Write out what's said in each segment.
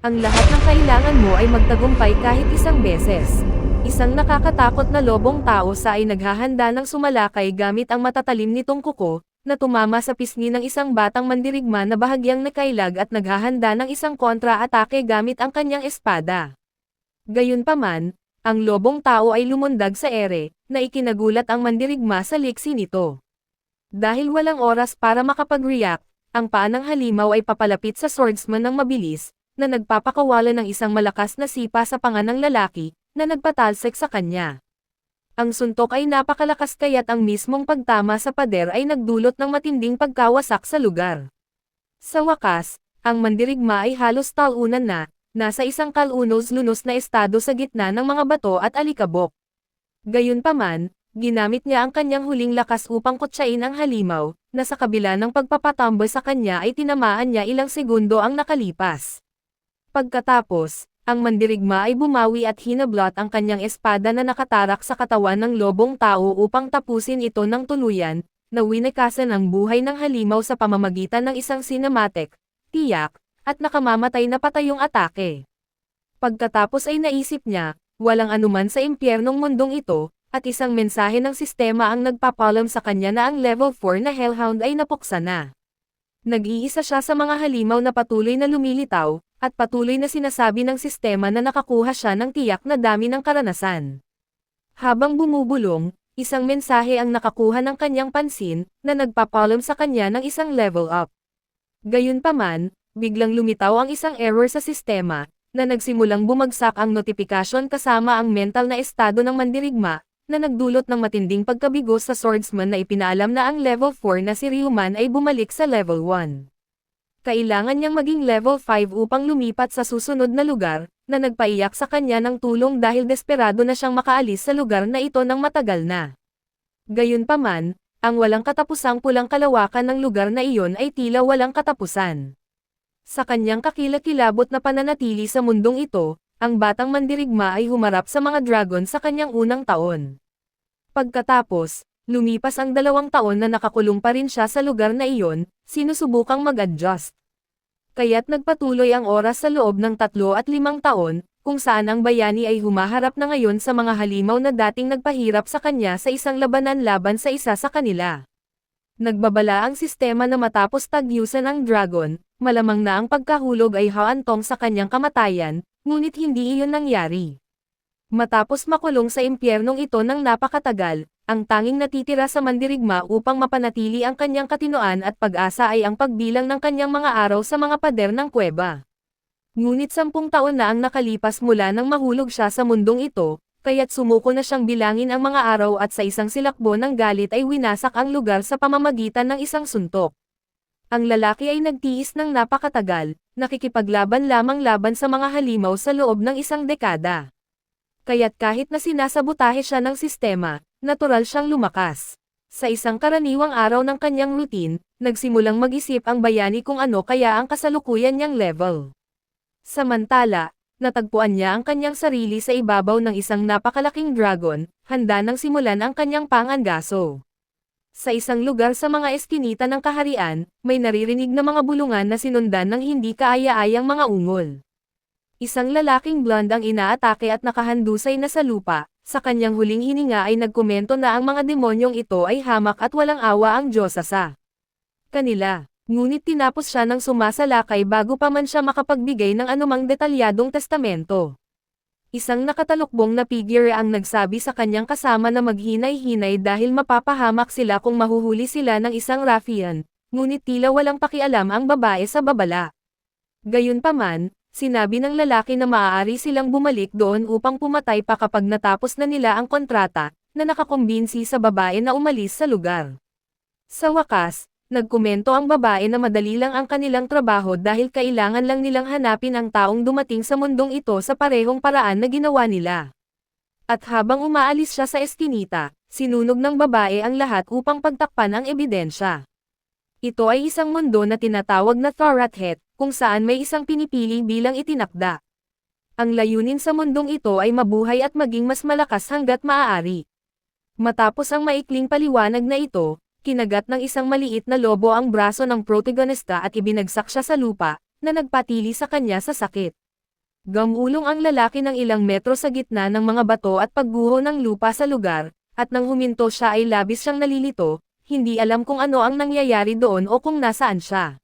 Ang lahat ng kailangan mo ay magtagumpay kahit isang beses. Isang nakakatakot na lobong tao sa ay naghahanda ng sumalakay gamit ang matatalim nitong kuko, na tumama sa pisngi ng isang batang mandirigma na bahagyang nakailag at naghahanda ng isang kontra-atake gamit ang kanyang espada. Gayunpaman, ang lobong tao ay lumundag sa ere, na ikinagulat ang mandirigma sa liksi nito. Dahil walang oras para makapag-react, ang paa ng halimaw ay papalapit sa swordsman ng mabilis, na nagpapakawala ng isang malakas na sipa sa panga ng lalaki, na nagpatalsik sa kanya. Ang suntok ay napakalakas kaya't ang mismong pagtama sa pader ay nagdulot ng matinding pagkawasak sa lugar. Sa wakas, ang mandirigma ay halos talunan na, nasa isang kalunos-lunos na estado sa gitna ng mga bato at alikabok. Gayunpaman, ginamit niya ang kanyang huling lakas upang kutsain ang halimaw, na sa kabila ng pagpapatambo sa kanya ay tinamaan niya ilang segundo ang nakalipas. Pagkatapos, ang mandirigma ay bumawi at hinablot ang kanyang espada na nakatarak sa katawan ng lobong tao upang tapusin ito ng tuluyan, na winakasan ang buhay ng halimaw sa pamamagitan ng isang cinematic, tiyak, at nakamamatay na patayong atake. Pagkatapos ay naisip niya, walang anuman sa impyernong mundong ito, at isang mensahe ng sistema ang nagpapalam sa kanya na ang level 4 na Hellhound ay napuksa na. Nag-iisa siya sa mga halimaw na patuloy na lumilitaw, at patuloy na sinasabi ng sistema na nakakuha siya ng tiyak na dami ng karanasan. Habang bumubulong, isang mensahe ang nakakuha ng kanyang pansin, na nagpapalam sa kanya ng isang level up. Gayunpaman, biglang lumitaw ang isang error sa sistema, na nagsimulang bumagsak ang notifikasyon kasama ang mental na estado ng mandirigma, na nagdulot ng matinding pagkabigo sa swordsman na ipinaalam na ang level 4 na si Ryuman ay bumalik sa level 1. Kailangan niyang maging level 5 upang lumipat sa susunod na lugar, na nagpaiyak sa kanya ng tulong dahil desperado na siyang makaalis sa lugar na ito ng matagal na. Gayunpaman, ang walang katapusang pulang kalawakan ng lugar na iyon ay tila walang katapusan. Sa kanyang kakilakilabot na pananatili sa mundong ito, ang batang mandirigma ay humarap sa mga dragon sa kanyang unang taon. Pagkatapos, lumipas ang 2 taon na nakakulong pa rin siya sa lugar na iyon, sinusubukang mag-adjust. Kaya't nagpatuloy ang oras sa loob ng 3 at 5 taon, kung saan ang bayani ay humaharap na ngayon sa mga halimaw na dating nagpahirap sa kanya sa isang labanan laban sa isa sa kanila. Nagbabala ang sistema na matapos tagyusan ang dragon, malamang na ang pagkahulog ay haantong sa kanyang kamatayan, ngunit hindi iyon nangyari. Matapos makulong sa impyernong ito ng napakatagal, ang tanging natitira sa mandirigma upang mapanatili ang kanyang katinoan at pag-asa ay ang pagbilang ng kanyang mga araw sa mga pader ng kuweba. Ngunit 10 taon na ang nakalipas mula nang mahulog siya sa mundong ito, kaya't sumuko na siyang bilangin ang mga araw at sa isang silakbo ng galit ay winasak ang lugar sa pamamagitan ng isang suntok. Ang lalaki ay nagtiis ng napakatagal, nakikipaglaban lamang laban sa mga halimaw sa loob ng isang dekada. Kaya't kahit na sinasabotahe siya ng sistema, natural siyang lumakas. Sa isang karaniwang araw ng kanyang routine, nagsimulang mag-isip ang bayani kung ano kaya ang kasalukuyan niyang level. Samantala, natagpuan niya ang kanyang sarili sa ibabaw ng isang napakalaking dragon, handa nang simulan ang kanyang pangangaso. Sa isang lugar sa mga eskinita ng kaharian, may naririnig na mga bulungan na sinundan ng hindi kaaya-ayang mga ungol. Isang lalaking blonde ang inaatake at nakahandusay na sa lupa, sa kanyang huling hininga ay nagkomento na ang mga demonyong ito ay hamak at walang awa ang Diyosa sa kanila. Ngunit tinapos siya ng sumasalakay bago pa man siya makapagbigay ng anumang detalyadong testamento. Isang nakatalukbong na figure ang nagsabi sa kanyang kasama na maghinay-hinay dahil mapapahamak sila kung mahuhuli sila ng isang ruffian, ngunit tila walang pakialam ang babae sa babala. Gayunpaman, sinabi ng lalaki na maaari silang bumalik doon upang pumatay pa kapag natapos na nila ang kontrata, na nakakumbinsi sa babae na umalis sa lugar. Sa wakas, nagkomento ang babae na madali lang ang kanilang trabaho dahil kailangan lang nilang hanapin ang taong dumating sa mundong ito sa parehong paraan na ginawa nila. At habang umaalis siya sa eskinita, sinunog ng babae ang lahat upang pagtakpan ang ebidensya. Ito ay isang mundo na tinatawag na Thorathet, kung saan may isang pinipili bilang itinakda. Ang layunin sa mundong ito ay mabuhay at maging mas malakas hanggat maaari. Matapos ang maikling paliwanag na ito, kinagat ng isang maliit na lobo ang braso ng protagonista at ibinagsak siya sa lupa, na nagpatili sa kanya sa sakit. Gamulong ang lalaki ng ilang metro sa gitna ng mga bato at pagguho ng lupa sa lugar, at nang huminto siya ay labis siyang nalilito, hindi alam kung ano ang nangyayari doon o kung nasaan siya.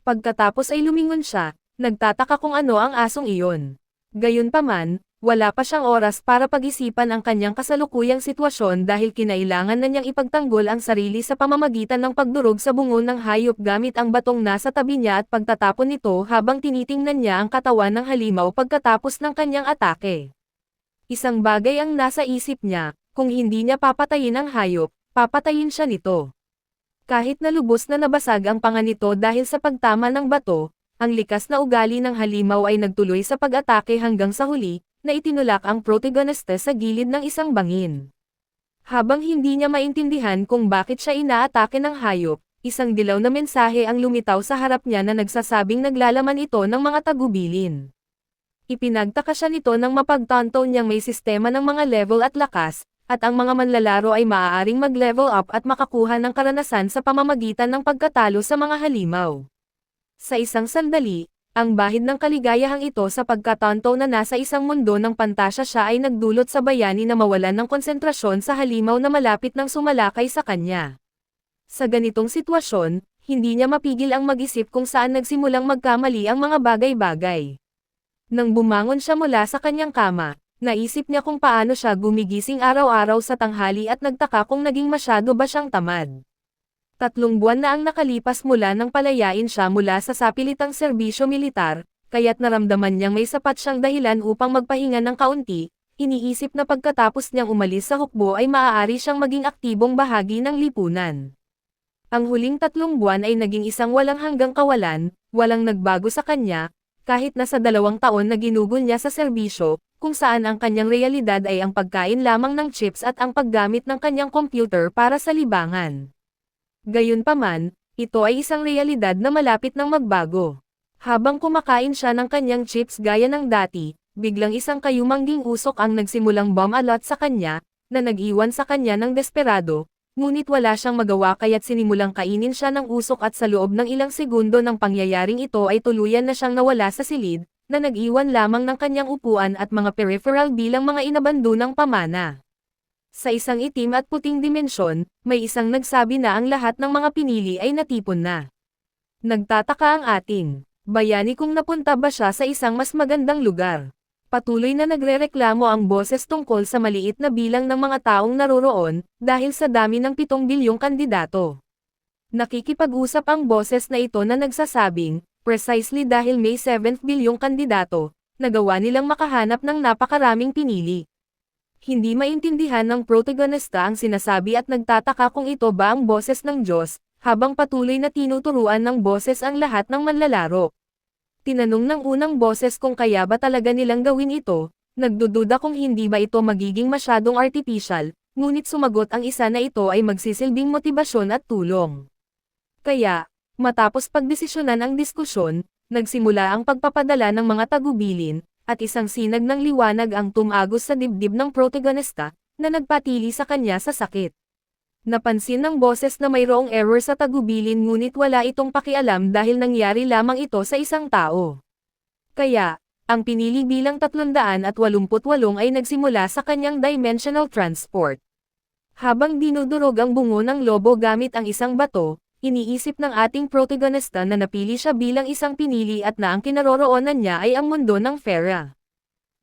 Pagkatapos ay lumingon siya, nagtataka kung ano ang asong iyon. Gayunpaman, wala pa siyang oras para pag-isipan ang kanyang kasalukuyang sitwasyon dahil kinailangan na niyang ipagtanggol ang sarili sa pamamagitan ng pagdurog sa bungo ng hayop gamit ang batong nasa tabi niya at pagtatapon nito habang tinitingnan niya ang katawan ng halimaw pagkatapos ng kanyang atake. Isang bagay ang nasa isip niya, kung hindi niya papatayin ang hayop, papatayin siya nito. Kahit na lubos na nabasag ang panga nito dahil sa pagtama ng bato, ang likas na ugali ng halimaw ay nagtuloy sa pag-atake hanggang sa huli, na itinulak ang protagonista sa gilid ng isang bangin. Habang hindi niya maintindihan kung bakit siya inaatake ng hayop, isang dilaw na mensahe ang lumitaw sa harap niya na nagsasabing naglalaman ito ng mga tagubilin. Ipinagtaka siya nito nang mapagtanto niyang may sistema ng mga level at lakas, at ang mga manlalaro ay maaaring mag-level up at makakuha ng karanasan sa pamamagitan ng pagkatalo sa mga halimaw. Sa isang sandali, ang bahid ng kaligayahang ito sa pagkatanto na nasa isang mundo ng pantasya siya ay nagdulot sa bayani na mawalan ng konsentrasyon sa halimaw na malapit nang sumalakay sa kanya. Sa ganitong sitwasyon, hindi niya mapigil ang mag-isip kung saan nagsimulang magkamali ang mga bagay-bagay. Nang bumangon siya mula sa kanyang kama, naisip niya kung paano siya gumigising araw-araw sa tanghali at nagtaka kung naging masyado ba siyang tamad. 3 buwan na ang nakalipas mula nang palayain siya mula sa sapilitang serbisyo militar, kaya't naramdaman niyang may sapat siyang dahilan upang magpahinga ng kaunti, iniisip na pagkatapos niyang umalis sa hukbo ay maaari siyang maging aktibong bahagi ng lipunan. Ang huling 3 buwan ay naging isang walang hanggang kawalan, walang nagbago sa kanya, kahit na sa 2 taon na ginugol niya sa serbisyo, kung saan ang kanyang realidad ay ang pagkain lamang ng chips at ang paggamit ng kanyang computer para sa libangan. Gayunpaman, ito ay isang realidad na malapit nang magbago. Habang kumakain siya ng kanyang chips gaya ng dati, biglang isang kayumangging usok ang nagsimulang bumalot sa kanya, na nag-iwan sa kanya ng desperado, ngunit wala siyang magawa kaya't sinimulang kainin siya ng usok at sa loob ng ilang segundo ng pangyayaring ito ay tuluyan na siyang nawala sa silid, na nag-iwan lamang ng kanyang upuan at mga peripheral bilang mga inabandonang pamana. Sa isang itim at puting dimensyon, may isang nagsabi na ang lahat ng mga pinili ay natipon na. Nagtataka ang ating bayani kung napunta ba siya sa isang mas magandang lugar. Patuloy na nagrereklamo ang boses tungkol sa maliit na bilang ng mga taong naroroon, dahil sa dami ng 7 bilyong kandidato. Nakikipag-usap ang boses na ito na nagsasabing, precisely dahil may 7 bilyong kandidato, nagawa nilang makahanap ng napakaraming pinili. Hindi maintindihan ng protagonista ang sinasabi at nagtataka kung ito ba ang boses ng Diyos, habang patuloy na tinuturuan ng boses ang lahat ng manlalaro. Tinanong ng unang boses kung kaya ba talaga nilang gawin ito, nagdududa kung hindi ba ito magiging masyadong artificial, ngunit sumagot ang isa na ito ay magsisilbing motibasyon at tulong. Kaya, matapos pagdesisyonan ang diskusyon, nagsimula ang pagpapadala ng mga tagubilin, at isang sinag ng liwanag ang tumagos sa dibdib ng protagonista, na nagpatili sa kanya sa sakit. Napansin ng boses na mayroong error sa tagubilin ngunit wala itong pakialam dahil nangyari lamang ito sa isang tao. Kaya, ang pinili bilang 388 ay nagsimula sa kanyang dimensional transport. Habang dinudurog ang bungo ng lobo gamit ang isang bato, iniisip ng ating protagonista na napili siya bilang isang pinili at na ang kinaroroonan niya ay ang mundo ng Fera.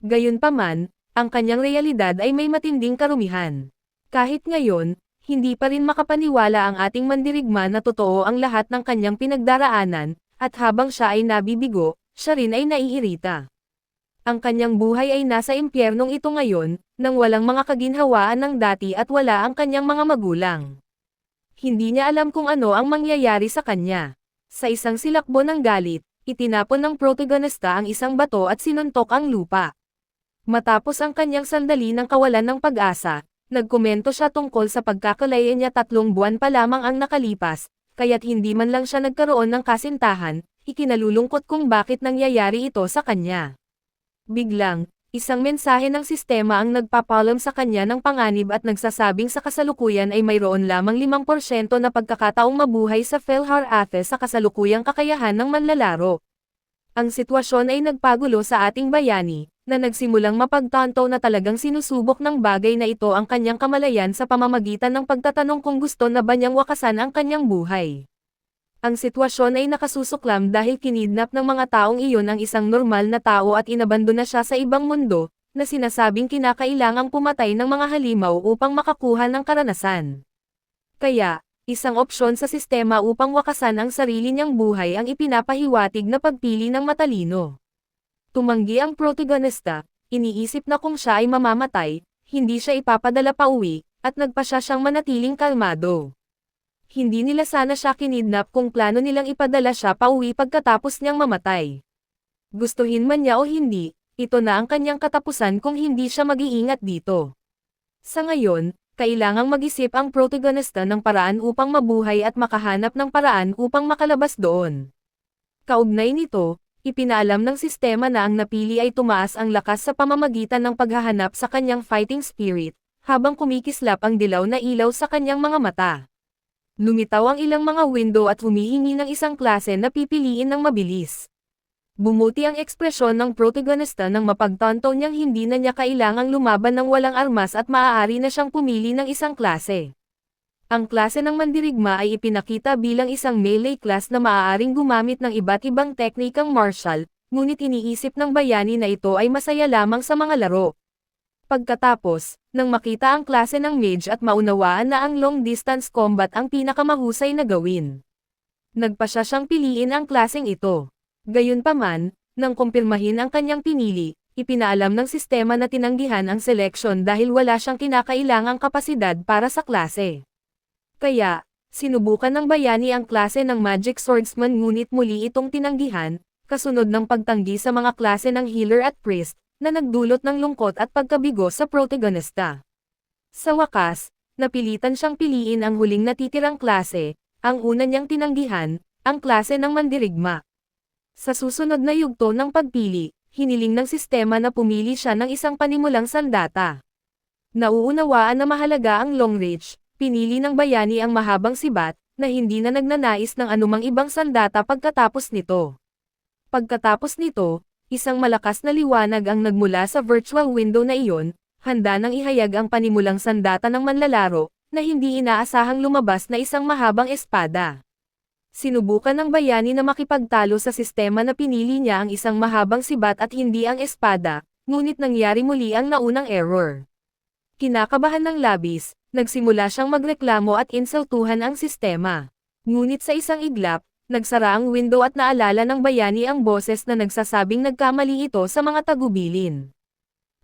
Gayunpaman, ang kanyang realidad ay may matinding karumihan. Kahit ngayon, hindi pa rin makapaniwala ang ating mandirigma na totoo ang lahat ng kanyang pinagdaraanan, at habang siya ay nabibigo, siya rin ay naiirita. Ang kanyang buhay ay nasa impyernong ito ngayon, nang walang mga kaginhawaan ng dati at wala ang kanyang mga magulang. Hindi niya alam kung ano ang mangyayari sa kanya. Sa isang silakbo ng galit, itinapon ng protagonista ang isang bato at sinuntok ang lupa. Matapos ang kanyang sandali ng kawalan ng pag-asa, nagkomento siya tungkol sa pagkakalaya niya 3 buwan pa lamang ang nakalipas, kaya't hindi man lang siya nagkaroon ng kasintahan, ikinalulungkot kung bakit nangyayari ito sa kanya. Biglang, isang mensahe ng sistema ang nagpapalam sa kanya ng panganib at nagsasabing sa kasalukuyan ay mayroon lamang 5% na pagkakataong mabuhay sa Felhar Athe sa kasalukuyang kakayahan ng manlalaro. Ang sitwasyon ay nagpagulo sa ating bayani, na nagsimulang mapagtanto na talagang sinusubok ng bagay na ito ang kanyang kamalayan sa pamamagitan ng pagtatanong kung gusto na ba niyang wakasan ang kanyang buhay. Ang sitwasyon ay nakasusuklam dahil kinidnap ng mga taong iyon ang isang normal na tao at inabandona siya sa ibang mundo, na sinasabing kinakailangang pumatay ng mga halimaw upang makakuha ng karanasan. Kaya, isang opsyon sa sistema upang wakasan ang sarili niyang buhay ang ipinapahiwatig na pagpili ng matalino. Tumanggi ang protagonista, iniisip na kung siya ay mamamatay, hindi siya ipapadala pa uwi, at nagpasya siyang manatiling kalmado. Hindi nila sana siya kinidnap kung plano nilang ipadala siya pa uwi pagkatapos niyang mamatay. Gustuhin man niya o hindi, ito na ang kanyang katapusan kung hindi siya mag-iingat dito. Sa ngayon, kailangang mag-isip ang protagonista ng paraan upang mabuhay at makahanap ng paraan upang makalabas doon. Kaugnay nito, ipinaalam ng sistema na ang napili ay tumaas ang lakas sa pamamagitan ng paghahanap sa kanyang fighting spirit, habang kumikislap ang dilaw na ilaw sa kanyang mga mata. Lumitaw ang ilang mga window at humihingi ng isang klase na pipiliin ng mabilis. Bumuti ang ekspresyon ng protagonista nang mapagtanto niyang hindi na niya kailangang lumaban ng walang armas at maaari na siyang pumili ng isang klase. Ang klase ng mandirigma ay ipinakita bilang isang melee class na maaaring gumamit ng iba't ibang teknikang martial, ngunit iniisip ng bayani na ito ay masaya lamang sa mga laro. Pagkatapos, nang makita ang klase ng mage at maunawaan na ang long-distance combat ang pinakamahusay na gawin, nagpasya siyang piliin ang klaseng ito. Gayunpaman, nang kumpirmahin ang kanyang pinili, ipinaalam ng sistema na tinanggihan ang selection dahil wala siyang kinakailangang kapasidad para sa klase. Kaya, sinubukan ng bayani ang klase ng Magic Swordsman ngunit muli itong tinanggihan, kasunod ng pagtanggi sa mga klase ng Healer at Priest, na nagdulot ng lungkot at pagkabigo sa protagonista. Sa wakas, napilitan siyang piliin ang huling natitirang klase, ang una niyang tinanggihan, ang klase ng mandirigma. Sa susunod na yugto ng pagpili, hiniling ng sistema na pumili siya ng isang panimulang sandata. Nauunawaan na mahalaga ang long reach, pinili ng bayani ang mahabang sibat, na hindi na nagnanais ng anumang ibang sandata pagkatapos nito. Pagkatapos nito, isang malakas na liwanag ang nagmula sa virtual window na iyon, handa nang ihayag ang panimulang sandata ng manlalaro, na hindi inaasahang lumabas na isang mahabang espada. Sinubukan ng bayani na makipagtalo sa sistema na pinili niya ang isang mahabang sibat at hindi ang espada, ngunit nangyari muli ang naunang error. Kinakabahan ng labis, nagsimula siyang magreklamo at insultuhan ang sistema. Ngunit sa isang iglap, nagsara ang window at naalala ng bayani ang boses na nagsasabing nagkamali ito sa mga tagubilin.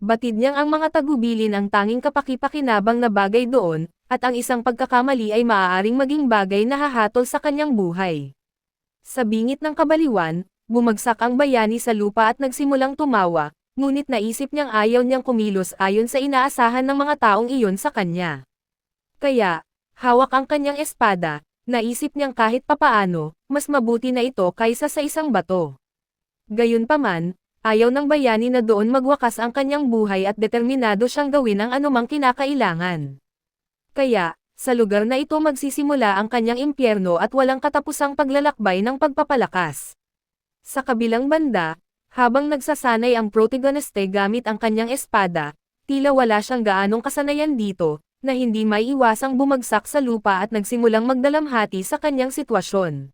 Batid niyang ang mga tagubilin ang tanging kapaki-pakinabang na bagay doon, at ang isang pagkakamali ay maaaring maging bagay na hahatol sa kanyang buhay. Sa bingit ng kabaliwan, bumagsak ang bayani sa lupa at nagsimulang tumawa, ngunit naisip niyang ayaw niyang kumilos ayon sa inaasahan ng mga taong iyon sa kanya. Kaya, hawak ang kanyang espada, naisip niyang kahit papaano, mas mabuti na ito kaysa sa isang bato. Gayunpaman, ayaw ng bayani na doon magwakas ang kanyang buhay at determinado siyang gawin ang anumang kinakailangan. Kaya, sa lugar na ito magsisimula ang kanyang impyerno at walang katapusang paglalakbay ng pagpapalakas. Sa kabilang banda, habang nagsasanay ang protagoniste gamit ang kanyang espada, tila wala siyang gaanong kasanayan dito, na hindi may iwasang bumagsak sa lupa at nagsimulang magdalamhati sa kanyang sitwasyon.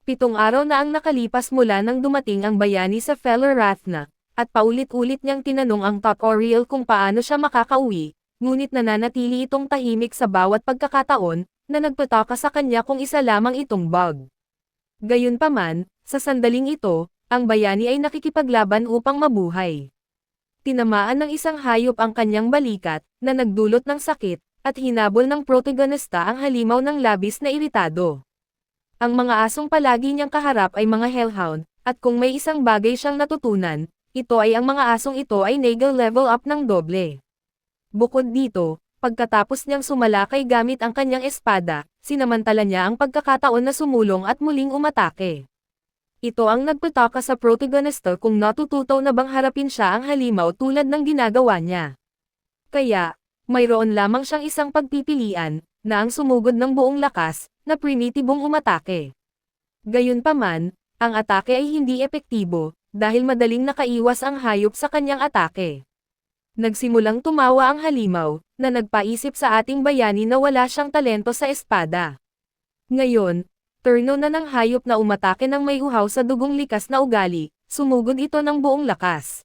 7 araw na ang nakalipas mula nang dumating ang bayani sa Felarathna, at paulit-ulit niyang tinanong ang tutorial kung paano siya makakauwi. Ngunit nananatili itong tahimik sa bawat pagkakataon, na nagpataka sa kanya kung isa lamang itong bug. Gayunpaman, sa sandaling ito, ang bayani ay nakikipaglaban upang mabuhay. Tinamaan ng isang hayop ang kanyang balikat, na nagdulot ng sakit, at hinabol ng protagonista ang halimaw ng labis na iritado. Ang mga asong palagi niyang kaharap ay mga hellhound, at kung may isang bagay siyang natutunan, ito ay ang mga asong ito ay nag-level up ng doble. Bukod dito, pagkatapos niyang sumalakay gamit ang kanyang espada, sinamantala niya ang pagkakataon na sumulong at muling umatake. Ito ang nagpataka sa protagonista kung natututaw na bang harapin siya ang halimaw tulad ng ginagawa niya. Kaya, mayroon lamang siyang isang pagpipilian, na ang sumugod ng buong lakas, na primitibong umatake. Gayunpaman, ang atake ay hindi epektibo, dahil madaling nakaiwas ang hayop sa kanyang atake. Nagsimulang tumawa ang halimaw, na nagpaisip sa ating bayani na wala siyang talento sa espada. Ngayon, turno na ng hayop na umatake ng may uhaw sa dugong likas na ugali, sumugod ito ng buong lakas.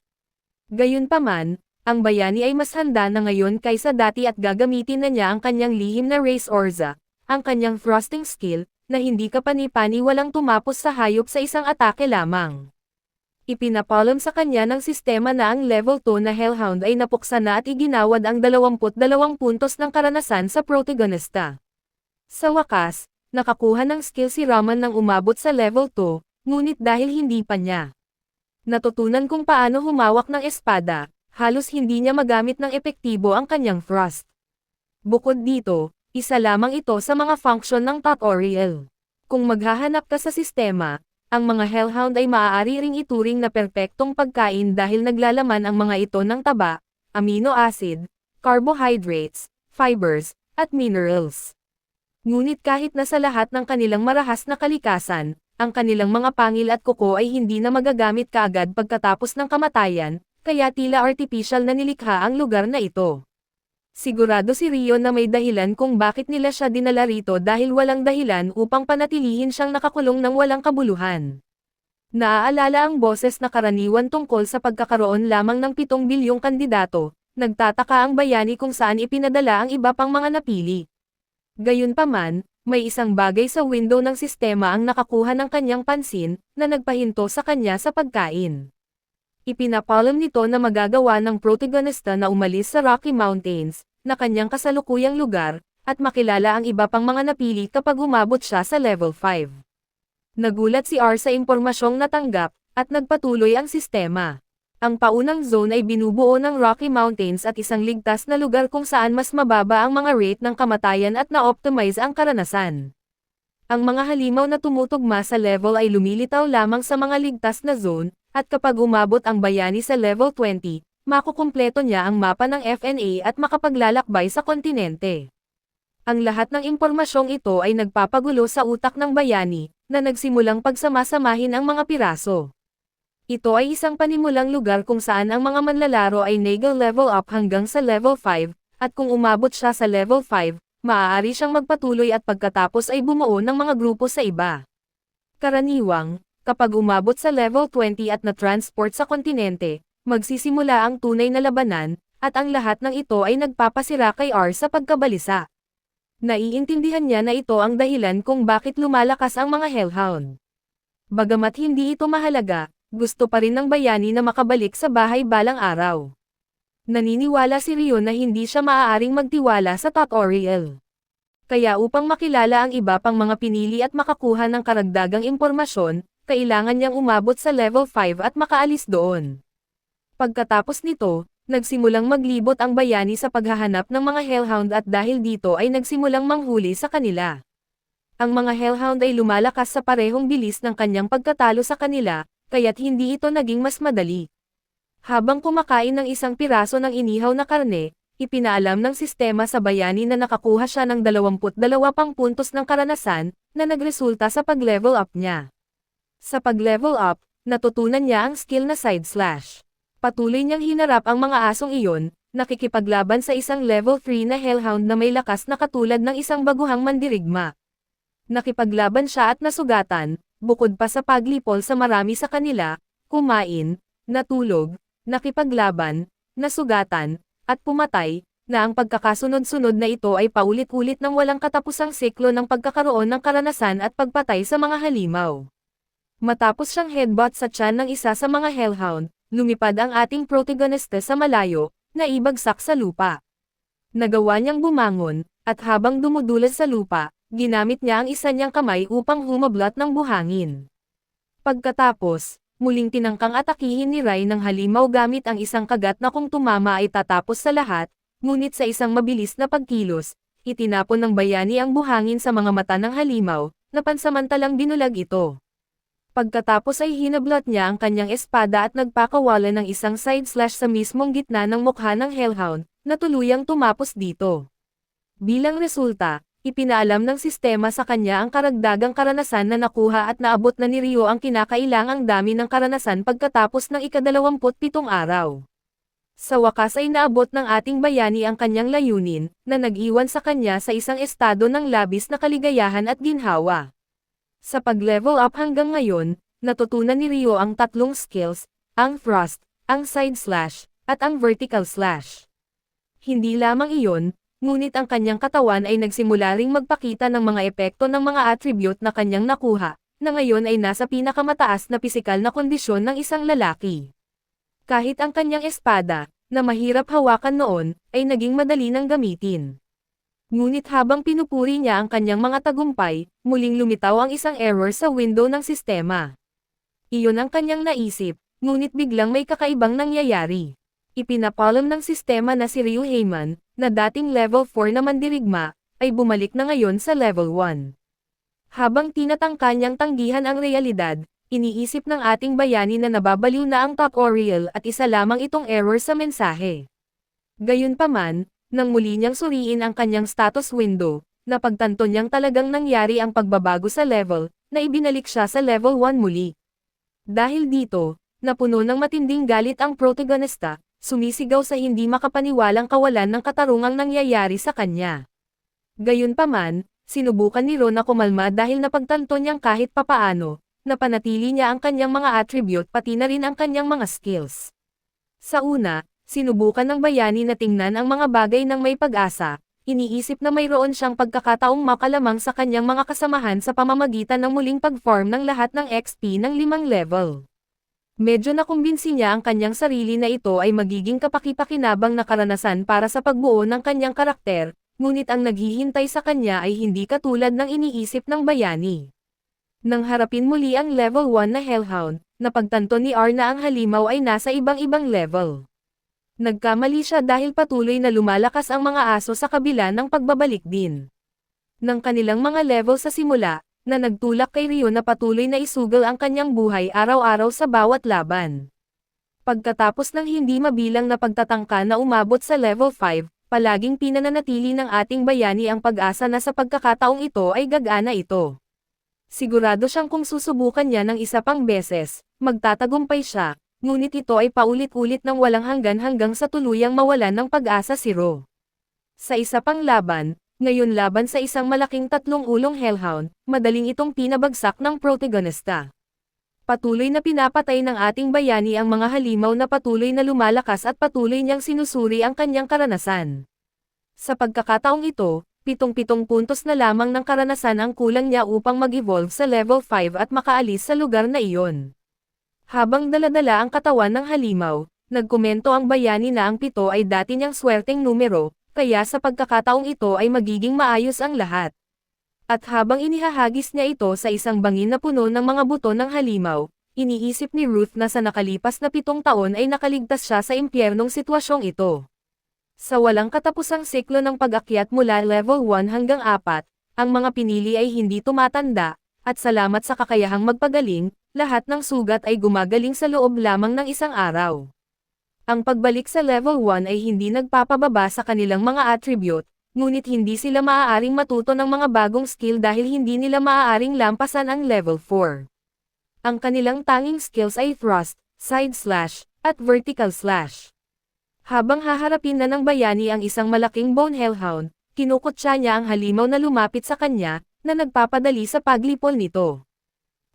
Gayunpaman, ang bayani ay mas handa na ngayon kaysa dati at gagamitin na niya ang kanyang lihim na Raise Orza, ang kanyang thrusting skill, na hindi kapani-pani walang tumapos sa hayop sa isang atake lamang. Ipinapalm sa kanya ng sistema na ang level 2 na Hellhound ay napuksa na at iginawad ang 22 puntos ng karanasan sa protagonista. Sa wakas, nakakuha ng skill si Raman nang umabot sa level 2, ngunit dahil hindi pa niya natutunan kung paano humawak ng espada, halos hindi niya magamit ng epektibo ang kanyang thrust. Bukod dito, isa lamang ito sa mga function ng tutorial. Kung maghahanap ka sa sistema, ang mga Hellhound ay maaari ring ituring na perpektong pagkain dahil naglalaman ang mga ito ng taba, amino acid, carbohydrates, fibers, at minerals. Ngunit kahit na sa lahat ng kanilang marahas na kalikasan, ang kanilang mga pangil at kuko ay hindi na magagamit kaagad pagkatapos ng kamatayan, kaya tila artificial na nilikha ang lugar na ito. Sigurado si Rio na may dahilan kung bakit nila siya dinala rito dahil walang dahilan upang panatilihin siyang nakakulong ng walang kabuluhan. Naaalala ang boses na karaniwan tungkol sa pagkakaroon lamang ng 7 bilyong kandidato, nagtataka ang bayani kung saan ipinadala ang iba pang mga napili. Gayunpaman, may isang bagay sa window ng sistema ang nakakuha ng kanyang pansin, na nagpahinto sa kanya sa pagkain. Ipinapalm nito na magagawa ng protagonista na umalis sa Rocky Mountains, na kanyang kasalukuyang lugar, at makilala ang iba pang mga napili kapag umabot siya sa level 5. Nagulat si R sa impormasyong natanggap, at nagpatuloy ang sistema. Ang paunang zone ay binubuo ng Rocky Mountains at isang ligtas na lugar kung saan mas mababa ang mga rate ng kamatayan at na-optimize ang karanasan. Ang mga halimaw na tumutugma sa level ay lumilitaw lamang sa mga ligtas na zone, at kapag umabot ang bayani sa level 20, makukumpleto niya ang mapa ng FNA at makapaglalakbay sa kontinente. Ang lahat ng impormasyong ito ay nagpapagulo sa utak ng bayani, na nagsimulang pagsamasamahin ang mga piraso. Ito ay isang panimulang lugar kung saan ang mga manlalaro ay nag-level up hanggang sa level 5, at kung umabot siya sa level 5, maaari siyang magpatuloy at pagkatapos ay bumuo ng mga grupo sa iba. Karaniwang, kapag umabot sa level 20 at na-transport sa kontinente, magsisimula ang tunay na labanan, at ang lahat ng ito ay nagpapasira kay R sa pagkabalisa. Naiintindihan niya na ito ang dahilan kung bakit lumalakas ang mga Hellhound. Bagamat hindi ito mahalaga, gusto pa rin ng bayani na makabalik sa bahay balang araw. Naniniwala si Rio na hindi siya maaaring magtiwala sa tutorial. Kaya upang makilala ang iba pang mga pinili at makakuha ng karagdagang impormasyon, kailangan niyang umabot sa level 5 at makaalis doon. Pagkatapos nito, nagsimulang maglibot ang bayani sa paghahanap ng mga Hellhound at dahil dito ay nagsimulang manghuli sa kanila. Ang mga Hellhound ay lumalakas sa parehong bilis ng kanyang pagkatalo sa kanila, kaya't hindi ito naging mas madali. Habang kumakain ng isang piraso ng inihaw na karne, ipinaalam ng sistema sa bayani na nakakuha siya ng 22 pang puntos ng karanasan, na nagresulta sa pag-level up niya. Sa pag-level up, natutunan niya ang skill na side slash. Patuloy niyang hinarap ang mga asong iyon, nakikipaglaban sa isang level 3 na Hellhound na may lakas na katulad ng isang baguhang mandirigma. Nakipaglaban siya at nasugatan, bukod pa sa paglipol sa marami sa kanila, kumain, natulog, nakipaglaban, nasugatan, at pumatay, na ang pagkakasunod-sunod na ito ay paulit-ulit ng walang katapusang siklo ng pagkakaroon ng karanasan at pagpatay sa mga halimaw. Matapos siyang headbutt sa tiyan ng isa sa mga Hellhound, lumipad ang ating protagonista sa malayo, na ibagsak sa lupa. Nagawa niyang bumangon, at habang dumudulas sa lupa, ginamit niya ang isa niyang kamay upang humablot ng buhangin. Pagkatapos, muling tinangkang atakihin ni Rai ng halimaw gamit ang isang kagat na kung tumama ay tatapos sa lahat, ngunit sa isang mabilis na pagkilos, itinapon ng bayani ang buhangin sa mga mata ng halimaw, na pansamantalang binulag ito. Pagkatapos ay hinablot niya ang kanyang espada at nagpakawala ng isang side slash sa mismong gitna ng mukha ng Hellhound, na tuluyang tumapos dito. Bilang resulta, Ipinaalam ng sistema sa kanya ang karagdagang karanasan na nakuha at naabot na ni Ryo ang kinakailangang dami ng karanasan pagkatapos ng ika-27 araw. Sa wakas ay naabot ng ating bayani ang kanyang layunin, na nag-iwan sa kanya sa isang estado ng labis na kaligayahan at ginhawa. Sa pag-level up hanggang ngayon, natutunan ni Ryo ang 3 skills, ang thrust, ang side slash, at ang vertical slash. Hindi lamang iyon, ngunit ang kanyang katawan ay nagsimula ring magpakita ng mga epekto ng mga attribute na kanyang nakuha, na ngayon ay nasa pinakamataas na pisikal na kondisyon ng isang lalaki. Kahit ang kanyang espada, na mahirap hawakan noon, ay naging madali ng gamitin. Ngunit habang pinupuri niya ang kanyang mga tagumpay, muling lumitaw ang isang error sa window ng sistema. Iyon ang kanyang naisip, ngunit biglang may kakaibang nangyayari. Ipinapalam ng sistema na si Ryu Heyman, na dating level 4 na mandirigma, ay bumalik na ngayon sa level 1. Habang tinatangka niyang tanggihan ang realidad, iniisip ng ating bayani na nababaliw na ang tutorial at isa lamang itong error sa mensahe. Gayunpaman, nang muli niyang suriin ang kanyang status window, napagtanto niyang talagang nangyari ang pagbabago sa level, na ibinalik siya sa level 1 muli. Dahil dito, napuno ng matinding galit ang protagonista, sumisigaw sa hindi makapaniwalang kawalan ng katarungang nangyayari sa kanya. Gayunpaman, sinubukan ni Ron na kumalma dahil napagtanto niyang kahit papaano, napanatili niya ang kanyang mga attribute pati na rin ang kanyang mga skills. Sa una, sinubukan ng bayani na tingnan ang mga bagay ng may pag-asa, iniisip na mayroon siyang pagkakataong makalamang sa kanyang mga kasamahan sa pamamagitan ng muling pag-farm ng lahat ng XP ng 5 level. Medyo nakumbinsi niya ang kanyang sarili na ito ay magiging kapaki-pakinabang na karanasan para sa pagbuo ng kanyang karakter, ngunit ang naghihintay sa kanya ay hindi katulad ng iniisip ng bayani. Nang harapin muli ang level 1 na Hellhound, napagtanto ni R na ang halimaw ay nasa ibang-ibang level. Nagkamali siya dahil patuloy na lumalakas ang mga aso sa kabila ng pagbabalik din ng kanilang mga level sa simula, na nagtulak kay Ryo na patuloy na isugal ang kanyang buhay araw-araw sa bawat laban. Pagkatapos ng hindi mabilang na pagtatangka na umabot sa level 5, palaging pinananatili ng ating bayani ang pag-asa na sa pagkakataong ito ay gagana ito. Sigurado siyang kung susubukan niya ng isa pang beses, magtatagumpay siya, ngunit ito ay paulit-ulit ng walang hanggan sa tuluyang mawalan ng pag-asa si Ro. Sa isa pang laban, ngayon laban sa isang malaking 3 ulong Hellhound, madaling itong pinabagsak ng protagonista. Patuloy na pinapatay ng ating bayani ang mga halimaw na patuloy na lumalakas at patuloy niyang sinusuri ang kanyang karanasan. Sa pagkakataong ito, 7 puntos na lamang ng karanasan ang kulang niya upang mag-evolve sa level 5 at makaalis sa lugar na iyon. Habang daladala ang katawan ng halimaw, nagkomento ang bayani na ang 7 ay dati niyang swerteng numero, kaya sa pagkakataong ito ay magiging maayos ang lahat. At habang inihahagis niya ito sa isang bangin na puno ng mga buto ng halimaw, iniisip ni Ruth na sa nakalipas na 7 taon ay nakaligtas siya sa impyernong sitwasyong ito. Sa walang katapusang siklo ng pag-akyat mula level 1 hanggang 4, ang mga pinili ay hindi tumatanda, at salamat sa kakayahang magpagaling, lahat ng sugat ay gumagaling sa loob lamang ng isang araw. Ang pagbalik sa level 1 ay hindi nagpapababa sa kanilang mga attribute, ngunit hindi sila maaaring matuto ng mga bagong skill dahil hindi nila maaaring lampasan ang level 4. Ang kanilang tanging skills ay thrust, side slash, at vertical slash. Habang haharapin na ng bayani ang isang malaking bone hellhound, kinukutya niya ang halimaw na lumapit sa kanya, na nagpapadali sa paglipol nito.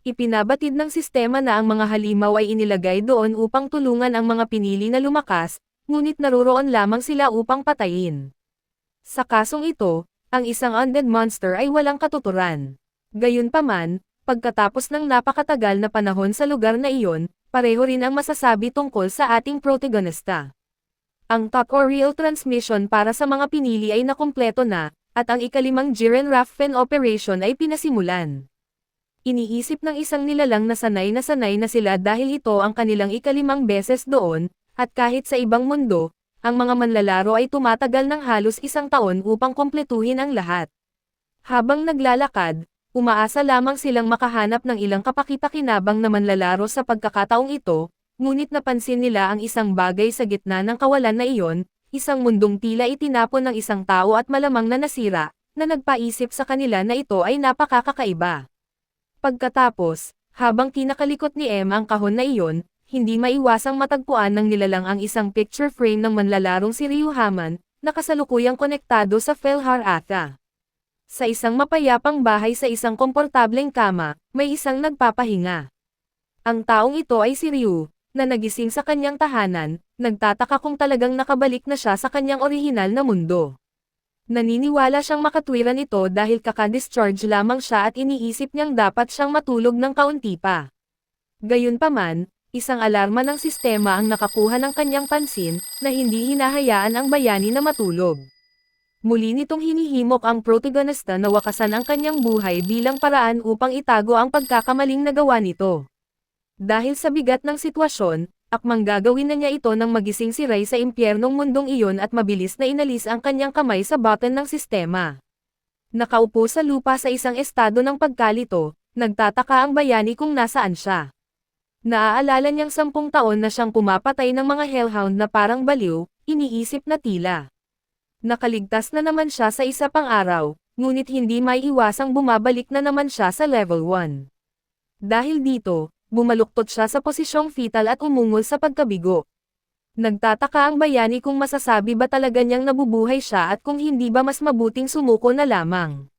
Ipinabatid ng sistema na ang mga halimaw ay inilagay doon upang tulungan ang mga pinili na lumakas, ngunit naruroon lamang sila upang patayin. Sa kasong ito, ang isang undead monster ay walang katuturan. Gayunpaman, pagkatapos ng napakatagal na panahon sa lugar na iyon, pareho rin ang masasabi tungkol sa ating protagonista. Ang tutorial transmission para sa mga pinili ay nakumpleto na, at ang ika-5 Jiren Raffen operation ay pinasimulan. Iniisip ng isang nilalang na sanay na sila dahil ito ang kanilang ika-5 beses doon, at kahit sa ibang mundo, ang mga manlalaro ay tumatagal ng halos 1 taon upang kumpletuhin ang lahat. Habang naglalakad, umaasa lamang silang makahanap ng ilang kapaki-pakinabang na manlalaro sa pagkakataong ito, ngunit napansin nila ang isang bagay sa gitna ng kawalan na iyon, isang mundong tila itinapon ng isang tao at malamang na nasira, na nagpaisip sa kanila na ito ay napakakaiba. Pagkatapos, habang kinakalikot ni Em ang kahon na iyon, hindi maiwasang matagpuan ng nilalang ang isang picture frame ng manlalarong si Ryu Haman, na kasalukuyang konektado sa Felhar-Atha. Sa isang mapayapang bahay sa isang komportableng kama, may isang nagpapahinga. Ang taong ito ay si Ryu, na nagising sa kanyang tahanan, nagtataka kung talagang nakabalik na siya sa kanyang orihinal na mundo. Naniniwala siyang makatwiran ito dahil kaka-discharge lamang siya at iniisip niyang dapat siyang matulog ng kaunti pa. Gayunpaman, isang alarma ng sistema ang nakakuha ng kanyang pansin, na hindi hinahayaan ang bayani na matulog. Muli nitong hinihimok ang protagonista na wakasan ang kanyang buhay bilang paraan upang itago ang pagkakamaling nagawa nito. Dahil sa bigat ng sitwasyon, akmang gagawin na niya ito nang magising si Ray sa impyernong mundong iyon at mabilis na inalis ang kanyang kamay sa button ng sistema. Nakaupo sa lupa sa isang estado ng pagkalito, nagtataka ang bayani kung nasaan siya. Naaalala niyang 10 taon na siyang pumapatay ng mga hellhound na parang baliw, iniisip na tila. Nakaligtas na naman siya sa isa pang araw, ngunit hindi maiiwasang bumabalik na naman siya sa level 1. Dahil dito, bumaluktot siya sa posisyong fetal at umungol sa pagkabigo. Nagtataka ang bayani kung masasabi ba talaga niyang nabubuhay siya at kung hindi ba mas mabuting sumuko na lamang.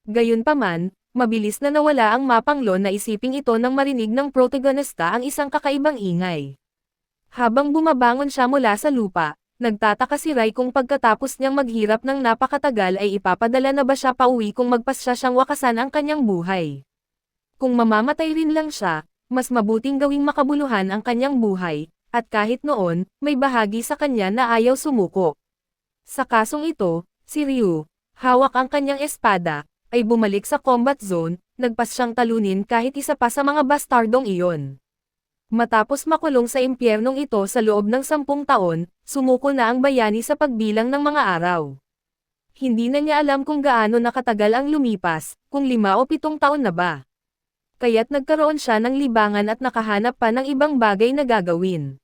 Gayunpaman, mabilis na nawala ang mapanglo na isiping ito nang marinig ng protagonista ang isang kakaibang ingay. Habang bumabangon siya mula sa lupa, nagtataka si Rai kung pagkatapos niyang maghirap ng napakatagal ay ipapadala na ba siya pauwi kung magpasya siyang wakasan ang kanyang buhay. Kung mamamatay rin lang siya, mas mabuting gawing makabuluhan ang kanyang buhay, at kahit noon, may bahagi sa kanya na ayaw sumuko. Sa kasong ito, si Ryu, hawak ang kanyang espada, ay bumalik sa combat zone, nagpas siyang talunin kahit isa pa sa mga bastardong iyon. Matapos makulong sa impyernong ito sa loob ng 10 taon, sumuko na ang bayani sa pagbilang ng mga araw. Hindi na niya alam kung gaano nakatagal ang lumipas, kung 5 o 7 taon na ba. Kaya't nagkaroon siya ng libangan at nakahanap pa ng ibang bagay na gagawin.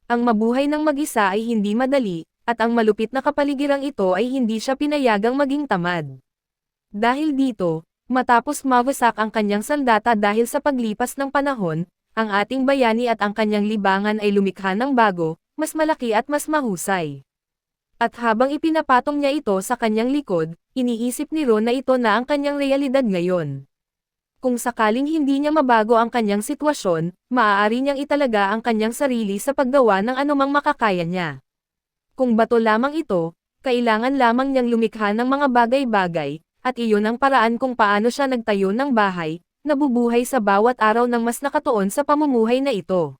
Ang mabuhay ng mag-isa ay hindi madali, at ang malupit na kapaligirang ito ay hindi siya pinayagang maging tamad. Dahil dito, matapos mawasak ang kanyang sandata dahil sa paglipas ng panahon, ang ating bayani at ang kanyang libangan ay lumikha ng bago, mas malaki at mas mahusay. At habang ipinapatong niya ito sa kanyang likod, iniisip ni Ron na ito na ang kanyang realidad ngayon. Kung sakaling hindi niya mabago ang kanyang sitwasyon, maaari niyang italaga ang kanyang sarili sa paggawa ng anumang makakaya niya. Kung bato lamang ito, kailangan lamang niyang lumikha ng mga bagay-bagay, at iyon ang paraan kung paano siya nagtayo ng bahay, nabubuhay sa bawat araw ng mas nakatuon sa pamumuhay na ito.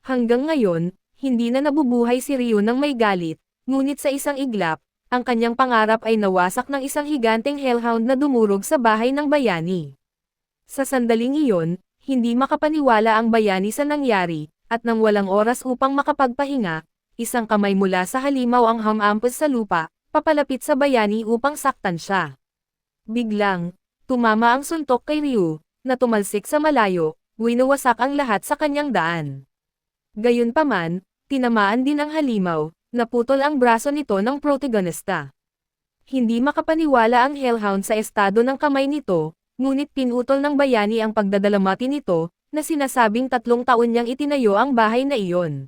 Hanggang ngayon, hindi na nabubuhay si Ryu ng may galit, ngunit sa isang iglap, ang kanyang pangarap ay nawasak ng isang higanteng hellhound na dumurog sa bahay ng bayani. Sa sandaling iyon, hindi makapaniwala ang bayani sa nangyari, at nang walang oras upang makapagpahinga, isang kamay mula sa halimaw ang humampas sa lupa, papalapit sa bayani upang saktan siya. Biglang, tumama ang suntok kay Ryu, na tumalsik sa malayo, winawasak ang lahat sa kanyang daan. Gayunpaman, tinamaan din ang halimaw, naputol ang braso nito ng protagonista. Hindi makapaniwala ang hellhound sa estado ng kamay nito, ngunit pinutol ng bayani ang pagdadalamati nito, na sinasabing 3 taon niyang itinayo ang bahay na iyon.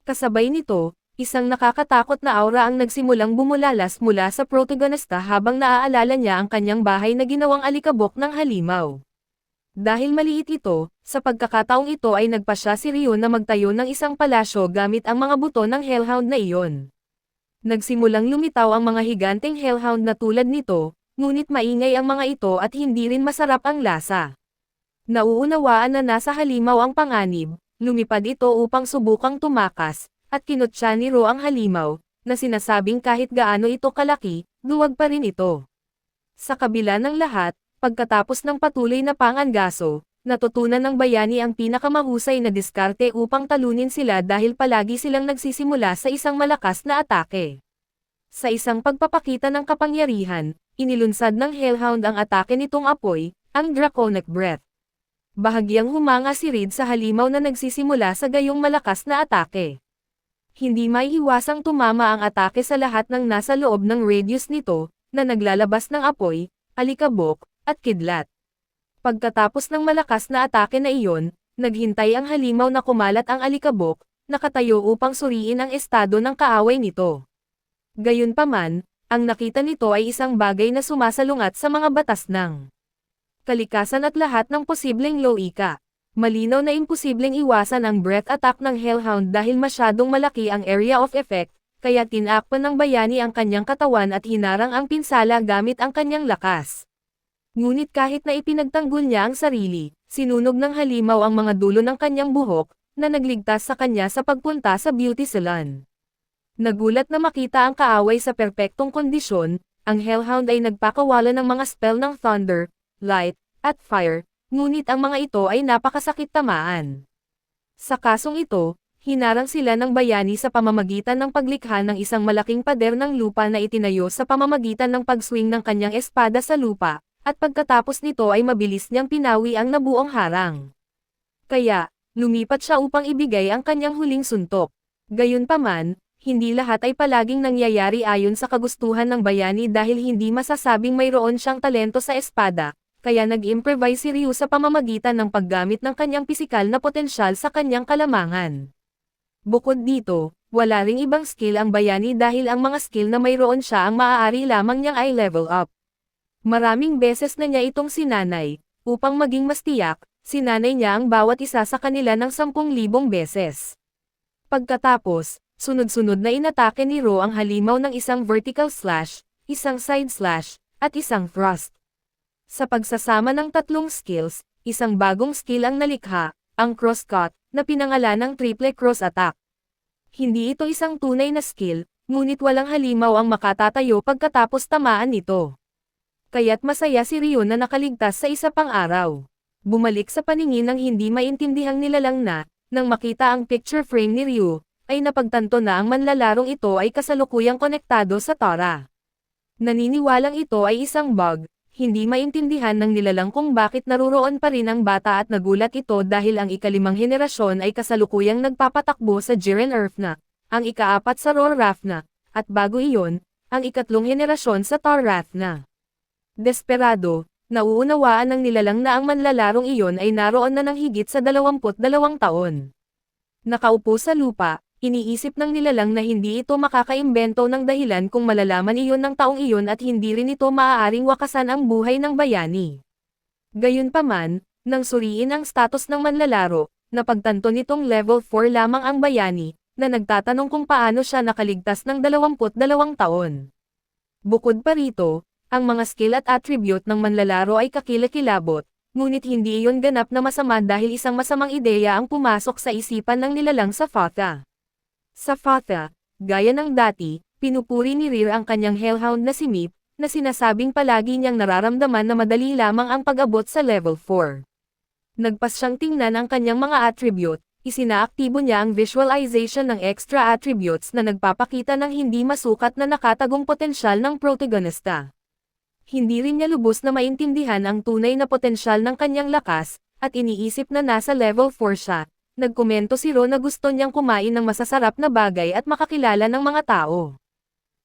Kasabay nito, isang nakakatakot na aura ang nagsimulang bumulalas mula sa protagonista habang naaalala niya ang kanyang bahay na ginawang alikabok ng halimaw. Dahil maliit ito, sa pagkakataong ito ay nagpasya si Ryu na magtayo ng isang palasyo gamit ang mga buto ng hellhound na iyon. Nagsimulang lumitaw ang mga higanteng hellhound na tulad nito, ngunit maingay ang mga ito at hindi rin masarap ang lasa. Nauunawaan na nasa halimaw ang panganib, lumipad ito upang subukang tumakas, at kinutya ni Ro ang halimaw, na sinasabing kahit gaano ito kalaki, duwag pa rin ito. Sa kabila ng lahat, pagkatapos ng patuloy na pangangaso, natutunan ng bayani ang pinakamahusay na diskarte upang talunin sila dahil palagi silang nagsisimula sa isang malakas na atake. Sa isang pagpapakita ng kapangyarihan, inilunsad ng hellhound ang atake nitong apoy, ang Draconic Breath. Bahagyang humanga si Reed sa halimaw na nagsisimula sa gayong malakas na atake. Hindi maiiwasang tumama ang atake sa lahat ng nasa loob ng radius nito, na naglalabas ng apoy, alikabok, at kidlat. Pagkatapos ng malakas na atake na iyon, naghintay ang halimaw na kumalat ang alikabok, nakatayo upang suriin ang estado ng kaaway nito. Gayunpaman, ang nakita nito ay isang bagay na sumasalungat sa mga batas ng kalikasan at lahat ng posibleng loika. Malinaw na imposibleng iwasan ang breath attack ng Hellhound dahil masyadong malaki ang area of effect, kaya tinakpan ng bayani ang kanyang katawan at hinarang ang pinsala gamit ang kanyang lakas. Ngunit kahit na ipinagtanggol niya ang sarili, sinunog ng halimaw ang mga dulo ng kanyang buhok, na nagligtas sa kanya sa pagpunta sa beauty salon. Nagulat na makita ang kaaway sa perpektong kondisyon, ang Hellhound ay nagpakawala ng mga spell ng Thunder, Light, at Fire, ngunit ang mga ito ay napakasakit tamaan. Sa kasong ito, hinarang sila ng bayani sa pamamagitan ng paglikha ng isang malaking pader ng lupa na itinayo sa pamamagitan ng pagswing ng kanyang espada sa lupa, at pagkatapos nito ay mabilis niyang pinawi ang nabuong harang. Kaya, lumipat siya upang ibigay ang kanyang huling suntok. Gayunpaman, hindi lahat ay palaging nangyayari ayon sa kagustuhan ng bayani dahil hindi masasabing mayroon siyang talento sa espada, kaya nag-improvise si Ryu sa pamamagitan ng paggamit ng kanyang pisikal na potensyal sa kanyang kalamangan. Bukod dito, wala ring ibang skill ang bayani dahil ang mga skill na mayroon siya ang maaari lamang niyang ay level up. Maraming beses na niya itong sinanay, upang maging mas tiyak, sinanay niya ang bawat isa sa kanila ng 10,000 beses. Pagkatapos, sunod-sunod na inatake ni Ro ang halimaw ng isang vertical slash, isang side slash, at isang thrust. Sa pagsasama ng tatlong skills, isang bagong skill ang nalikha, ang cross-cut, na pinangalan ng triple cross attack. Hindi ito isang tunay na skill, ngunit walang halimaw ang makatatayo pagkatapos tamaan nito. Kaya't masaya si Ryo na nakaligtas sa isa pang araw. Bumalik sa paningin ng hindi maintindihang nilalang na, nang makita ang picture frame ni Ryo, ay napagtanto na ang manlalarong ito ay kasalukuyang konektado sa Tora. Naniniwalang ito ay isang bug. Hindi maintindihan ng nilalang kung bakit naruroon pa rin ang bata at nagulat ito dahil ang ikalimang henerasyon ay kasalukuyang nagpapatakbo sa Jiren Earthna, ang ikaapat sa Roar Rathna, at bago iyon, ang ikatlong henerasyon sa Tar Rathna. Desperado, nauunawaan ng nilalang na ang manlalarong iyon ay naroon na ng higit sa 22 taon. Nakaupo sa lupa, iniisip ng nilalang na hindi ito makakaimbento ng dahilan kung malalaman iyon ng taong iyon at hindi rin ito maaaring wakasan ang buhay ng bayani. Gayunpaman, nang suriin ang status ng manlalaro, napagtanto nitong level 4 lamang ang bayani, na nagtatanong kung paano siya nakaligtas ng 22 taon. Bukod pa rito, ang mga skill at attribute ng manlalaro ay kakilakilabot, ngunit hindi iyon ganap na masama dahil isang masamang ideya ang pumasok sa isipan ng nilalang sa Fatha. Sa Fatha, gaya ng dati, pinupuri ni Rear ang kanyang Hellhound na si Meep, na sinasabing palagi niyang nararamdaman na madali lamang ang pag-abot sa level 4. Nagpas siyang tingnan ang kanyang mga attribute, isinaaktibo niya ang visualization ng extra attributes na nagpapakita ng hindi masukat na nakatagong potensyal ng protagonista. Hindi rin niya lubos na maintindihan ang tunay na potensyal ng kanyang lakas, at iniisip na nasa level 4 siya. Nagkomento si Ro na gusto niyang kumain ng masasarap na bagay at makakilala ng mga tao.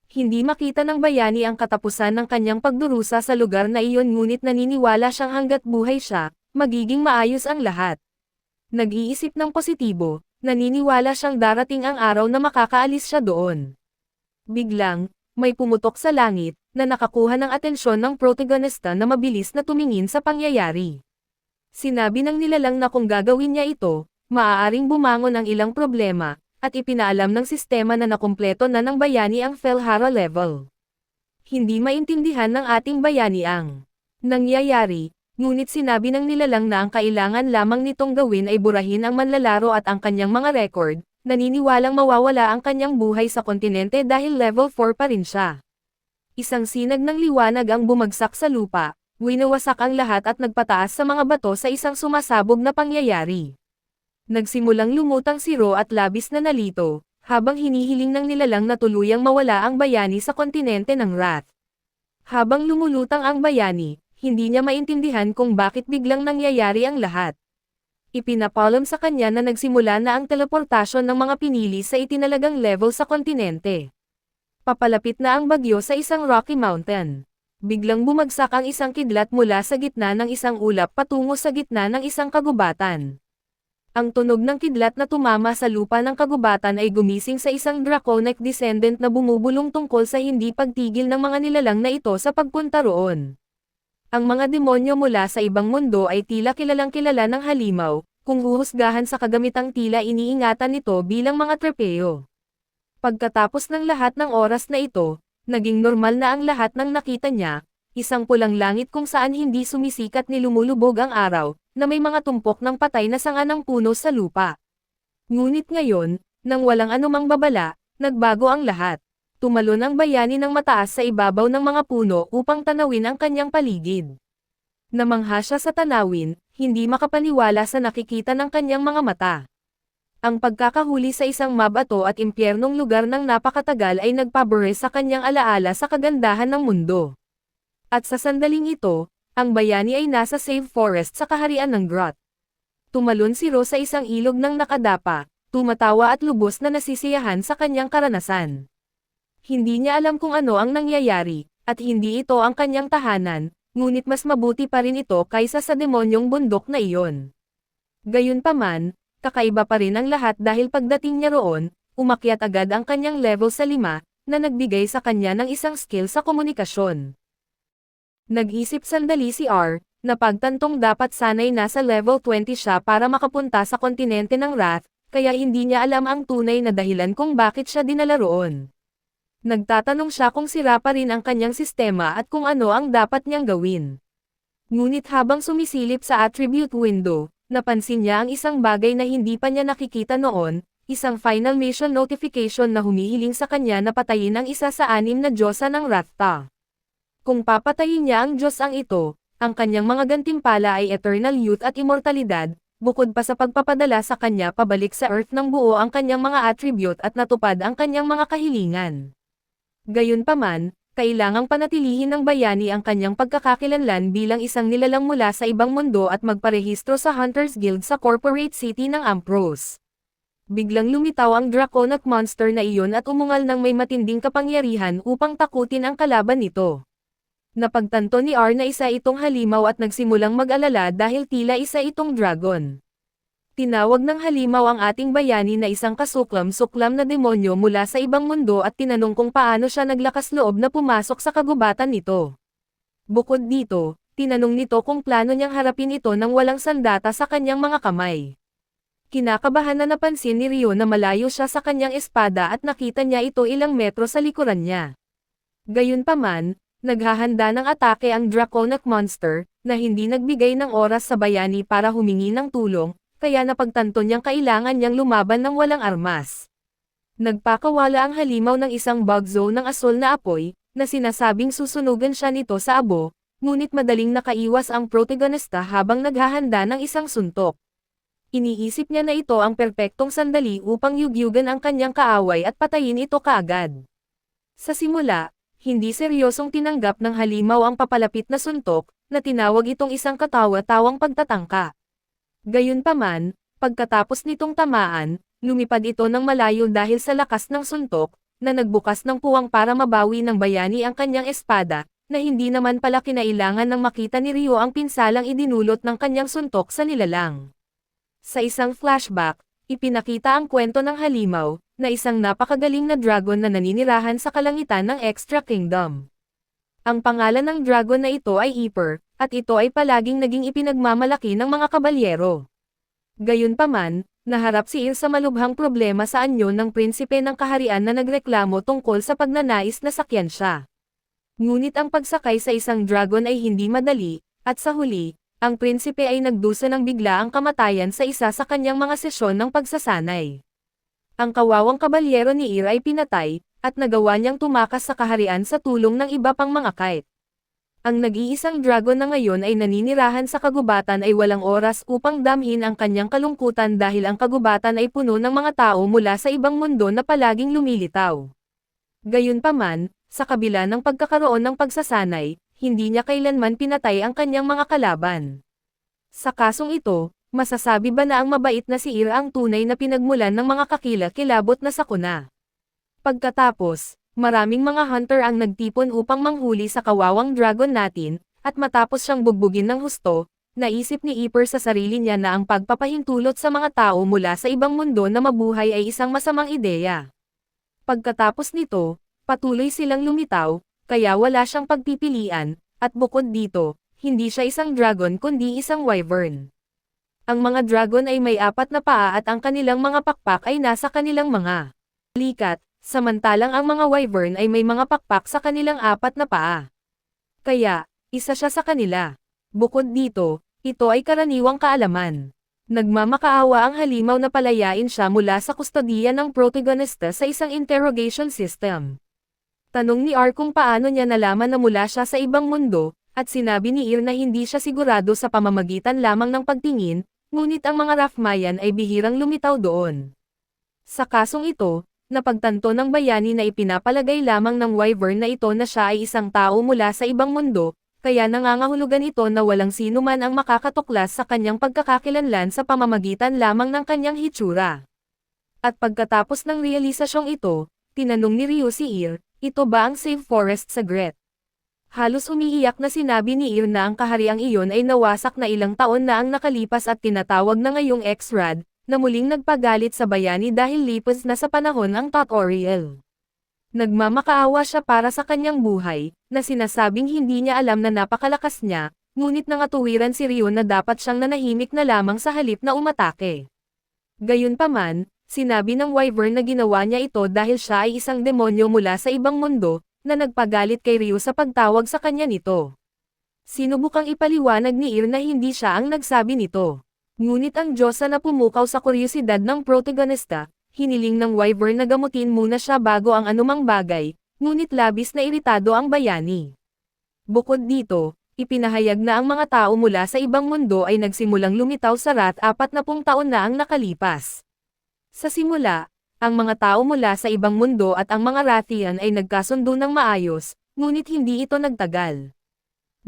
Hindi makita ng bayani ang katapusan ng kanyang pagdurusa sa lugar na iyon ngunit naniniwala siyang hanggat buhay siya, magiging maayos ang lahat. Nag-iisip ng positibo, naniniwala siyang darating ang araw na makakaalis siya doon. Biglang, may pumutok sa langit, na nakakuha ng atensyon ng protagonista na mabilis na tumingin sa pangyayari. Sinabi ng nilalang na kung gagawin niya ito, maaaring bumangon ang ilang problema, at ipinaalam ng sistema na nakumpleto na ng bayani ang Felhara level. Hindi maintindihan ng ating bayani ang nangyayari, ngunit sinabi ng nilalang na ang kailangan lamang nitong gawin ay burahin ang manlalaro at ang kanyang mga record, naniniwalang mawawala ang kanyang buhay sa kontinente dahil level 4 pa rin siya. Isang sinag ng liwanag ang bumagsak sa lupa, winawasak ang lahat at nagpataas sa mga bato sa isang sumasabog na pangyayari. Nagsimulang lumutang si Ro at labis na nalito, habang hinihiling ng nilalang na tuluyang mawala ang bayani sa kontinente ng Wrath. Habang lumulutang ang bayani, hindi niya maintindihan kung bakit biglang nangyayari ang lahat. Ipinapalam sa kanya na nagsimula na ang teleportasyon ng mga pinili sa itinalagang level sa kontinente. Papalapit na ang bagyo sa isang Rocky Mountain. Biglang bumagsak ang isang kidlat mula sa gitna ng isang ulap patungo sa gitna ng isang kagubatan. Ang tunog ng kidlat na tumama sa lupa ng kagubatan ay gumising sa isang draconic descendant na bumubulong tungkol sa hindi pagtigil ng mga nilalang na ito sa pagpunta roon. Ang mga demonyo mula sa ibang mundo ay tila kilalang kilala ng halimaw, kung huhusgahan sa kagamitang tila iniingatan nito bilang mga trepeyo. Pagkatapos ng lahat ng oras na ito, naging normal na ang lahat ng nakita niya, isang pulang langit kung saan hindi sumisikat ni lumulubog ang araw, na may mga tumpok ng patay na sanga ng puno sa lupa. Ngunit ngayon, nang walang anumang babala, nagbago ang lahat. Tumalon ang bayani ng mataas sa ibabaw ng mga puno upang tanawin ang kanyang paligid. Namangha siya sa tanawin, hindi makapaniwala sa nakikita ng kanyang mga mata. Ang pagkakahuli sa isang mabato at impyernong lugar ng napakatagal ay nagpabure sa kanyang alaala sa kagandahan ng mundo. At sa sandaling ito, ang bayani ay nasa Save Forest sa kaharian ng Grot. Tumalon si Rose sa isang ilog ng nakadapa, tumatawa at lubos na nasisiyahan sa kanyang karanasan. Hindi niya alam kung ano ang nangyayari, at hindi ito ang kanyang tahanan, ngunit mas mabuti pa rin ito kaysa sa demonyong bundok na iyon. Gayunpaman, kakaiba pa rin ang lahat dahil pagdating niya roon, umakyat agad ang kanyang level sa 5, na nagbigay sa kanya ng isang skill sa komunikasyon. Nag-isip sandali si R, na pagtantong dapat sanay nasa level 20 siya para makapunta sa kontinente ng Wrath, kaya hindi niya alam ang tunay na dahilan kung bakit siya dinala roon. Nagtatanong siya kung sira pa rin ang kanyang sistema at kung ano ang dapat niyang gawin. Ngunit habang sumisilip sa attribute window, napansin niya ang isang bagay na hindi pa niya nakikita noon, isang final mission notification na humihiling sa kanya na patayin ang isa sa 6 na Diyosa ng Ratha. Kung papatayin niya ang Diyos ang ito, ang kanyang mga gantimpala ay eternal youth at immortalidad, bukod pa sa pagpapadala sa kanya pabalik sa Earth ng buo ang kanyang mga attribute at natupad ang kanyang mga kahilingan. Gayunpaman, kailangang panatilihin ng bayani ang kanyang pagkakakilanlan bilang isang nilalang mula sa ibang mundo at magparehistro sa Hunters Guild sa corporate city ng Ampros. Biglang lumitaw ang draconic monster na iyon at umungal ng may matinding kapangyarihan upang takutin ang kalaban nito. Napagtanto ni R na isa itong halimaw at nagsimulang mag-alala dahil tila isa itong dragon. Tinawag ng halimaw ang ating bayani na isang kasuklam-suklam na demonyo mula sa ibang mundo at tinanong kung paano siya naglakas loob na pumasok sa kagubatan nito. Bukod dito, tinanong nito kung plano niyang harapin ito nang walang sandata sa kanyang mga kamay. Kinakabahan na napansin ni Ryo na malayo siya sa kanyang espada at nakita niya ito ilang metro sa likuran niya. Gayunpaman, naghahanda ng atake ang draconic monster, na hindi nagbigay ng oras sa bayani para humingi ng tulong, kaya napagtanto niyang kailangan niyang lumaban ng walang armas. Nagpakawala ang halimaw ng isang bug zone ng asol na apoy, na sinasabing susunugan siya nito sa abo, ngunit madaling nakaiwas ang protagonista habang naghahanda ng isang suntok. Iniisip niya na ito ang perpektong sandali upang yugyugan ang kanyang kaaway at patayin ito kaagad. Sa simula, hindi seryosong tinanggap ng halimaw ang papalapit na suntok, na tinawag itong isang katawa-tawang pagtatangka. Gayunpaman, pagkatapos nitong tamaan, lumipad ito ng malayo dahil sa lakas ng suntok, na nagbukas ng puwang para mabawi ng bayani ang kanyang espada, na hindi naman pala kinailangan ng makita ni Ryo ang pinsalang idinulot ng kanyang suntok sa nilalang. Sa isang flashback, ipinakita ang kwento ng halimaw, na isang napakagaling na dragon na naninirahan sa kalangitan ng Extra Kingdom. Ang pangalan ng dragon na ito ay Eeper, at ito ay palaging naging ipinagmamalaki ng mga kabalyero. Gayunpaman, naharap si Ir sa malubhang problema sa anyo ng prinsipe ng kaharian na nagreklamo tungkol sa pagnanais na sakyan siya. Ngunit ang pagsakay sa isang dragon ay hindi madali, at sa huli, ang prinsipe ay nagdusa ng biglaang kamatayan sa isa sa kanyang mga sesyon ng pagsasanay. Ang kawawang kabalyero ni Ir ay pinatay, at nagawa niyang tumakas sa kaharian sa tulong ng iba pang mga kite. Ang nag-iisang dragon na ngayon ay naninirahan sa kagubatan ay walang oras upang damhin ang kanyang kalungkutan dahil ang kagubatan ay puno ng mga tao mula sa ibang mundo na palaging lumilitaw. Gayunpaman, sa kabila ng pagkakaroon ng pagsasanay, hindi niya kailanman pinatay ang kanyang mga kalaban. Sa kasong ito, masasabi ba na ang mabait na si Ir ang tunay na pinagmulan ng mga kakila-kilabot na sakuna? Pagkatapos, Maraming mga hunter ang nagtipon upang manghuli sa kawawang dragon natin, at matapos siyang bugbugin ng husto, naisip ni Ipper sa sarili niya na ang pagpapahintulot sa mga tao mula sa ibang mundo na mabuhay ay isang masamang ideya. Pagkatapos nito, patuloy silang lumitaw, kaya wala siyang pagpipilian, at bukod dito, hindi siya isang dragon kundi isang wyvern. Ang mga dragon ay may 4 na paa at ang kanilang mga pakpak ay nasa kanilang mga likat, samantalang ang mga wyvern ay may mga pakpak sa kanilang 4 na paa. Kaya, isa siya sa kanila. Bukod dito, ito ay karaniwang kaalaman. Nagmamakaawa ang halimaw na palayain siya mula sa kustodiya ng protagonista sa isang interrogation system. Tanong ni R kung paano niya nalaman na mula siya sa ibang mundo, at sinabi ni Ir na hindi siya sigurado sa pamamagitan lamang ng pagtingin, ngunit ang mga Raphmayan ay bihirang lumitaw doon. Sa kasong ito, napagtanto ng bayani na ipinapalagay lamang ng wyvern na ito na siya ay isang tao mula sa ibang mundo, kaya nangangahulugan ito na walang sino man ang makakatuklas sa kanyang pagkakakilanlan sa pamamagitan lamang ng kanyang hitsura. At pagkatapos ng realisasyong ito, tinanong ni Ryu si Ir, ito ba ang Safe Forest sa Gret? Halos umiiyak na sinabi ni Ir na ang kahariang iyon ay nawasak na ilang taon na ang nakalipas at tinatawag na ngayong X-Rad, na muling nagpagalit sa bayani dahil lipas na sa panahon ang tutorial. Nagmamakaawa siya para sa kanyang buhay, na sinasabing hindi niya alam na napakalakas niya, ngunit nangatuwiran si Ryo na dapat siyang nanahimik na lamang sa halip na umatake. Gayunpaman, sinabi ng wyvern na ginawa niya ito dahil siya ay isang demonyo mula sa ibang mundo, na nagpagalit kay Ryo sa pagtawag sa kanya nito. Sinubukang ipaliwanag ni Ir na hindi siya ang nagsabi nito. Ngunit ang Diyosa na pumukaw sa kuryosidad ng protagonista, hiniling ng wyvern na gamutin muna siya bago ang anumang bagay, ngunit labis na iritado ang bayani. Bukod dito, ipinahayag na ang mga tao mula sa ibang mundo ay nagsimulang lumitaw sa Wrath 40 taon na ang nakalipas. Sa simula, ang mga tao mula sa ibang mundo at ang mga Rathian ay nagkasundo ng maayos, ngunit hindi ito nagtagal.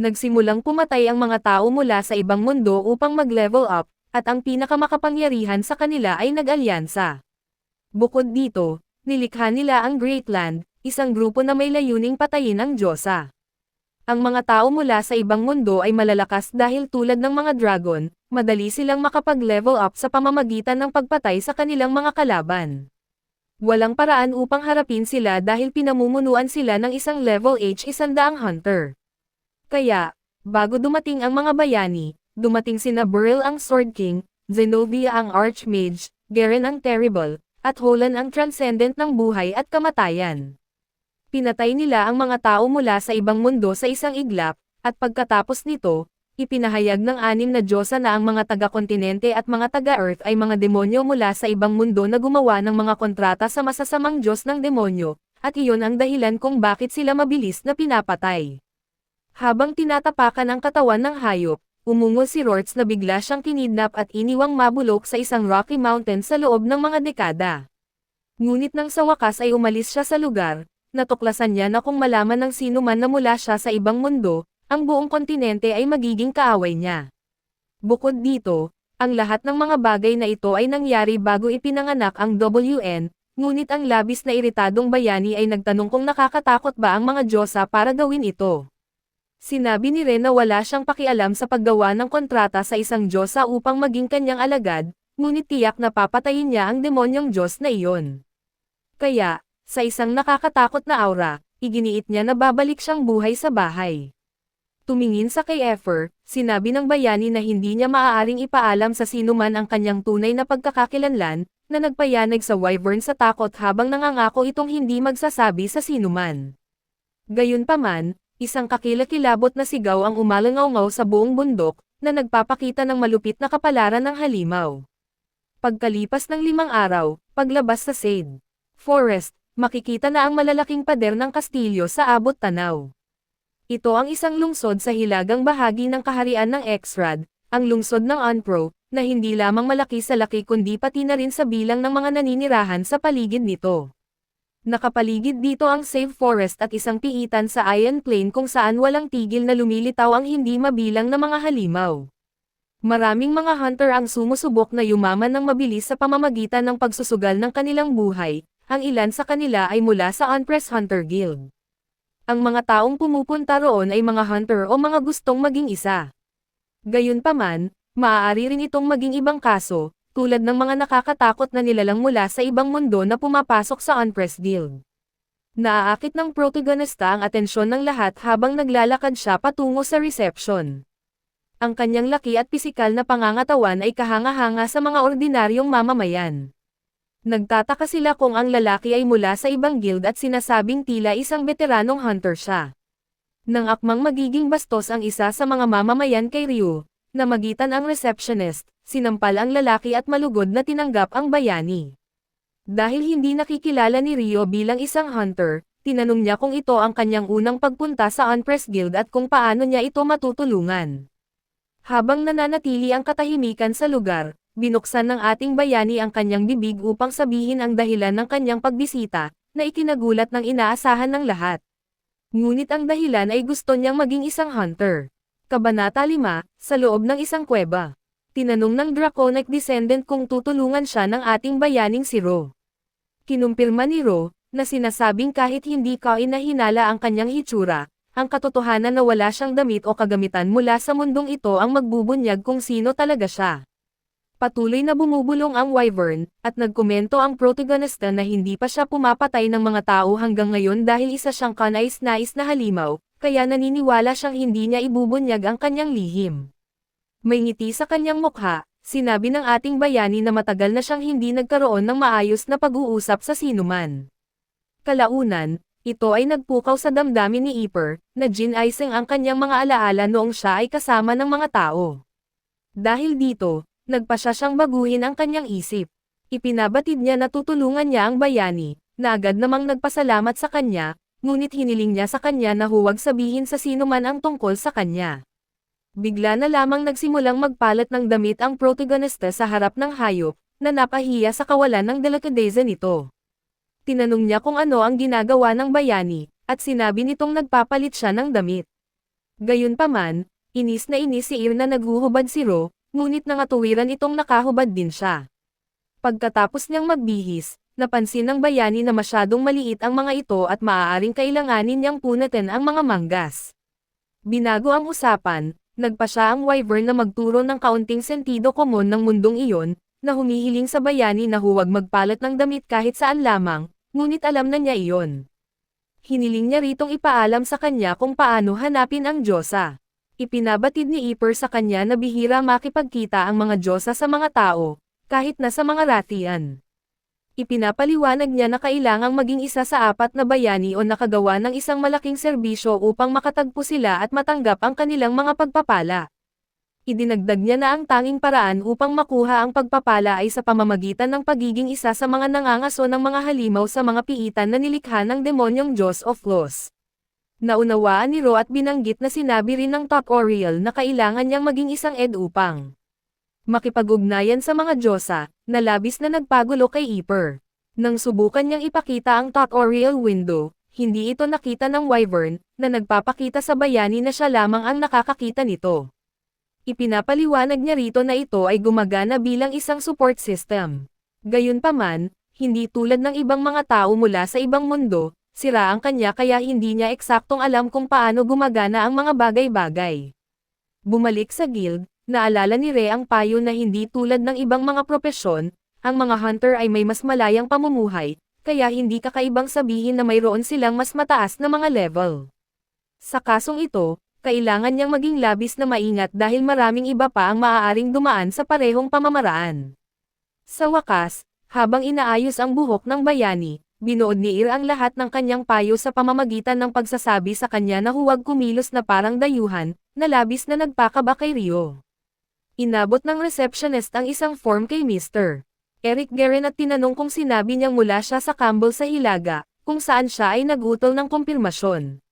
Nagsimulang pumatay ang mga tao mula sa ibang mundo upang mag-level up, at ang pinakamakapangyarihan sa kanila ay nag-alyansa. Bukod dito, nilikha nila ang Great Land, isang grupo na may layuning patayin ang Diyosa. Ang mga tao mula sa ibang mundo ay malalakas dahil tulad ng mga dragon, madali silang makapag-level up sa pamamagitan ng pagpatay sa kanilang mga kalaban. Walang paraan upang harapin sila dahil pinamumunuan sila ng isang level H100 hunter. Kaya, bago dumating ang mga bayani, dumating sina Beryl ang Sword King, Zenobia ang Archmage, Garen ang Terrible, at Holan ang Transcendent ng buhay at kamatayan. Pinatay nila ang mga tao mula sa ibang mundo sa isang iglap, at pagkatapos nito, ipinahayag ng 6 na Diyosa na ang mga taga-kontinente at mga taga-Earth ay mga demonyo mula sa ibang mundo na gumawa ng mga kontrata sa masasamang Diyos ng demonyo, at iyon ang dahilan kung bakit sila mabilis na pinapatay. Habang tinatapakan ang katawan ng hayop, umungol si Rorts na bigla siyang kinidnap at iniwang mabulok sa isang rocky mountain sa loob ng mga dekada. Ngunit nang sa wakas ay umalis siya sa lugar, natuklasan niya na kung malaman ng sino man na mula siya sa ibang mundo, ang buong kontinente ay magiging kaaway niya. Bukod dito, ang lahat ng mga bagay na ito ay nangyari bago ipinanganak ang WN, ngunit ang labis na iritadong bayani ay nagtanong kung nakakatakot ba ang mga Diyosa para gawin ito. Sinabi ni Ren na wala siyang pakialam sa paggawa ng kontrata sa isang Diyosa upang maging kanyang alagad, ngunit tiyak na papatayin niya ang demonyong Diyos na iyon. Kaya, sa isang nakakatakot na aura, iginiit niya na babalik siyang buhay sa bahay. Tumingin sa kay Efer, sinabi ng bayani na hindi niya maaaring ipaalam sa sinuman ang kanyang tunay na pagkakakilanlan, na nagpayanig sa wyvern sa takot habang nangangako itong hindi magsasabi sa sinuman. Gayunpaman, isang kakilakilabot na sigaw ang umalangaw-ngaw sa buong bundok, na nagpapakita ng malupit na kapalaran ng halimaw. Pagkalipas ng 5 araw, paglabas sa Shade Forest, makikita na ang malalaking pader ng kastilyo sa abot tanaw. Ito ang isang lungsod sa hilagang bahagi ng kaharian ng X-Rad, ang lungsod ng Unpro, na hindi lamang malaki sa laki kundi pati na rin sa bilang ng mga naninirahan sa paligid nito. Nakapaligid dito ang Safe Forest at isang piitan sa Iron Plain kung saan walang tigil na lumilitaw ang hindi mabilang na mga halimaw. Maraming mga hunter ang sumusubok na yumaman ng mabilis sa pamamagitan ng pagsusugal ng kanilang buhay, ang ilan sa kanila ay mula sa Unpressed Hunter Guild. Ang mga taong pumupunta roon ay mga hunter o mga gustong maging isa. Gayunpaman, maaari rin itong maging ibang kaso, tulad ng mga nakakatakot na nilalang mula sa ibang mundo na pumapasok sa Unpressed Guild. Naaakit ng protagonista ang atensyon ng lahat habang naglalakad siya patungo sa reception. Ang kanyang laki at pisikal na pangangatawan ay kahanga-hanga sa mga ordinaryong mamamayan. Nagtataka sila kung ang lalaki ay mula sa ibang guild at sinasabing tila isang veteranong hunter siya. Nang akmang magiging bastos ang isa sa mga mamamayan kay Ryo, na magitan ang receptionist, sinampal ang lalaki at malugod na tinanggap ang bayani. Dahil hindi nakikilala ni Ryo bilang isang hunter, tinanong niya kung ito ang kanyang unang pagpunta sa Unpressed Guild at kung paano niya ito matutulungan. Habang nananatili ang katahimikan sa lugar, binuksan ng ating bayani ang kanyang bibig upang sabihin ang dahilan ng kanyang pagbisita, na ikinagulat ng inaasahan ng lahat. Ngunit ang dahilan ay gusto niyang maging isang hunter. Kabanata 5, sa loob ng isang kuweba. Tinanong ng Draconic Descendant kung tutulungan siya ng ating bayaning si Ro. Kinumpirma ni Ro, na sinasabing kahit hindi kainahinala ang kanyang hitsura, ang katotohanan na wala siyang damit o kagamitan mula sa mundong ito ang magbubunyag kung sino talaga siya. Patuloy na bumubulong ang Wyvern, at nagkomento ang protagonista na hindi pa siya pumapatay ng mga tao hanggang ngayon dahil isa siyang kanais-nais na halimaw, kaya naniniwala siyang hindi niya ibubunyag ang kanyang lihim. May ngiti sa kanyang mukha, sinabi ng ating bayani na matagal na siyang hindi nagkaroon ng maayos na pag-uusap sa sinuman. Kalaunan, ito ay nagpukaw sa damdamin ni Ipper, na ginaaysing ang kanyang mga alaala noong siya ay kasama ng mga tao. Dahil dito, nagpasya siyang baguhin ang kanyang isip. Ipinabatid niya na tutulungan niya ang bayani, na agad namang nagpasalamat sa kanya, ngunit hiniling niya sa kanya na huwag sabihin sa sinuman ang tungkol sa kanya. Bigla na lamang nagsimulang magpalat ng damit ang protagonista sa harap ng hayop, na napahiya sa kawalan ng delikadeza nito. Tinanong niya kung ano ang ginagawa ng bayani, at sinabi nitong nagpapalit siya ng damit. Gayunpaman, inis na inis si Ir na naghuhubad si Ro, ngunit nangatuwiran itong nakahubad din siya. Pagkatapos niyang magbihis, napansin ng bayani na masyadong maliit ang mga ito at maaaring kailanganin niyang punatin ang mga manggas. Binago ang usapan. Nagpa siya ang Wyvern na magturo ng kaunting sentido komon ng mundong iyon, na humihiling sa bayani na huwag magpalat ng damit kahit saan lamang, ngunit alam na niya iyon. Hiniling niya ritong ipaalam sa kanya kung paano hanapin ang Diyosa. Ipinabatid ni Ipper sa kanya na bihira makipagkita ang mga Diyosa sa mga tao, kahit na sa mga ratian. Ipinapaliwanag niya na kailangang maging isa sa 4 na bayani o nakagawa ng isang malaking serbisyo upang makatagpo sila at matanggap ang kanilang mga pagpapala. Idinagdag niya na ang tanging paraan upang makuha ang pagpapala ay sa pamamagitan ng pagiging isa sa mga nangangaso ng mga halimaw sa mga piitan na nilikha ng demonyong Diyos of Laws. Naunawaan ni Ro at binanggit na sinabi rin ng Top Oriel na kailangan niyang maging isang Ed upang makipag-ugnayan sa mga Diyosa, na labis na nagpagulo kay Ipper. Nang subukan niyang ipakita ang tutorial window, hindi ito nakita ng Wyvern, na nagpapakita sa bayani na siya lamang ang nakakakita nito. Ipinapaliwanag niya rito na ito ay gumagana bilang isang support system. Gayunpaman, hindi tulad ng ibang mga tao mula sa ibang mundo, sira ang kanya kaya hindi niya eksaktong alam kung paano gumagana ang mga bagay-bagay. Bumalik sa guild, naalala ni Re ang payo na hindi tulad ng ibang mga propesyon, ang mga hunter ay may mas malayang pamumuhay, kaya hindi kakaibang sabihin na mayroon silang mas mataas na mga level. Sa kasong ito, kailangan niyang maging labis na maingat dahil maraming iba pa ang maaaring dumaan sa parehong pamamaraan. Sa wakas, habang inaayos ang buhok ng bayani, binuod ni Ir ang lahat ng kanyang payo sa pamamagitan ng pagsasabi sa kanya na huwag kumilos na parang dayuhan, na labis na nagpakaba kay Ryo. Inabot ng receptionist ang isang form kay Mr. Eric Guerin at tinanong kung sinabi niyang mula siya sa Campbell sa Hilaga, kung saan siya ay nagutol ng kumpirmasyon.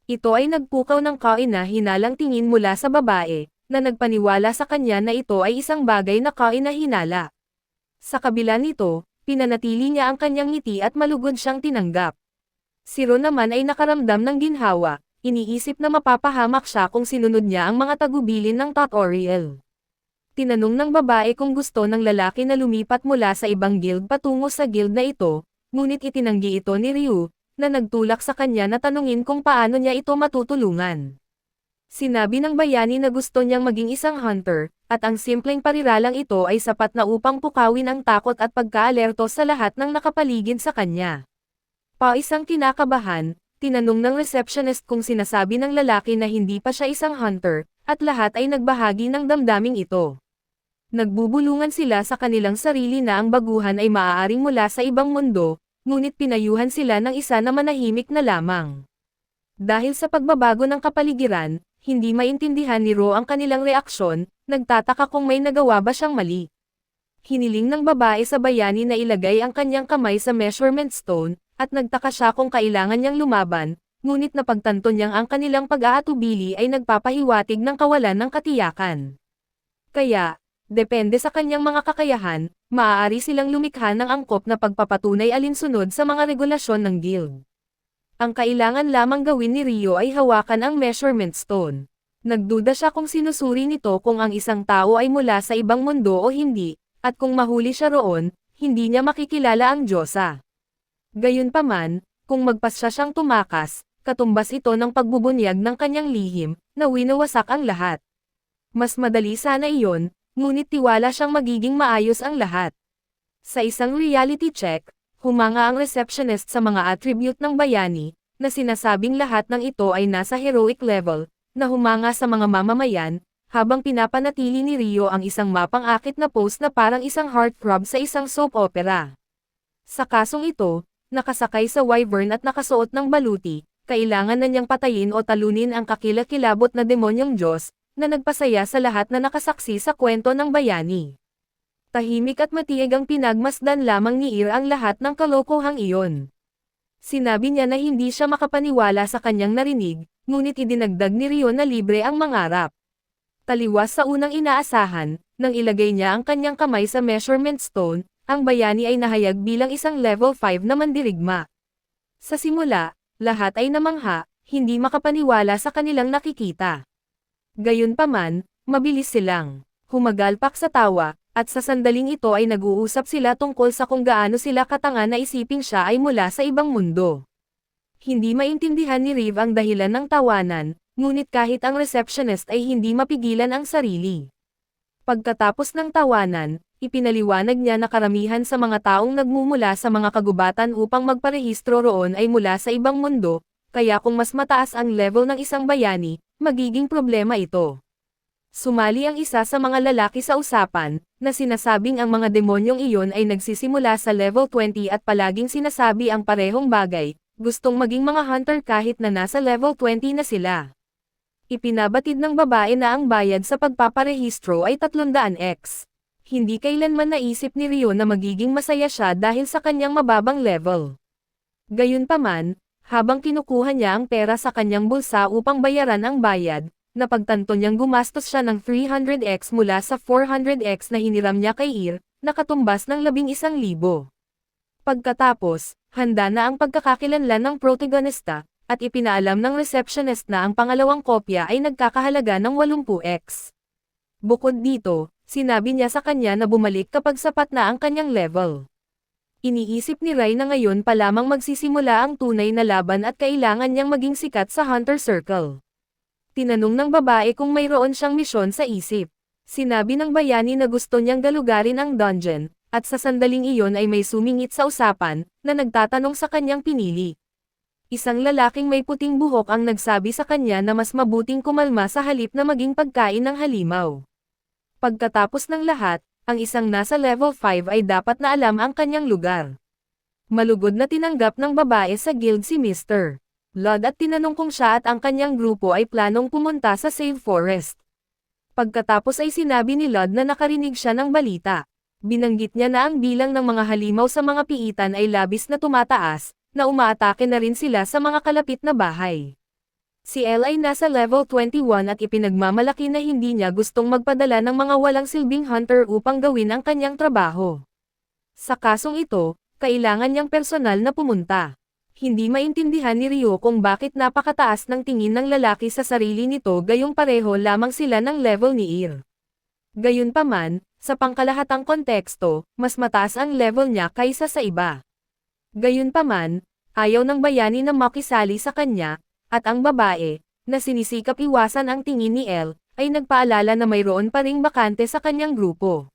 Ito ay nagpukaw ng kaina-hinalang tingin mula sa babae, na nagpaniwala sa kanya na ito ay isang bagay na kaina-hinala. Sa kabila nito, pinanatili niya ang kanyang ngiti at malugod siyang tinanggap. Si Ron naman ay nakaramdam ng ginhawa, iniisip na mapapahamak siya kung sinunod niya ang mga tagubilin ng tutorial. Tinanong ng babae kung gusto ng lalaki na lumipat mula sa ibang guild patungo sa guild na ito, ngunit itinanggi ito ni Ryu, na nagtulak sa kanya na tanungin kung paano niya ito matutulungan. Sinabi ng bayani na gusto niyang maging isang hunter, at ang simpleng pariralang ito ay sapat na upang pukawin ang takot at pagkaalerto sa lahat ng nakapaligid sa kanya. Isang kinakabahan, tinanong ng receptionist kung sinasabi ng lalaki na hindi pa siya isang hunter, at lahat ay nagbahagi ng damdaming ito. Nagbubulungan sila sa kanilang sarili na ang baguhan ay maaaring mula sa ibang mundo, ngunit pinayuhan sila ng isa na manahimik na lamang. Dahil sa pagbabago ng kapaligiran, hindi maintindihan ni Ro ang kanilang reaksyon, nagtataka kung may nagawa ba siyang mali. Hiniling ng babae sa bayani na ilagay ang kanyang kamay sa measurement stone, at nagtaka siya kung kailangan niyang lumaban, ngunit napagtanto niyang ang kanilang pag-aatubili ay nagpapahiwatig ng kawalan ng katiyakan. Kaya, depende sa kanyang mga kakayahan, maaari silang lumikha ng angkop na pagpapatunay alinsunod sa mga regulasyon ng guild. Ang kailangan lamang gawin ni Ryo ay hawakan ang measurement stone. Nagduda siya kung sinusuri nito kung ang isang tao ay mula sa ibang mundo o hindi, at kung mahuli siya roon, hindi niya makikilala ang Diyosa. Gayunpaman, kung magpasya siyang tumakas, katumbas ito ng pagbubunyag ng kanyang lihim, na winawasak ang lahat. Mas madali sana iyon, ngunit tiwala siyang magiging maayos ang lahat. Sa isang reality check, humanga ang receptionist sa mga attribute ng bayani, na sinasabing lahat ng ito ay nasa heroic level, na humanga sa mga mamamayan, habang pinapanatili ni Ryo ang isang mapang-akit na pose na parang isang heartthrob sa isang soap opera. Sa kasong ito, nakasakay sa wyvern at nakasuot ng baluti, kailangan na niyang patayin o talunin ang kakilakilabot na demonyong Diyos, na nagpasaya sa lahat na nakasaksi sa kwento ng bayani. Tahimik at matiig ang pinagmasdan lamang ni Ir ang lahat ng kalokohang iyon. Sinabi niya na hindi siya makapaniwala sa kanyang narinig, ngunit idinagdag ni Ryo na libre ang mangarap. Taliwas sa unang inaasahan, nang ilagay niya ang kanyang kamay sa measurement stone, ang bayani ay nahayag bilang isang level 5 na mandirigma. Sa simula, lahat ay namangha, hindi makapaniwala sa kanilang nakikita. Gayunpaman, mabilis silang humagalpak sa tawa, at sa sandaling ito ay nag-uusap sila tungkol sa kung gaano sila katanga na isiping siya ay mula sa ibang mundo. Hindi maintindihan ni Riv ang dahilan ng tawanan, ngunit kahit ang receptionist ay hindi mapigilan ang sarili. Pagkatapos ng tawanan, ipinaliwanag niya na karamihan sa mga taong nagmumula sa mga kagubatan upang magparehistro roon ay mula sa ibang mundo, kaya kung mas mataas ang level ng isang bayani, magiging problema ito. Sumali ang isa sa mga lalaki sa usapan, na sinasabing ang mga demonyong iyon ay nagsisimula sa level 20 at palaging sinasabi ang parehong bagay, gustong maging mga hunter kahit na nasa level 20 na sila. Ipinabatid ng babae na ang bayad sa pagpaparehistro ay 300x. Hindi kailanman naisip ni Ryo na magiging masaya siya dahil sa kanyang mababang level. Gayunpaman, habang kinukuha niya ang pera sa kanyang bulsa upang bayaran ang bayad, napagtanto niyang gumastos siya ng 300x mula sa 400x na hiniram niya kay Ir, na katumbas ng 11,000. Pagkatapos, handa na ang pagkakakilanlan ng protagonista, at ipinaalam ng receptionist na ang pangalawang kopya ay nagkakahalaga ng 80x. Bukod dito, sinabi niya sa kanya na bumalik kapag sapat na ang kanyang level. Iniisip ni Rai na ngayon pa lamang magsisimula ang tunay na laban at kailangan niyang maging sikat sa Hunter Circle. Tinanong ng babae kung mayroon siyang misyon sa isip. Sinabi ng bayani na gusto niyang galugarin ang dungeon, at sa sandaling iyon ay may sumingit sa usapan, na nagtatanong sa kanyang pinili. Isang lalaking may puting buhok ang nagsabi sa kanya na mas mabuting kumalma sa halip na maging pagkain ng halimaw. Pagkatapos ng lahat, ang isang nasa level 5 ay dapat na alam ang kanyang lugar. Malugod na tinanggap ng babae sa guild si Mr. Lod at tinanong kung siya at ang kanyang grupo ay planong pumunta sa Save Forest. Pagkatapos ay sinabi ni Lod na nakarinig siya ng balita. Binanggit niya na ang bilang ng mga halimaw sa mga piitan ay labis na tumataas, na umaatake na rin sila sa mga kalapit na bahay. Si Elle ay nasa level 21 at ipinagmamalaki na hindi niya gustong magpadala ng mga walang silbing hunter upang gawin ang kanyang trabaho. Sa kasong ito, kailangan niyang personal na pumunta. Hindi maintindihan ni Ryo kung bakit napakataas ng tingin ng lalaki sa sarili nito gayong pareho lamang sila ng level ni Ir. Gayunpaman, sa pangkalahatang konteksto, mas mataas ang level niya kaysa sa iba. Gayunpaman, ayaw ng bayani na makisali sa kanya, at ang babae, na sinisikap iwasan ang tingin ni Elle, ay nagpaalala na mayroon pa ring bakante sa kanyang grupo.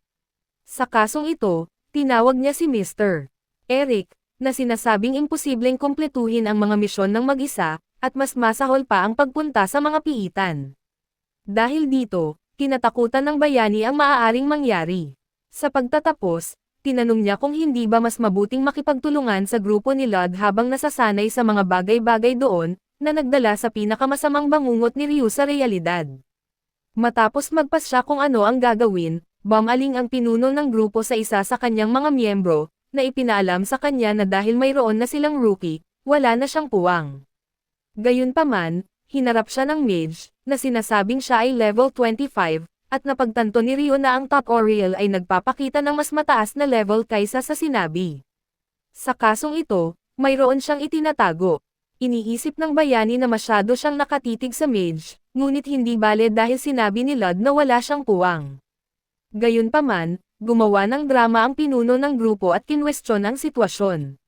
Sa kasong ito, tinawag niya si Mr. Eric, na sinasabing imposibleng kumpletuhin ang mga misyon ng mag-isa, at mas masahol pa ang pagpunta sa mga piitan. Dahil dito, kinatakutan ng bayani ang maaaring mangyari. Sa pagtatapos, tinanong niya kung hindi ba mas mabuting makipagtulungan sa grupo ni Lud habang nasasanay sa mga bagay-bagay doon, na nagdala sa pinakamasamang bangungot ni Ryu sa realidad. Matapos magpasya kung ano ang gagawin, bumaling ang pinuno ng grupo sa isa sa kanyang mga miyembro, na ipinaalam sa kanya na dahil mayroon na silang rookie, wala na siyang puwang. Gayunpaman, hinarap siya ng mage, na sinasabing siya ay level 25, at napagtanto ni Ryo na ang top Oriel ay nagpapakita ng mas mataas na level kaysa sa sinabi. Sa kasong ito, mayroon siyang itinatago. Iniisip ng bayani na masyado siyang nakatitig sa mage, ngunit hindi bale dahil sinabi ni Lud na wala siyang puwang. Gayunpaman, gumawa ng drama ang pinuno ng grupo at kinwestiyon ang sitwasyon.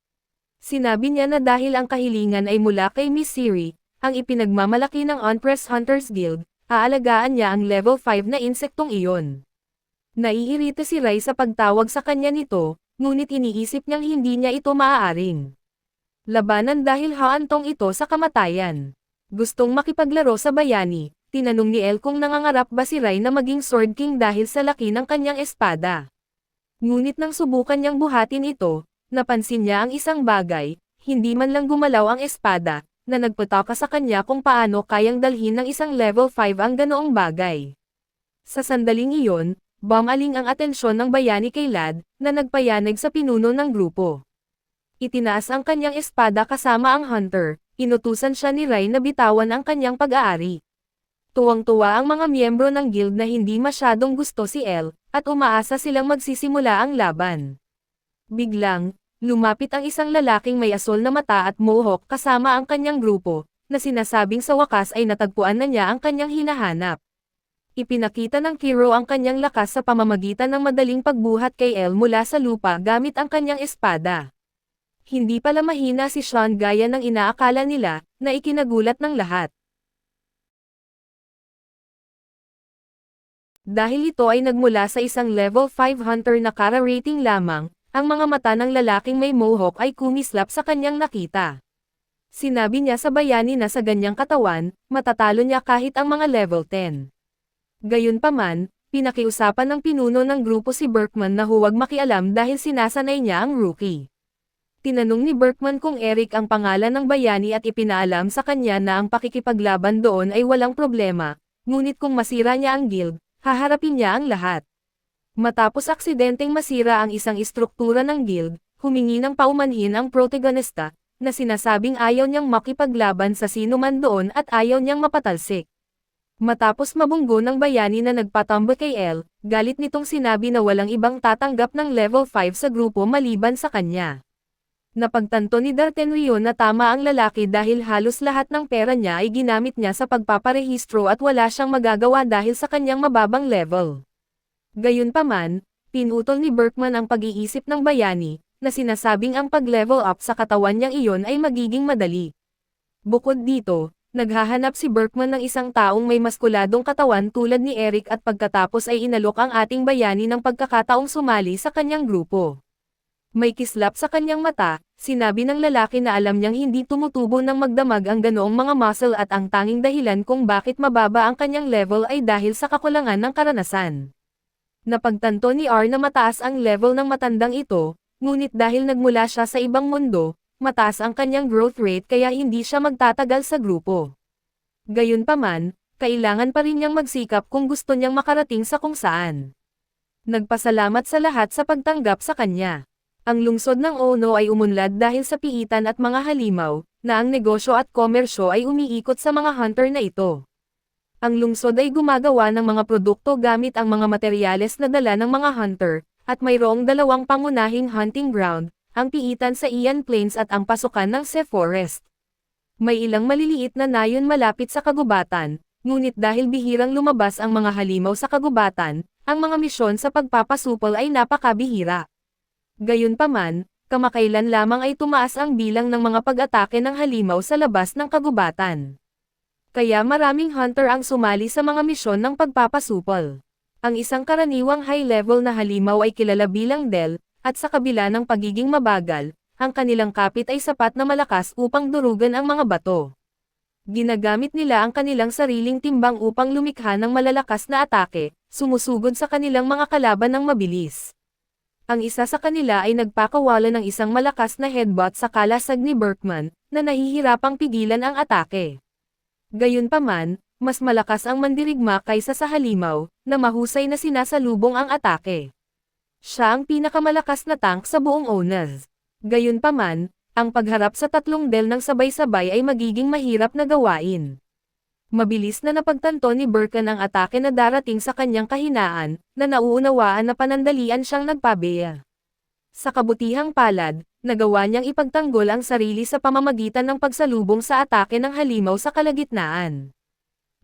Sinabi niya na dahil ang kahilingan ay mula kay Miss Siri, ang ipinagmamalaki ng Unpressed Hunters Guild, aalagaan niya ang level 5 na insektong iyon. Naiirita si Rai sa pagtawag sa kanya nito, ngunit iniisip niyang hindi niya ito maaaring labanan dahil haantong ito sa kamatayan. Gustong makipaglaro sa bayani, tinanong ni Elle kung nangangarap ba si Rai na maging Sword King dahil sa laki ng kanyang espada. Ngunit nang subukan niyang buhatin ito, napansin niya ang isang bagay, hindi man lang gumalaw ang espada, na nagpataka sa kanya kung paano kayang dalhin ng isang level 5 ang ganoong bagay. Sa sandaling iyon, bumaling ang atensyon ng bayani kay Lud, na nagpayanig sa pinuno ng grupo. Itinaas ang kanyang espada kasama ang hunter, inutusan siya ni Rai na bitawan ang kanyang pag-aari. Tuwang-tuwa ang mga miyembro ng guild na hindi masyadong gusto si Elle, at umaasa silang magsisimula ang laban. Biglang, lumapit ang isang lalaking may asol na mata at mohawk kasama ang kanyang grupo, na sinasabing sa wakas ay natagpuan na niya ang kanyang hinahanap. Ipinakita ng Kiro ang kanyang lakas sa pamamagitan ng madaling pagbuhat kay Elle mula sa lupa gamit ang kanyang espada. Hindi pala mahina si Sean gaya ng inaakala nila, na ikinagulat ng lahat. Dahil ito ay nagmula sa isang level 5 hunter na kara rating lamang, ang mga mata ng lalaking may mohawk ay kumislap sa kanyang nakita. Sinabi niya sa bayani na sa ganyang katawan, matatalo niya kahit ang mga level 10. Gayunpaman, pinakiusapan ng pinuno ng grupo si Berkman na huwag makialam dahil sinasanay niya ang rookie. Tinanong ni Berkman kung Eric ang pangalan ng bayani at ipinaalam sa kanya na ang pakikipaglaban doon ay walang problema, ngunit kung masira niya ang guild, haharapin niya ang lahat. Matapos aksidenteng masira ang isang istruktura ng guild, humingi ng paumanhin ang protagonista, na sinasabing ayaw niyang makipaglaban sa sino man doon at ayaw niyang mapatalsik. Matapos mabunggo ng bayani na nagpatambo kay Elle, galit nitong sinabi na walang ibang tatanggap ng level 5 sa grupo maliban sa kanya. Napagtanto ni D'Artagnan na tama ang lalaki dahil halos lahat ng pera niya ay ginamit niya sa pagpaparehistro at wala siyang magagawa dahil sa kanyang mababang level. Gayunpaman, pinutol ni Berkman ang pag-iisip ng bayani, na sinasabing ang pag-level up sa katawan niyang iyon ay magiging madali. Bukod dito, naghahanap si Berkman ng isang taong may maskuladong katawan tulad ni Eric at pagkatapos ay inalok ang ating bayani ng pagkakataong sumali sa kanyang grupo. May kislap sa kanyang mata, sinabi ng lalaki na alam niyang hindi tumutubo ng magdamag ang ganoong mga muscle at ang tanging dahilan kung bakit mababa ang kanyang level ay dahil sa kakulangan ng karanasan. Napagtanto ni R na mataas ang level ng matandang ito, ngunit dahil nagmula siya sa ibang mundo, mataas ang kanyang growth rate kaya hindi siya magtatagal sa grupo. Gayunpaman, kailangan pa rin niyang magsikap kung gusto niyang makarating sa kung saan. Nagpasalamat sa lahat sa pagtanggap sa kanya. Ang lungsod ng Ono ay umunlad dahil sa piitan at mga halimaw, na ang negosyo at komersyo ay umiikot sa mga hunter na ito. Ang lungsod ay gumagawa ng mga produkto gamit ang mga materyales na dala ng mga hunter, at mayroong dalawang pangunahing hunting ground, ang piitan sa Ian Plains at ang pasukan ng Se Forest. May ilang maliliit na nayon malapit sa kagubatan, ngunit dahil bihirang lumabas ang mga halimaw sa kagubatan, ang mga misyon sa pagpapasupol ay napakabihira. Gayunpaman, kamakailan lamang ay tumaas ang bilang ng mga pag-atake ng halimaw sa labas ng kagubatan. Kaya maraming hunter ang sumali sa mga misyon ng pagpapasupol. Ang isang karaniwang high-level na halimaw ay kilala bilang Del, at sa kabila ng pagiging mabagal, ang kanilang kapit ay sapat na malakas upang durugan ang mga bato. Ginagamit nila ang kanilang sariling timbang upang lumikha ng malalakas na atake, sumusugod sa kanilang mga kalaban ng mabilis. Ang isa sa kanila ay nagpakawala ng isang malakas na headbutt sa kalasag ni Berkman, na nahihirapang pigilan ang atake. Gayunpaman, mas malakas ang mandirigma kaysa sa halimaw, na mahusay na sinasalubong ang atake. Siya ang pinakamalakas na tank sa buong ONAS. Gayunpaman, ang pagharap sa tatlong Del ng sabay-sabay ay magiging mahirap na gawain. Mabilis na napagtanto ni Berkman ang atake na darating sa kanyang kahinaan, na nauunawaan na panandalian siyang nagpabeya. Sa kabutihang palad, nagawa niyang ipagtanggol ang sarili sa pamamagitan ng pagsalubong sa atake ng halimaw sa kalagitnaan.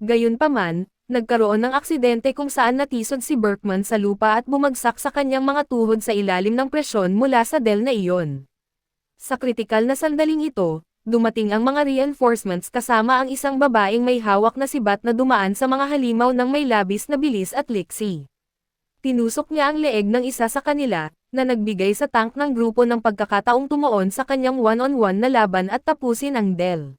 Gayunpaman, nagkaroon ng aksidente kung saan natisod si Berkman sa lupa at bumagsak sa kanyang mga tuhod sa ilalim ng presyon mula sa Del na iyon. Sa kritikal na sandaling ito, dumating ang mga reinforcements kasama ang isang babaeng may hawak na sibat na dumaan sa mga halimaw ng may labis na bilis at liksi. Tinusok niya ang leeg ng isa sa kanila, na nagbigay sa tank ng grupo ng pagkakataong tumuon sa kanyang one-on-one na laban at tapusin ang Del.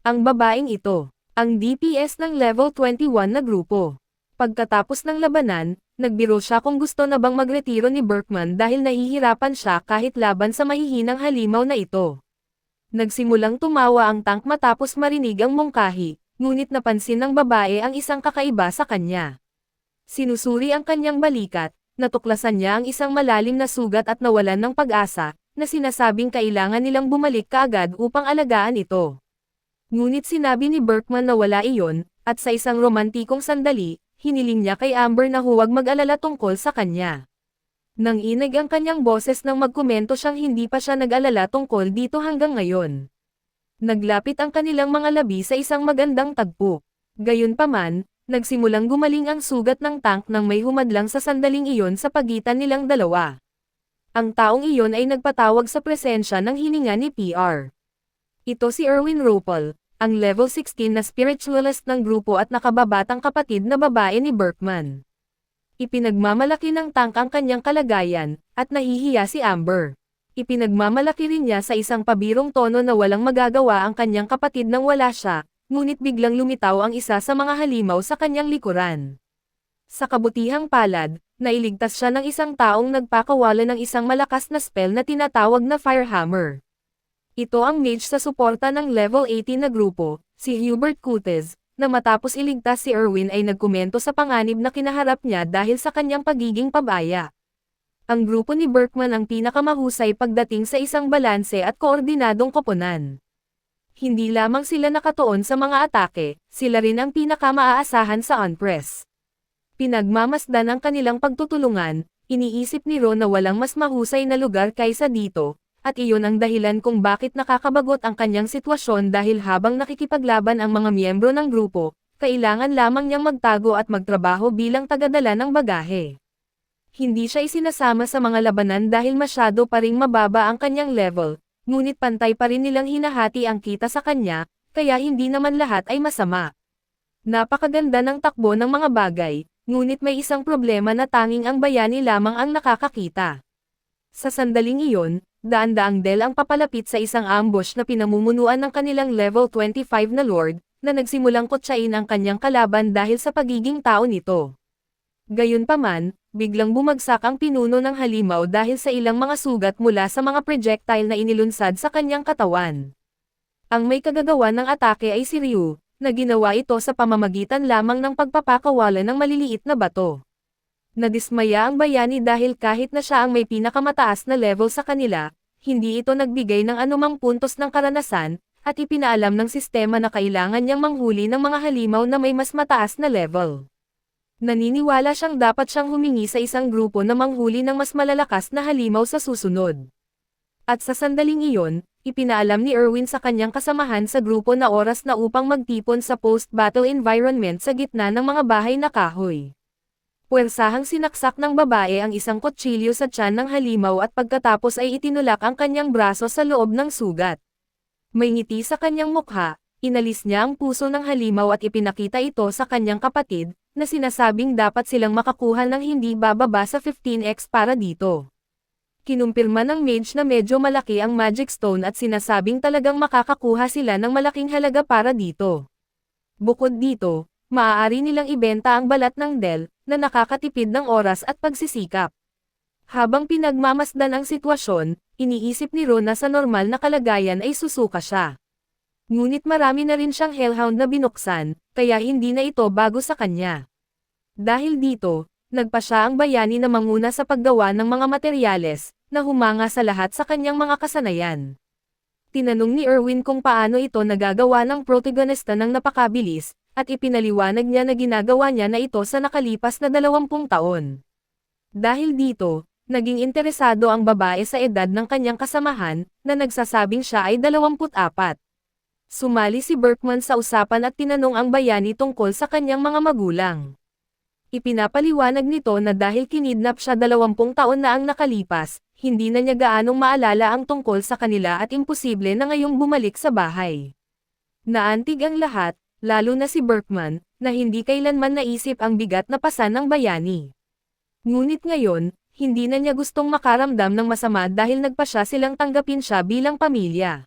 Ang babaeng ito, ang DPS ng level 21 na grupo. Pagkatapos ng labanan, nagbiro siya kung gusto na bang magretiro ni Berkman dahil nahihirapan siya kahit laban sa mahihinang halimaw na ito. Nagsimulang tumawa ang tank matapos marinig ang mungkahi, ngunit napansin ng babae ang isang kakaiba sa kanya. Sinusuri ang kanyang balikat, natuklasan niya ang isang malalim na sugat at nawalan ng pag-asa, na sinasabing kailangan nilang bumalik kaagad upang alagaan ito. Ngunit sinabi ni Berkman na wala iyon, at sa isang romantikong sandali, hiniling niya kay Amber na huwag mag-alala tungkol sa kanya. Nang inig ang kanyang boses nang magkomento siyang hindi pa siya nag-alala tungkol dito hanggang ngayon. Naglapit ang kanilang mga labi sa isang magandang tagpo. Gayunpaman, nagsimulang gumaling ang sugat ng tank nang may humadlang sa sandaling iyon sa pagitan nilang dalawa. Ang taong iyon ay nagpatawag sa presensya ng hininga ni PR. Ito si Erwin Ropel, ang level 16 na spiritualist ng grupo at nakababatang kapatid na babae ni Berkman. Ipinagmamalaki ng tank ang kanyang kalagayan, at nahihiya si Amber. Ipinagmamalaki rin niya sa isang pabirong tono na walang magagawa ang kanyang kapatid nang wala siya, ngunit biglang lumitaw ang isa sa mga halimaw sa kanyang likuran. Sa kabutihang palad, nailigtas siya ng isang taong nagpakawala ng isang malakas na spell na tinatawag na Firehammer. Ito ang mage sa suporta ng level 18 na grupo, si Hubert Cutes, na matapos iligtas si Erwin ay nagkomento sa panganib na kinaharap niya dahil sa kanyang pagiging pabaya. Ang grupo ni Berkman ang pinakamahusay pagdating sa isang balanse at koordinadong koponan. Hindi lamang sila nakatuon sa mga atake, sila rin ang pinakamaaasahan sa on-press. Pinagmamasdan ang kanilang pagtutulungan, iniisip ni Ron na walang mas mahusay na lugar kaysa dito, at iyon ang dahilan kung bakit nakakabagot ang kanyang sitwasyon dahil habang nakikipaglaban ang mga miyembro ng grupo, kailangan lamang niyang magtago at magtrabaho bilang tagadala ng bagahe. Hindi siya isinasama sa mga labanan dahil masyado pa ring mababa ang kanyang level, ngunit pantay pa rin nilang hinahati ang kita sa kanya, kaya hindi naman lahat ay masama. Napakaganda ng takbo ng mga bagay, ngunit may isang problema na tanging ang bayani lamang ang nakakakita. Sa sandaling iyon, daan-daang Del ang papalapit sa isang ambush na pinamumunuan ng kanilang level 25 na Lord, na nagsimulang kutsain ang kanyang kalaban dahil sa pagiging tao nito. Gayunpaman, biglang bumagsak ang pinuno ng halimaw dahil sa ilang mga sugat mula sa mga projectile na inilunsad sa kanyang katawan. Ang may kagagawa ng atake ay si Ryu, na ginawa ito sa pamamagitan lamang ng pagpapakawala ng maliliit na bato. Nadismaya ang bayani dahil kahit na siya ang may pinakamataas na level sa kanila, hindi ito nagbigay ng anumang puntos ng karanasan, at ipinaalam ng sistema na kailangan niyang manghuli ng mga halimaw na may mas mataas na level. Naniniwala siyang dapat siyang humingi sa isang grupo na manghuli ng mas malalakas na halimaw sa susunod. At sa sandaling iyon, ipinaalam ni Erwin sa kanyang kasamahan sa grupo na oras na upang magtipon sa post-battle environment sa gitna ng mga bahay na kahoy. Puwersahang sinaksak ng babae ang isang kutsilyo sa tiyan ng halimaw at pagkatapos ay itinulak ang kanyang braso sa loob ng sugat. May ngiti sa kanyang mukha, inalis niya ang puso ng halimaw at ipinakita ito sa kanyang kapatid, na sinasabing dapat silang makakuha ng hindi bababa sa 15x para dito. Kinumpirma ng mage na medyo malaki ang magic stone at sinasabing talagang makakakuha sila ng malaking halaga para dito. Bukod dito, maaari nilang ibenta ang balat ng Del, na nakakatipid ng oras at pagsisikap. Habang pinagmamasdan ang sitwasyon, iniisip ni Ron na sa normal na kalagayan ay susuka siya. Ngunit marami na rin siyang hellhound na binuksan, kaya hindi na ito bago sa kanya. Dahil dito, nagpa siya ang bayani na manguna sa paggawa ng mga materyales, na humanga sa lahat sa kanyang mga kasanayan. Tinanong ni Erwin kung paano ito nagagawa ng protagonista ng napakabilis, at ipinaliwanag niya na ginagawa niya na ito sa nakalipas na 20 taon. Dahil dito, naging interesado ang babae sa edad ng kanyang kasamahan, na nagsasabing siya ay 24. Sumali si Berkman sa usapan at tinanong ang bayani tungkol sa kanyang mga magulang. Ipinapaliwanag nito na dahil kinidnap siya 20 taon na ang nakalipas, hindi na niya gaanong maalala ang tungkol sa kanila at imposible na ngayong bumalik sa bahay. Naantig ang lahat, lalo na si Berkman, na hindi kailanman naisip ang bigat na pasan ng bayani. Ngunit ngayon, hindi na niya gustong makaramdam ng masama dahil nagpa siya silang tanggapin siya bilang pamilya.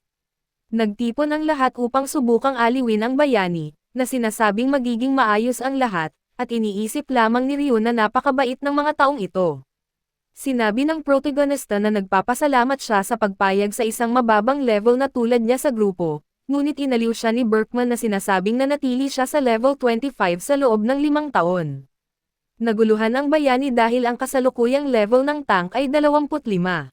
Nagtipon ang lahat upang subukang aliwin ang bayani, na sinasabing magiging maayos ang lahat, at iniisip lamang ni Ryu na napakabait ng mga taong ito. Sinabi ng protagonista na nagpapasalamat siya sa pagpayag sa isang mababang level na tulad niya sa grupo, ngunit inaliw siya ni Berkman na sinasabing nanatili siya sa level 25 sa loob ng 5 taon. Naguluhan ang bayani dahil ang kasalukuyang level ng tank ay 25.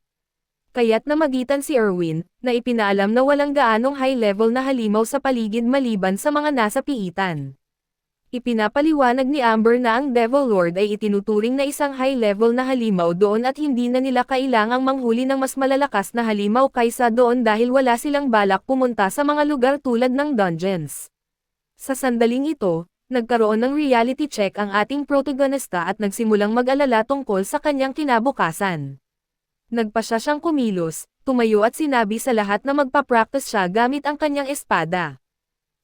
Kaya't namagitan si Erwin, na ipinaalam na walang gaanong high level na halimaw sa paligid maliban sa mga nasa piitan. Ipinapaliwanag ni Amber na ang Devil Lord ay itinuturing na isang high-level na halimaw doon at hindi na nila kailangang manghuli ng mas malalakas na halimaw kaysa doon dahil wala silang balak pumunta sa mga lugar tulad ng dungeons. Sa sandaling ito, nagkaroon ng reality check ang ating protagonista at nagsimulang mag-alala tungkol sa kanyang kinabukasan. Nagpa siya siyang kumilos, tumayo at sinabi sa lahat na magpa-practice siya gamit ang kanyang espada.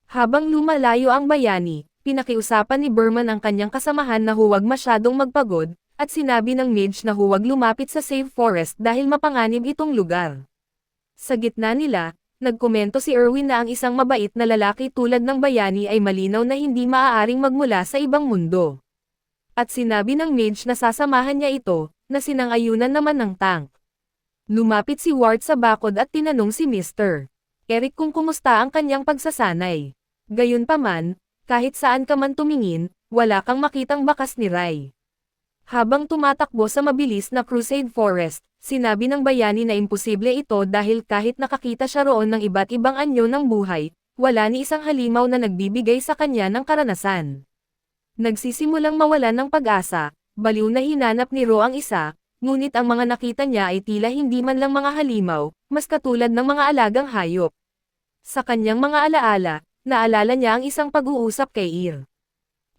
Habang lumalayo ang bayani, pinakiusapan ni Berman ang kanyang kasamahan na huwag masyadong magpagod, at sinabi ng mage na huwag lumapit sa safe forest dahil mapanganib itong lugar. Sa gitna nila, nagkomento si Erwin na ang isang mabait na lalaki tulad ng bayani ay malinaw na hindi maaaring magmula sa ibang mundo. At sinabi ng mage na sasamahan niya ito, na sinang-ayunan naman ng tank. Lumapit si Ward sa bakod at tinanong si Mr. Eric kung kumusta ang kanyang pagsasanay. Gayunpaman, kahit saan ka man tumingin, wala kang makitang bakas ni Rai. Habang tumatakbo sa mabilis na Crusade Forest, sinabi ng bayani na imposible ito dahil kahit nakakita siya roon ng iba't ibang anyo ng buhay, wala ni isang halimaw na nagbibigay sa kanya ng karanasan. Nagsisimulang mawalan ng pag-asa, baliw na hinanap ni Ro ang isa, ngunit ang mga nakita niya ay tila hindi man lang mga halimaw, mas katulad ng mga alagang hayop. Sa kanyang mga alaala, naalala niya ang isang pag-uusap kay Ir.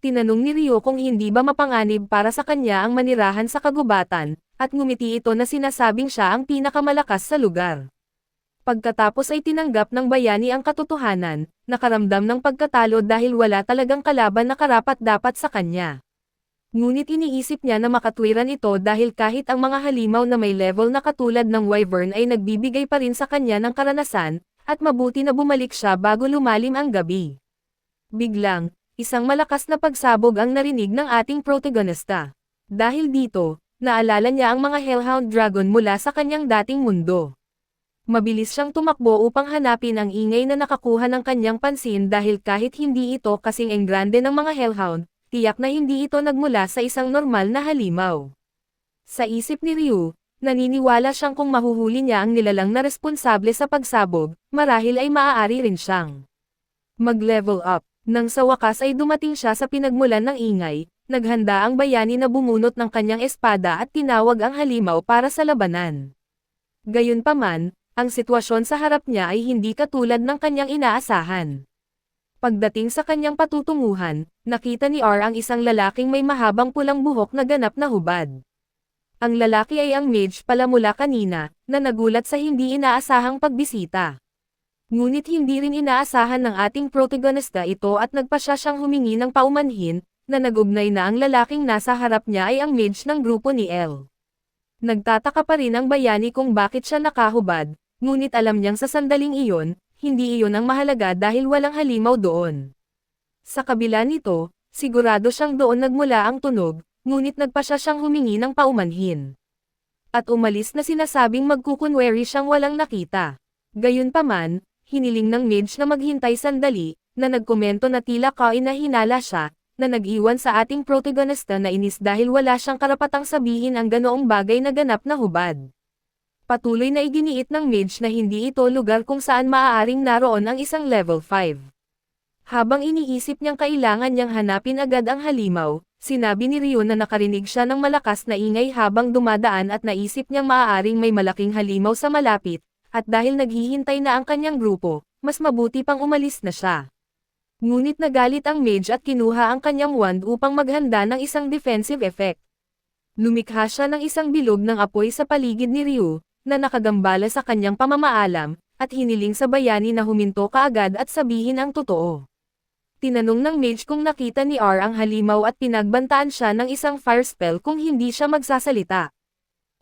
Tinanong ni Ryo kung hindi ba mapanganib para sa kanya ang manirahan sa kagubatan, at ngumiti ito na sinasabing siya ang pinakamalakas sa lugar. Pagkatapos ay tinanggap ng bayani ang katotohanan, nakaramdam ng pagkatalo dahil wala talagang kalaban na karapat-dapat sa kanya. Ngunit iniisip niya na makatwiran ito dahil kahit ang mga halimaw na may level na katulad ng Wyvern ay nagbibigay pa rin sa kanya ng karanasan, at mabuti na bumalik siya bago lumalim ang gabi. Biglang, isang malakas na pagsabog ang narinig ng ating protagonista. Dahil dito, naalala niya ang mga Hellhound Dragon mula sa kanyang dating mundo. Mabilis siyang tumakbo upang hanapin ang ingay na nakakuha ng kanyang pansin dahil kahit hindi ito kasing enggrande ng mga Hellhound, tiyak na hindi ito nagmula sa isang normal na halimaw. Sa isip ni Ryu, naniniwala siyang kung mahuhuli niya ang nilalang na responsable sa pagsabog, marahil ay maaari rin siyang mag-level up. Nang sa wakas ay dumating siya sa pinagmulan ng ingay, naghanda ang bayani na bumunot ng kanyang espada at tinawag ang halimaw para sa labanan. Gayunpaman, ang sitwasyon sa harap niya ay hindi katulad ng kanyang inaasahan. Pagdating sa kanyang patutunguhan, nakita ni R ang isang lalaking may mahabang pulang buhok na ganap na hubad. Ang lalaki ay ang mage pala mula kanina, na nagulat sa hindi inaasahang pagbisita. Ngunit hindi rin inaasahan ng ating protagonista ito at nagpasya siyang humingi ng paumanhin, na nagugnay na ang lalaking nasa harap niya ay ang mage ng grupo ni L. Nagtataka pa rin ang bayani kung bakit siya nakahubad, ngunit alam niyang sa sandaling iyon, hindi iyon ang mahalaga dahil walang halimaw doon. Sa kabila nito, sigurado siyang doon nagmula ang tunog, ngunit nagpasya siyang humingi ng paumanhin. At umalis na sinasabing magkukunwari siyang walang nakita. Gayunpaman, hiniling ng mage na maghintay sandali, na nagkomento na tila kainahinala siya, na nag-iwan sa ating protagonista na inis dahil wala siyang karapatang sabihin ang ganoong bagay na ganap na hubad. Patuloy na iginiit ng mage na hindi ito lugar kung saan maaaring naroon ang isang level 5. Habang iniisip niyang kailangan niyang hanapin agad ang halimaw, sinabi ni Ryo na nakarinig siya ng malakas na ingay habang dumadaan at naisip niyang maaaring may malaking halimaw sa malapit, at dahil naghihintay na ang kanyang grupo, mas mabuti pang umalis na siya. Ngunit nagalit ang mage at kinuha ang kanyang wand upang maghanda ng isang defensive effect. Lumikha siya ng isang bilog ng apoy sa paligid ni Ryo, na nakagambala sa kanyang pamamaalam, at hiniling sa bayani na huminto kaagad at sabihin ang totoo. Tinanong ng mage kung nakita ni R ang halimaw at pinagbantaan siya ng isang fire spell kung hindi siya magsasalita.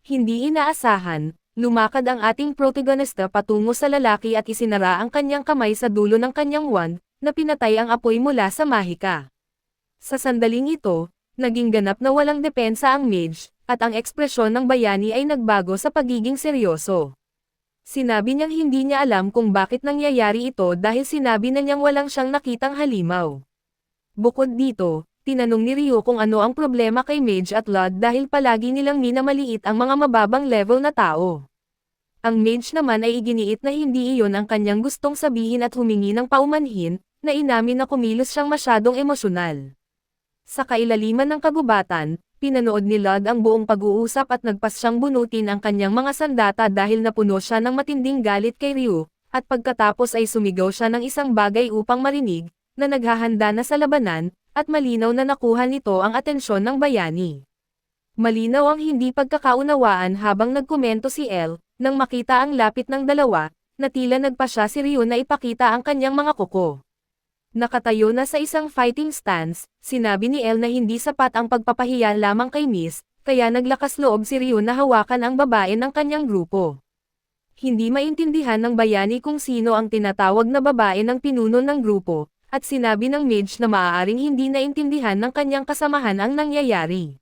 Hindi inaasahan, lumakad ang ating protagonista patungo sa lalaki at isinara ang kanyang kamay sa dulo ng kanyang wand, na pinatay ang apoy mula sa mahika. Sa sandaling ito, naging ganap na walang depensa ang mage, at ang ekspresyon ng bayani ay nagbago sa pagiging seryoso. Sinabi niyang hindi niya alam kung bakit nangyayari ito dahil sinabi na niyang walang siyang nakitang halimaw. Bukod dito, tinanong ni Ryo kung ano ang problema kay Mage at Lod dahil palagi nilang minamaliit ang mga mababang level na tao. Ang Mage naman ay iginiit na hindi iyon ang kanyang gustong sabihin at humingi ng paumanhin, na inamin na kumilos siyang masyadong emosyonal. Sa kailaliman ng kagubatan, pinanood ni Lod ang buong pag-uusap at nagpas siyang bunutin ang kanyang mga sandata dahil napuno siya ng matinding galit kay Ryo, at pagkatapos ay sumigaw siya ng isang bagay upang marinig, na naghahanda na sa labanan, at malinaw na nakuha nito ang atensyon ng bayani. Malinaw ang hindi pagkakaunawaan habang nagkomento si L, nang makita ang lapit ng dalawa, na tila nagpa siya si Ryo na ipakita ang kanyang mga kuko. Nakatayo na sa isang fighting stance, sinabi ni El na hindi sapat ang pagpapahiya lamang kay Miss, kaya naglakas loob si Ryo na hawakan ang babae ng kanyang grupo. Hindi maintindihan ng bayani kung sino ang tinatawag na babae ng pinuno ng grupo, at sinabi ng mage na maaaring hindi naintindihan ng kanyang kasamahan ang nangyayari.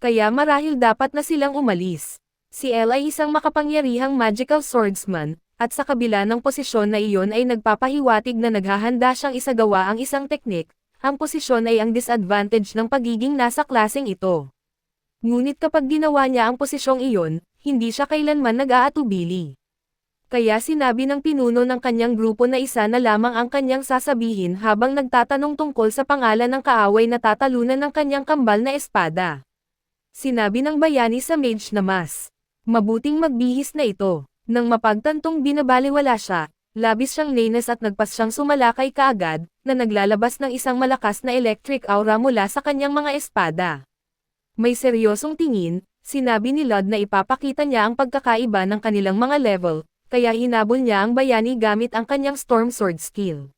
Kaya marahil dapat na silang umalis. Si El ay isang makapangyarihang magical swordsman, at sa kabila ng posisyon na iyon ay nagpapahiwatig na naghahanda siyang isagawa ang isang teknik, ang posisyon ay ang disadvantage ng pagiging nasa klaseng ito. Ngunit kapag ginawa niya ang posisyong iyon, hindi siya kailanman nag-aatubili. Kaya sinabi ng pinuno ng kanyang grupo na isa na lamang ang kanyang sasabihin habang nagtatanong tungkol sa pangalan ng kaaway na tatalunan ng kanyang kambal na espada. Sinabi ng bayani sa mage na mas mabuting magbihis na ito. Nang mapagtantong binabaliwala siya, labis siyang nainis at nagpas siyang sumalakay kaagad, na naglalabas ng isang malakas na electric aura mula sa kanyang mga espada. May seryosong tingin, sinabi ni Lod na ipapakita niya ang pagkakaiba ng kanilang mga level, kaya hinabol niya ang bayani gamit ang kanyang storm sword skill.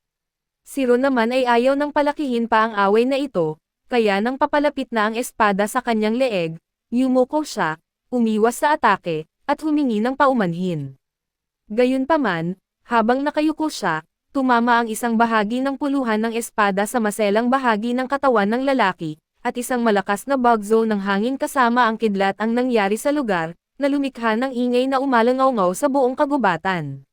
Si Ron naman ay ayaw nang palakihin pa ang away na ito, kaya nang papalapit na ang espada sa kanyang leeg, yumuko siya, umiwas sa atake, at humingi ng paumanhin. Gayunpaman, habang nakayuko siya, tumama ang isang bahagi ng puluhan ng espada sa maselang bahagi ng katawan ng lalaki, at isang malakas na bagzo ng hangin kasama ang kidlat ang nangyari sa lugar, na lumikha ng ingay na umalangaw-ngaw sa buong kagubatan.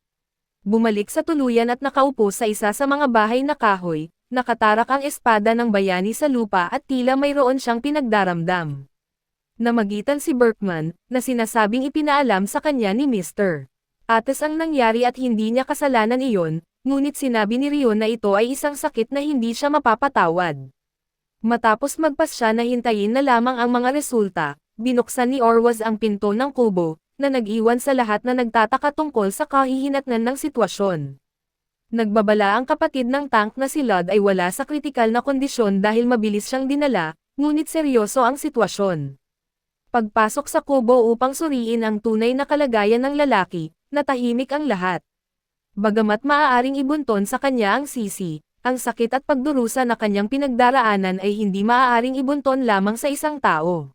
Bumalik sa tuluyan at nakaupo sa isa sa mga bahay na kahoy, nakatarak ang espada ng bayani sa lupa at tila mayroon siyang pinagdaramdam. Namagitan si Berkman, na sinasabing ipinaalam sa kanya ni Mr. Ates ang nangyari at hindi niya kasalanan iyon, ngunit sinabi ni Ryo na ito ay isang sakit na hindi siya mapapatawad. Matapos magpas siya na hintayin na lamang ang mga resulta, binuksan ni Orwaz ang pinto ng kubo, na nag-iwan sa lahat na nagtataka tungkol sa kahihinatnan ng sitwasyon. Nagbabala ang kapatid ng tank na si Lud ay wala sa kritikal na kondisyon dahil mabilis siyang dinala, ngunit seryoso ang sitwasyon. Pagpasok sa kubo upang suriin ang tunay na kalagayan ng lalaki, natahimik ang lahat. Bagamat maaaring ibunton sa kanya ang sisi, ang sakit at pagdurusa na kanyang pinagdaraanan ay hindi maaaring ibunton lamang sa isang tao.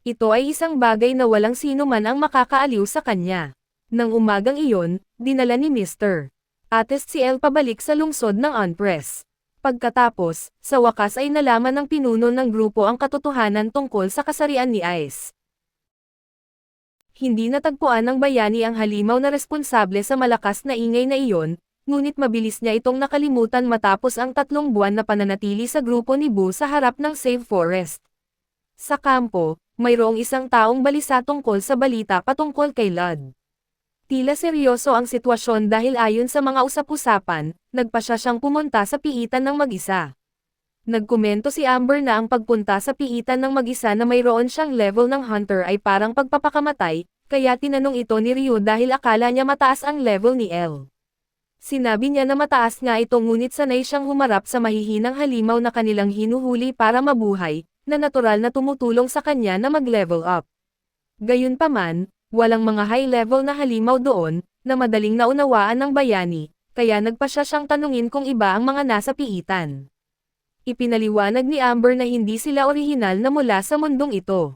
Ito ay isang bagay na walang sino man ang makakaaliw sa kanya. Nang umagang iyon, dinala ni Mr. Atest si El pabalik sa lungsod ng Unpress. Pagkatapos, sa wakas ay nalaman ng pinuno ng grupo ang katotohanan tungkol sa kasarian ni Ice. Hindi natagpuan ng bayani ang halimaw na responsable sa malakas na ingay na iyon, ngunit mabilis niya itong nakalimutan matapos ang 3 buwan na pananatili sa grupo ni Boo sa harap ng Save Forest. Sa kampo, mayroong isang taong balisa tungkol sa balita patungkol kay Lud. Tila seryoso ang sitwasyon dahil ayon sa mga usap-usapan, nagpasya siyang pumunta sa piitan ng mag-isa. Nagkomento si Amber na ang pagpunta sa piitan ng mag-isa na mayroon siyang level ng hunter ay parang pagpapakamatay, kaya tinanong ito ni Ryu dahil akala niya mataas ang level ni El. Sinabi niya na mataas nga ito ngunit sanay siyang humarap sa mahihinang halimaw na kanilang hinuhuli para mabuhay, na natural na tumutulong sa kanya na mag-level up. Gayunpaman, walang mga high-level na halimaw doon, na madaling naunawaan ng bayani, kaya nagpasya siyang tanungin kung iba ang mga nasa piitan. Ipinaliwanag ni Amber na hindi sila orihinal na mula sa mundong ito.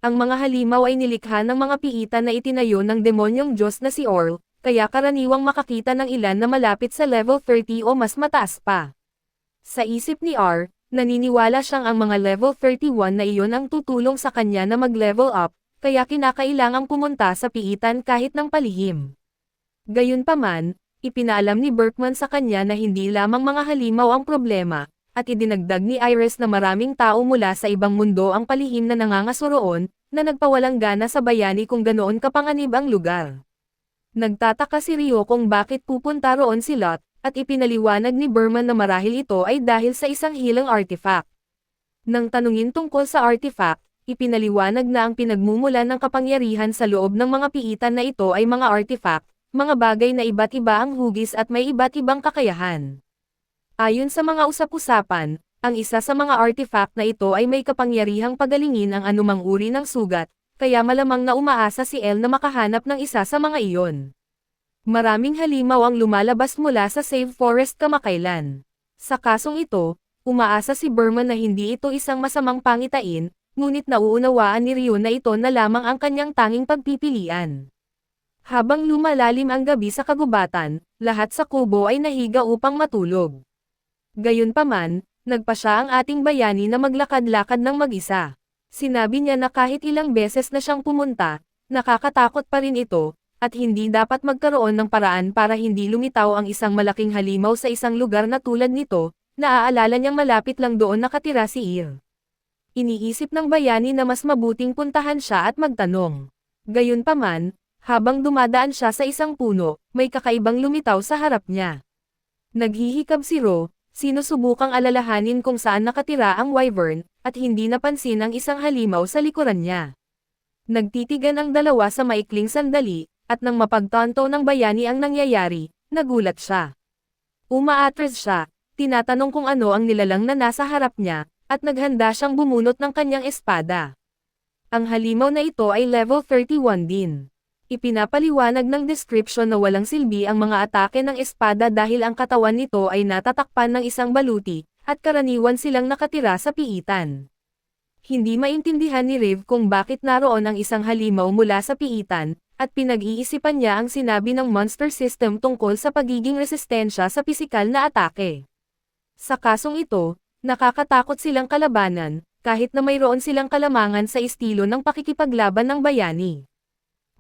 Ang mga halimaw ay nilikha ng mga piitan na itinayo ng demonyong Diyos na si Orl, kaya karaniwang makakita ng ilan na malapit sa level 30 o mas mataas pa. Sa isip ni R, naniniwala siyang ang mga level 31 na iyon ang tutulong sa kanya na mag-level up, kaya kinakailangang pumunta sa piitan kahit ng palihim. Gayunpaman, ipinaalam ni Berkman sa kanya na hindi lamang mga halimaw ang problema, at idinagdag ni Iris na maraming tao mula sa ibang mundo ang palihim na nangangasuroon, na nagpawalang gana sa bayani kung ganoon kapanganib ang lugar. Nagtataka si Ryo kung bakit pupunta roon si Lot, at ipinaliwanag ni Berman na marahil ito ay dahil sa isang hilang artifact. Nang tanungin tungkol sa artifact, ipinaliwanag na ang pinagmumulan ng kapangyarihan sa loob ng mga piitan na ito ay mga artifact, mga bagay na iba't iba ang hugis at may iba't ibang kakayahan. Ayon sa mga usap-usapan, ang isa sa mga artifact na ito ay may kapangyarihang pagalingin ang anumang uri ng sugat, kaya malamang na umaasa si El na makahanap ng isa sa mga iyon. Maraming halimaw ang lumalabas mula sa Save Forest kamakailan. Sa kasong ito, umaasa si Berman na hindi ito isang masamang pangitain, ngunit nauunawaan ni Ryo na ito na lamang ang kanyang tanging pagpipilian. Habang lumalalim ang gabi sa kagubatan, lahat sa kubo ay nahiga upang matulog. Gayunpaman, nagpasya ang ating bayani na maglakad-lakad ng mag-isa. Sinabi niya na kahit ilang beses na siyang pumunta, nakakatakot pa rin ito, at hindi dapat magkaroon ng paraan para hindi lumitaw ang isang malaking halimaw sa isang lugar na tulad nito, naaalala niyang malapit lang doon nakatira si Ir. Iniisip ng bayani na mas mabuting puntahan siya at magtanong. Gayunpaman, habang dumadaan siya sa isang puno, may kakaibang lumitaw sa harap niya. Naghihikab si Ro, sinusubukang alalahanin kung saan nakatira ang wyvern, at hindi napansin ang isang halimaw sa likuran niya. Nagtitigan ang dalawa sa maikling sandali, at nang mapagtanto ng bayani ang nangyayari, nagulat siya. Umaatras siya, tinatanong kung ano ang nilalang na nasa harap niya, at naghanda siyang bumunot ng kanyang espada. Ang halimaw na ito ay level 31 din. Ipinapaliwanag ng description na walang silbi ang mga atake ng espada dahil ang katawan nito ay natatakpan ng isang baluti, at karaniwan silang nakatira sa piitan. Hindi maintindihan ni Riv kung bakit naroon ang isang halimaw mula sa piitan, at pinag-iisipan niya ang sinabi ng monster system tungkol sa pagiging resistensya sa pisikal na atake. Sa kasong ito, nakakatakot silang kalabanan, kahit na mayroon silang kalamangan sa estilo ng pakikipaglaban ng bayani.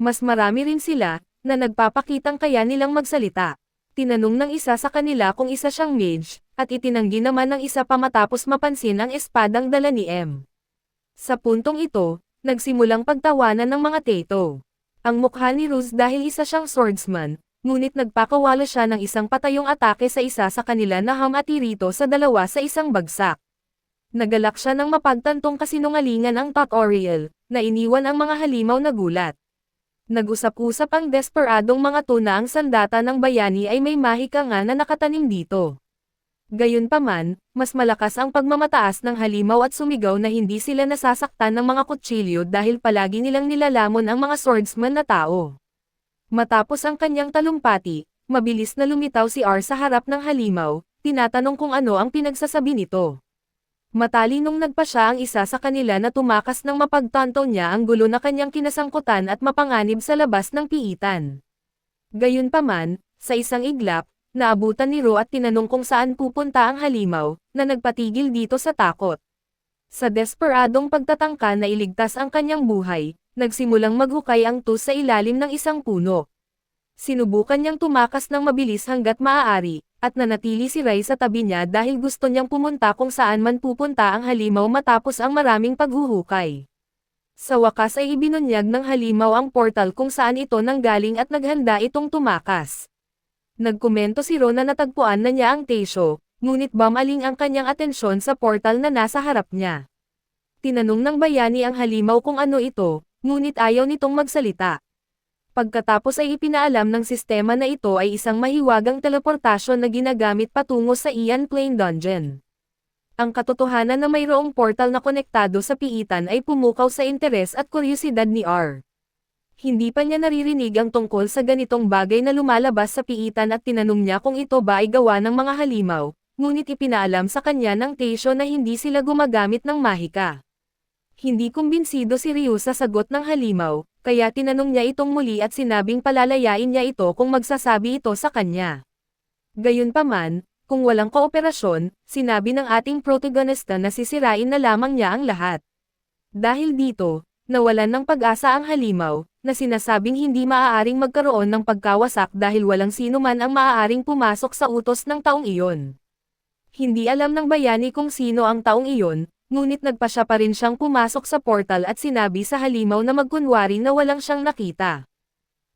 Mas marami rin sila, na nagpapakitang kaya nilang magsalita. Tinanong ng isa sa kanila kung isa siyang mage, at itinanggi naman ng isa pa matapos mapansin ang espadang dala ni M. Sa puntong ito, nagsimulang pagtawanan ng mga teto. Ang mukha ni Rose dahil isa siyang swordsman, ngunit nagpakawala siya ng isang patayong atake sa isa sa kanila na hamatirito sa dalawa sa isang bagsak. Nagalak siya ng mapagtantong kasinungalingan ang tutorial, na iniwan ang mga halimaw na gulat. Nag-usap-usap ang desperadong mga tuna ang sandata ng bayani ay may mahika nga na nakatanim dito. Gayunpaman, mas malakas ang pagmamataas ng halimaw at sumigaw na hindi sila nasasaktan ng mga kutsilyo dahil palagi nilang nilalamon ang mga swordsman na tao. Matapos ang kanyang talumpati, mabilis na lumitaw si R sa harap ng halimaw, tinatanong kung ano ang pinagsasabi nito. Matalinong nagpa siya ang isa sa kanila na tumakas nang mapagtanto niya ang gulo na kanyang kinasangkutan at mapanganib sa labas ng piitan. Gayunpaman, sa isang iglap, naabutan ni Ro at tinanong kung saan pupunta ang halimaw, na nagpatigil dito sa takot. Sa desperadong pagtatangka na iligtas ang kanyang buhay, nagsimulang maghukay ang tus sa ilalim ng isang puno. Sinubukan niyang tumakas ng mabilis hanggat maaari, at nanatili si Ray sa tabi niya dahil gusto niyang pumunta kung saan man pupunta ang halimaw matapos ang maraming paghuhukay. Sa wakas ay ibinunyag ng halimaw ang portal kung saan ito nanggaling at naghanda itong tumakas. Nagkomento si Ron na natagpuan na niya ang Teisho, ngunit bamaling ang kanyang atensyon sa portal na nasa harap niya. Tinanong ng bayani ang halimaw kung ano ito, ngunit ayaw nitong magsalita. Pagkatapos ay ipinaalam ng sistema na ito ay isang mahiwagang teleportasyon na ginagamit patungo sa Ian Plain Dungeon. Ang katotohanan na mayroong portal na konektado sa piitan ay pumukaw sa interes at kuryosidad ni R. Hindi pa niya naririnig ang tungkol sa ganitong bagay na lumalabas sa piitan at tinanong niya kung ito ba ay gawa ng mga halimaw, ngunit ipinaalam sa kanya ng Teisho na hindi sila gumagamit ng mahika. Hindi kumbinsido si Ryu sa sagot ng halimaw, kaya tinanong niya itong muli at sinabing palalayain niya ito kung magsasabi ito sa kanya. Gayunpaman, kung walang kooperasyon, sinabi ng ating protagonista na sisirain na lamang niya ang lahat. Dahil dito, nawalan ng pag-asa ang halimaw, na sinasabing hindi maaaring magkaroon ng pagkawasak dahil walang sino man ang maaaring pumasok sa utos ng taong iyon. Hindi alam ng bayani kung sino ang taong iyon, ngunit nagpa siya pa rin siyang pumasok sa portal at sinabi sa halimaw na magkunwari na walang siyang nakita.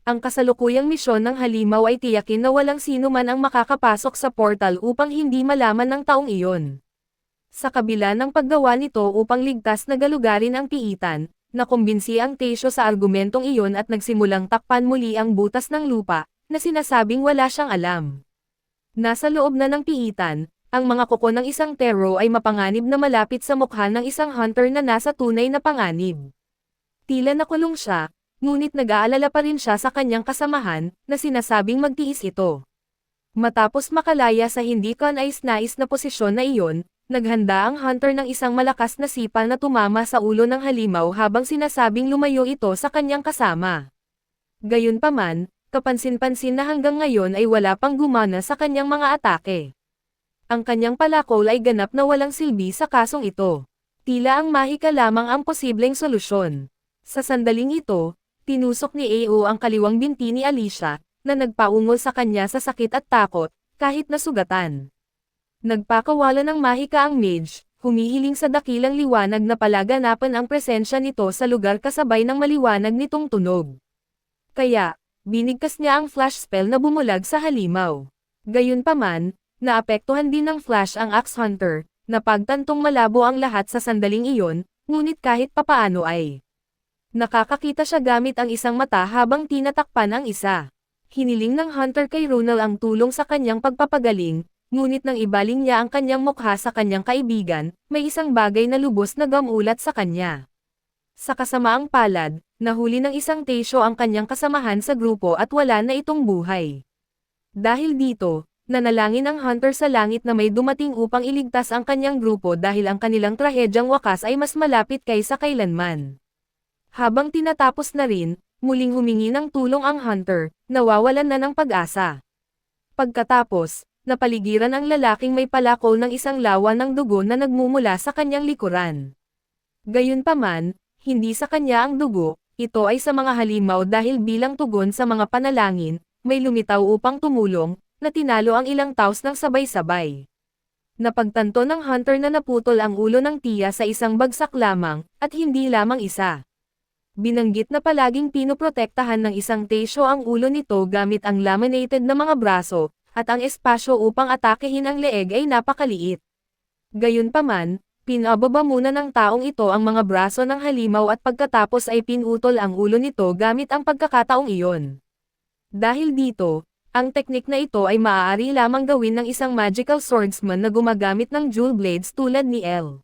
Ang kasalukuyang misyon ng halimaw ay tiyakin na walang sino man ang makakapasok sa portal upang hindi malaman ng taong iyon. Sa kabila ng paggawa nito upang ligtas na galugarin ang piitan, nakumbinsi ang Teisho sa argumentong iyon at nagsimulang takpan muli ang butas ng lupa, na sinasabing wala siyang alam. Nasa loob na ng piitan, ang mga kuko ng isang Tero ay mapanganib na malapit sa mukha ng isang hunter na nasa tunay na panganib. Tila nakulong siya, ngunit nag-aalala pa rin siya sa kanyang kasamahan, na sinasabing magtiis ito. Matapos makalaya sa hindi kanais-nais na posisyon na iyon, naghanda ang hunter ng isang malakas na sipa na tumama sa ulo ng halimaw habang sinasabing lumayo ito sa kanyang kasama. Gayunpaman, kapansin-pansin na hanggang ngayon ay wala pang gumana sa kanyang mga atake. Ang kanyang palakol ay ganap na walang silbi sa kasong ito. Tila ang mahika lamang ang posibleng solusyon. Sa sandaling ito, tinusok ni AO ang kaliwang binti ni Alicia, na nagpaungol sa kanya sa sakit at takot, kahit nasugatan. Nagpakawala ng mahika ang mage, humihiling sa dakilang liwanag na palaganapan ang presensya nito sa lugar kasabay ng maliwanag nitong tunog. Kaya, binigkas niya ang flash spell na bumulag sa halimaw. Gayunpaman, naapektuhan din ng flash ang Axe Hunter, na pagtantong malabo ang lahat sa sandaling iyon, ngunit kahit papaano ay nakakakita siya gamit ang isang mata habang tinatakpan ang isa. Hiniling ng Hunter kay Ronal ang tulong sa kanyang pagpapagaling, ngunit nang ibaling niya ang kanyang mukha sa kanyang kaibigan, may isang bagay na lubos na gamulat sa kanya. Sa kasamaang palad, nahuli ng isang Teisho ang kanyang kasamahan sa grupo at wala na itong buhay. Dahil dito, nanalangin ang Hunter sa langit na may dumating upang iligtas ang kanyang grupo dahil ang kanilang trahedyang wakas ay mas malapit kaysa kailanman. Habang tinatapos na rin, muling humingi ng tulong ang Hunter, nawawalan na ng pag-asa. Pagkatapos, napaligiran ang lalaking may palakol ng isang lawa ng dugo na nagmumula sa kanyang likuran. Gayunpaman, hindi sa kanya ang dugo, ito ay sa mga halimaw dahil bilang tugon sa mga panalangin, may lumitaw upang tumulong, na tinalo ang ilang taos ng sabay-sabay. Napagtanto ng Hunter na naputol ang ulo ng tiya sa isang bagsak lamang, at hindi lamang isa. Binanggit na palaging pinoprotektahan ng isang Teisho ang ulo nito gamit ang laminated na mga braso, at ang espasyo upang atakehin ang leeg ay napakaliit. Gayunpaman, Pinababa muna ng taong ito ang mga braso ng halimaw at pagkatapos ay pinutol ang ulo nito gamit ang pagkakataong iyon. Dahil dito, ang teknik na ito ay maaari lamang gawin ng isang magical swordsman na gumagamit ng jewel blades tulad ni Elle.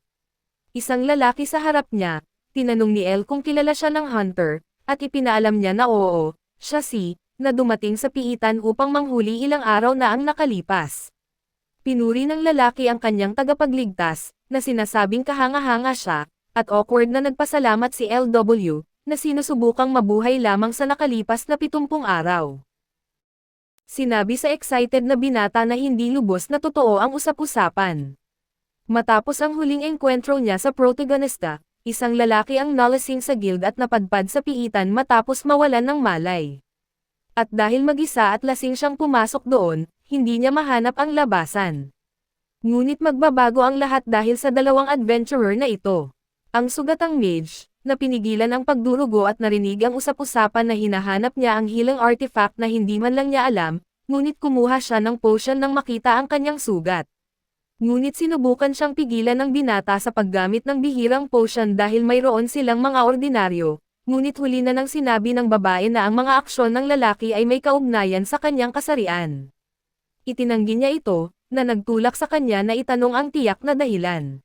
Isang lalaki sa harap niya, tinanong ni Elle kung kilala siya ng hunter, at ipinaalam niya na oo, siya na dumating sa piitan upang manghuli ilang araw na ang nakalipas. Pinuri ng lalaki ang kanyang tagapagligtas, na sinasabing kahanga-hanga siya, at awkward na nagpasalamat si LW, na sinusubukang mabuhay lamang sa nakalipas na 70 araw. Sinabi sa excited na binata na hindi lubos na totoo ang usap-usapan. Matapos ang huling engkwentro niya sa protagonista, isang lalaki ang nalasing sa guild at napadpad sa piitan matapos mawalan ng malay. At dahil mag-isa at lasing siyang pumasok doon, hindi niya mahanap ang labasan. Ngunit magbabago ang lahat dahil sa dalawang adventurer na ito. Ang sugatang mage, na pinigilan ang pagdurugo at narinig ang usap-usapan na hinahanap niya ang healing artifact na hindi man lang niya alam, ngunit kumuha siya ng potion nang makita ang kanyang sugat. Ngunit sinubukan siyang pigilan ng binata sa paggamit ng bihirang potion dahil mayroon silang mga ordinaryo, ngunit huli na nang sinabi ng babae na ang mga aksyon ng lalaki ay may kaugnayan sa kanyang kasarian. Itinanggi niya ito, na nagtulak sa kanya na itanong ang tiyak na dahilan.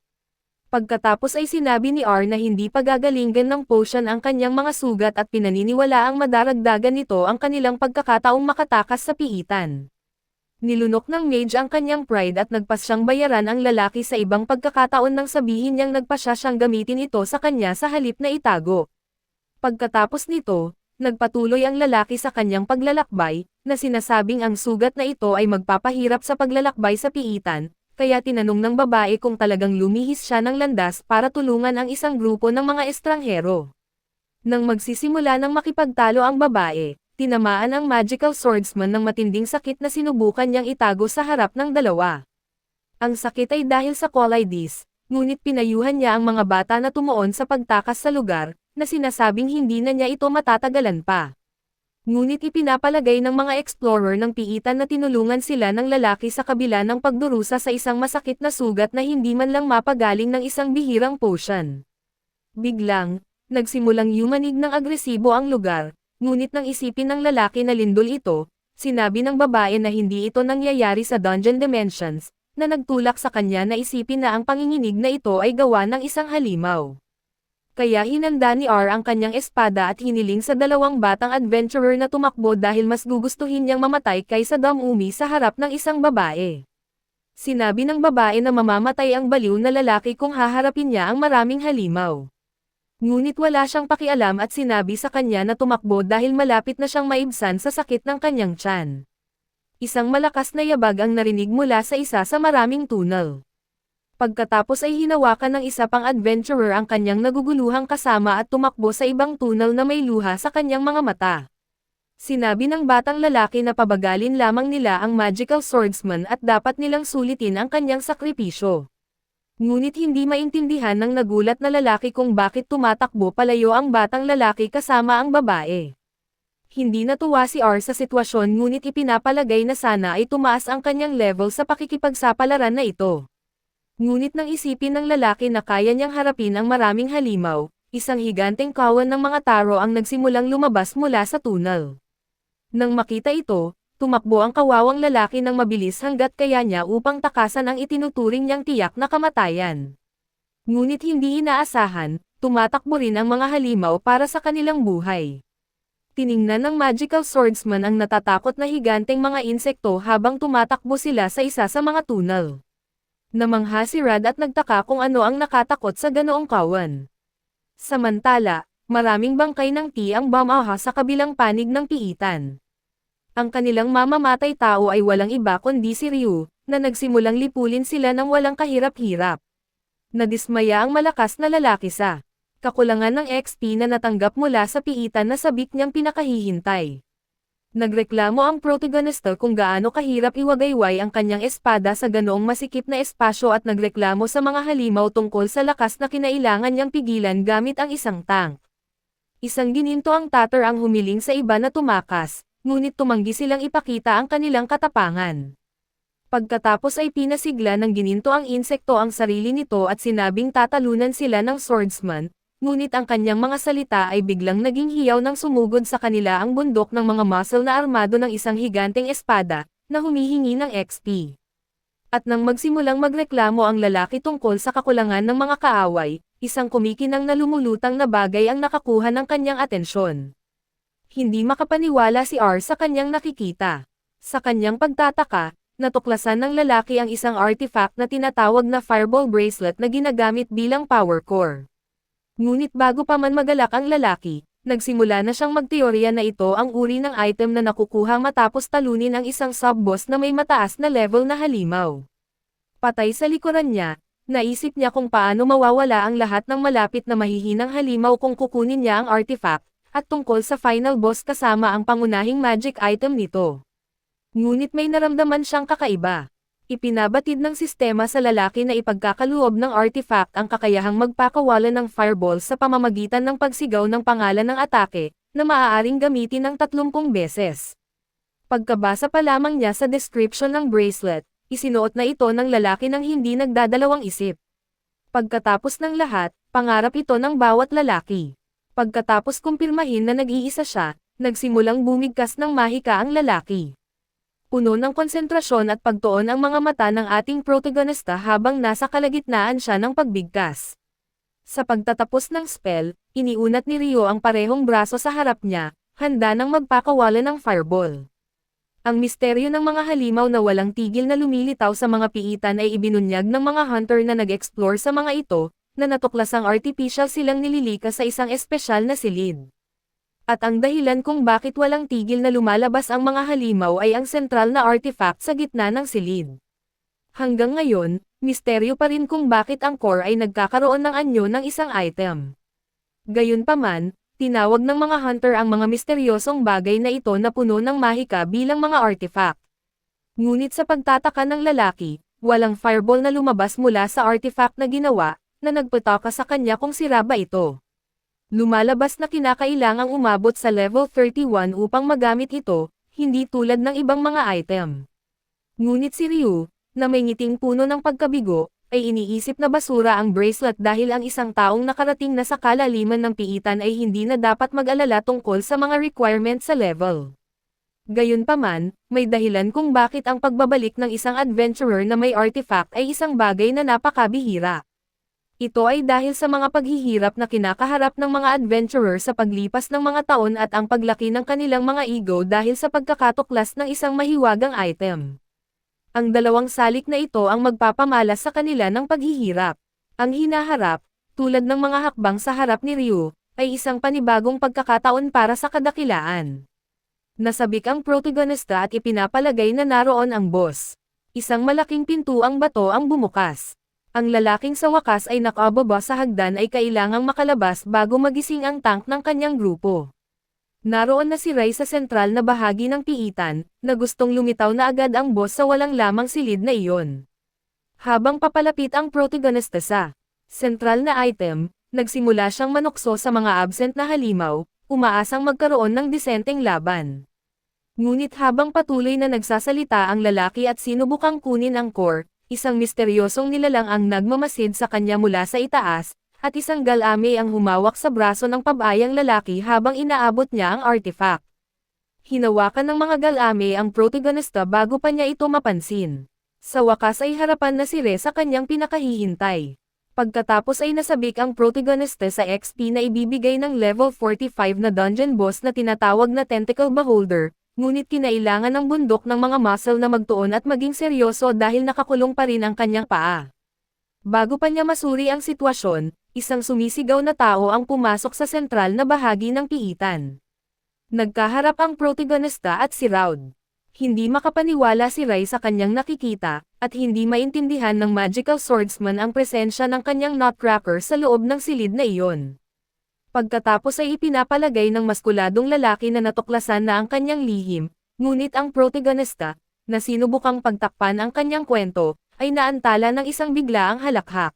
Pagkatapos ay sinabi ni R na hindi pagagalingan ng potion ang kanyang mga sugat at pinaniniwala ang madaragdagan nito ang kanilang pagkakataong makatakas sa piitan. Nilunok ng mage ang kanyang pride at nagpasyang bayaran ang lalaki sa ibang pagkakataon nang sabihin niyang nagpasya siyang gamitin ito sa kanya sa halip na itago. Pagkatapos nito, nagpatuloy ang lalaki sa kanyang paglalakbay, na sinasabing ang sugat na ito ay magpapahirap sa paglalakbay sa piitan, kaya tinanong ng babae kung talagang lumihis siya ng landas para tulungan ang isang grupo ng mga estranghero. Nang magsisimula ng makipagtalo ang babae, tinamaan ang magical swordsman ng matinding sakit na sinubukan niyang itago sa harap ng dalawa. Ang sakit ay dahil sa colitis, ngunit pinayuhan niya ang mga bata na tumuon sa pagtakas sa lugar, na sinasabing hindi na niya ito matatagalan pa. Ngunit ipinapalagay ng mga explorer ng piitan na tinulungan sila ng lalaki sa kabila ng pagdurusa sa isang masakit na sugat na hindi man lang mapagaling ng isang bihirang potion. Biglang, nagsimulang yumanig ng agresibo ang lugar, ngunit nang isipin ng lalaki na lindol ito, sinabi ng babae na hindi ito nangyayari sa dungeon dimensions, na nagtulak sa kanya na isipin na ang panginginig na ito ay gawa ng isang halimaw. Kaya hinanda ni R ang kanyang espada at hiniling sa dalawang batang adventurer na tumakbo dahil mas gugustuhin niyang mamatay kaysa dumumi sa harap ng isang babae. Sinabi ng babae na mamamatay ang baliw na lalaki kung haharapin niya ang maraming halimaw. Ngunit wala siyang pakialam at sinabi sa kanya na tumakbo dahil malapit na siyang maibsan sa sakit ng kanyang tiyan. Isang malakas na yabag ang narinig mula sa isa sa maraming tunnel. Pagkatapos ay hinawakan ng isa pang adventurer ang kanyang naguguluhang kasama at tumakbo sa ibang tunnel na may luha sa kanyang mga mata. Sinabi ng batang lalaki na pabagalin lamang nila ang magical swordsman at dapat nilang sulitin ang kanyang sakripisyo. Ngunit hindi maintindihan ng nagulat na lalaki kung bakit tumatakbo palayo ang batang lalaki kasama ang babae. Hindi natuwa si R sa sitwasyon ngunit ipinapalagay na sana ay tumaas ang kanyang level sa pakikipagsapalaran na ito. Ngunit nang isipin ng lalaki na kaya niyang harapin ang maraming halimaw, isang higanteng kawan ng mga taro ang nagsimulang lumabas mula sa tunnel. Nang makita ito, tumakbo ang kawawang lalaki ng mabilis hanggat kaya niya upang takasan ang itinuturing niyang tiyak na kamatayan. Ngunit hindi inaasahan, tumatakbo rin ang mga halimaw para sa kanilang buhay. Tiningnan ng magical swordsman ang natatakot na higanteng mga insekto habang tumatakbo sila sa isa sa mga tunnel. Namangha si Rad at nagtaka kung ano ang nakatakot sa ganoong kawan. Samantala, maraming bangkay ng ang bumaha sa kabilang panig ng piitan. Ang kanilang mamamatay tao ay walang iba kundi si Ryu, na nagsimulang lipulin sila ng walang kahirap-hirap. Nadismaya ang malakas na lalaki sa kakulangan ng XP na natanggap mula sa piitan na sabik niyang pinakahihintay. Nagreklamo ang protagonista kung gaano kahirap iwagayway ang kanyang espada sa ganoong masikip na espasyo at nagreklamo sa mga halimaw tungkol sa lakas na kinailangan niyang pigilan gamit ang isang tank. Isang gininto ang Tatar ang humiling sa iba na tumakas, ngunit tumanggi silang ipakita ang kanilang katapangan. Pagkatapos ay pinasigla ng gininto ang insekto ang sarili nito at sinabing tatalunan sila ng swordsman, ngunit ang kanyang mga salita ay biglang naging hiyaw nang sumugod sa kanila ang bundok ng mga muscle na armado ng isang higanteng espada, na humihingi ng XP. At nang magsimulang magreklamo ang lalaki tungkol sa kakulangan ng mga kaaway, isang kumikinang na lumulutang na bagay ang nakakuha ng kanyang atensyon. Hindi makapaniwala si R sa kanyang nakikita. Sa kanyang pagtataka, natuklasan ng lalaki ang isang artifact na tinatawag na Fireball Bracelet na ginagamit bilang power core. Ngunit bago pa man magalak ang lalaki, nagsimula na siyang magteorya na ito ang uri ng item na nakukuha matapos talunin ang isang sub-boss na may mataas na level na halimaw. Patay sa likuran niya, naisip niya kung paano mawawala ang lahat ng malapit na mahihinang halimaw kung kukunin niya ang artifact, at tungkol sa final boss kasama ang pangunahing magic item nito. Ngunit may naramdaman siyang kakaiba. Ipinabatid ng sistema sa lalaki na ipagkakaloob ng artifact ang kakayahang magpakawala ng fireball sa pamamagitan ng pagsigaw ng pangalan ng atake, na maaaring gamitin ng 30 beses. Pagkabasa pa lamang niya sa description ng bracelet, isinuot na ito ng lalaki nang hindi nagdadalawang isip. Pagkatapos ng lahat, pangarap ito ng bawat lalaki. Pagkatapos kumpirmahin na nag-iisa siya, nagsimulang bumigkas ng mahika ang lalaki. Puno ng konsentrasyon at pagtuon ang mga mata ng ating protagonista habang nasa kalagitnaan siya ng pagbigkas. Sa pagtatapos ng spell, iniunat ni Ryo ang parehong braso sa harap niya, handa nang magpakawala ng fireball. Ang misteryo ng mga halimaw na walang tigil na lumilitaw sa mga piitan ay ibinunyag ng mga hunter na nag-explore sa mga ito, na natuklasang artificial silang nililikas sa isang espesyal na silid. At ang dahilan kung bakit walang tigil na lumalabas ang mga halimaw ay ang sentral na artifact sa gitna ng silid. Hanggang ngayon, misteryo pa rin kung bakit ang core ay nagkakaroon ng anyo ng isang item. Gayunpaman, tinawag ng mga hunter ang mga misteryosong bagay na ito na puno ng mahika bilang mga artifact. Ngunit sa pagtataka ng lalaki, walang fireball na lumabas mula sa artifact na ginawa, na nagpataka sa kanya kung sira ba ito. Lumalabas na kinakailangang umabot sa level 31 upang magamit ito, hindi tulad ng ibang mga item. Ngunit si Ryu, na may ngiting puno ng pagkabigo, ay iniisip na basura ang bracelet dahil ang isang taong nakarating na sa kalaliman ng piitan ay hindi na dapat mag-alala tungkol sa mga requirements sa level. Gayunpaman, may dahilan kung bakit ang pagbabalik ng isang adventurer na may artifact ay isang bagay na napakabihira. Ito ay dahil sa mga paghihirap na kinakaharap ng mga adventurer sa paglipas ng mga taon at ang paglaki ng kanilang mga ego dahil sa pagkakatuklas ng isang mahiwagang item. Ang dalawang salik na ito ang magpapamalas sa kanila ng paghihirap. Ang hinaharap, tulad ng mga hakbang sa harap ni Ryu, ay isang panibagong pagkakataon para sa kadakilaan. Nasabik ang protagonista at ipinapalagay na naroon ang boss. Isang malaking pintuang bato ang bumukas. Ang lalaking sa wakas ay nakababa sa hagdan ay kailangang makalabas bago magising ang tank ng kanyang grupo. Naroon na si Rai sa sentral na bahagi ng piitan, na gustong lumitaw na agad ang boss sa walang lamang silid na iyon. Habang papalapit ang protagonista sa sentral na item, nagsimula siyang manukso sa mga absent na halimaw, umaasang magkaroon ng disenteng laban. Ngunit habang patuloy na nagsasalita ang lalaki at sinubukang kunin ang core, isang misteryosong nilalang ang nagmamasid sa kanya mula sa itaas, at isang galame ang humawak sa braso ng pabayang lalaki habang inaabot niya ang artifact. Hinawakan ng mga galame ang protagonista bago pa niya ito mapansin. Sa wakas ay harapan na si Re sa kanyang pinakahihintay. Pagkatapos ay nasabik ang protagonista sa XP na ibibigay ng level 45 na dungeon boss na tinatawag na Tentacle Beholder, ngunit kinailangan ng bundok ng mga muscle na magtuon at maging seryoso dahil nakakulong pa rin ang kanyang paa. Bago pa niya masuri ang sitwasyon, isang sumisigaw na tao ang pumasok sa sentral na bahagi ng piitan. Nagkaharap ang protagonista at si Raud. Hindi makapaniwala si Rai sa kanyang nakikita, at hindi maintindihan ng magical swordsman ang presensya ng kanyang nutcracker sa loob ng silid na iyon. Pagkatapos ay ipinapalagay ng maskuladong lalaki na natuklasan na ang kanyang lihim, ngunit ang protagonista, na sinubukang pagtakpan ang kanyang kwento, ay naantala ng isang biglaang halakhak.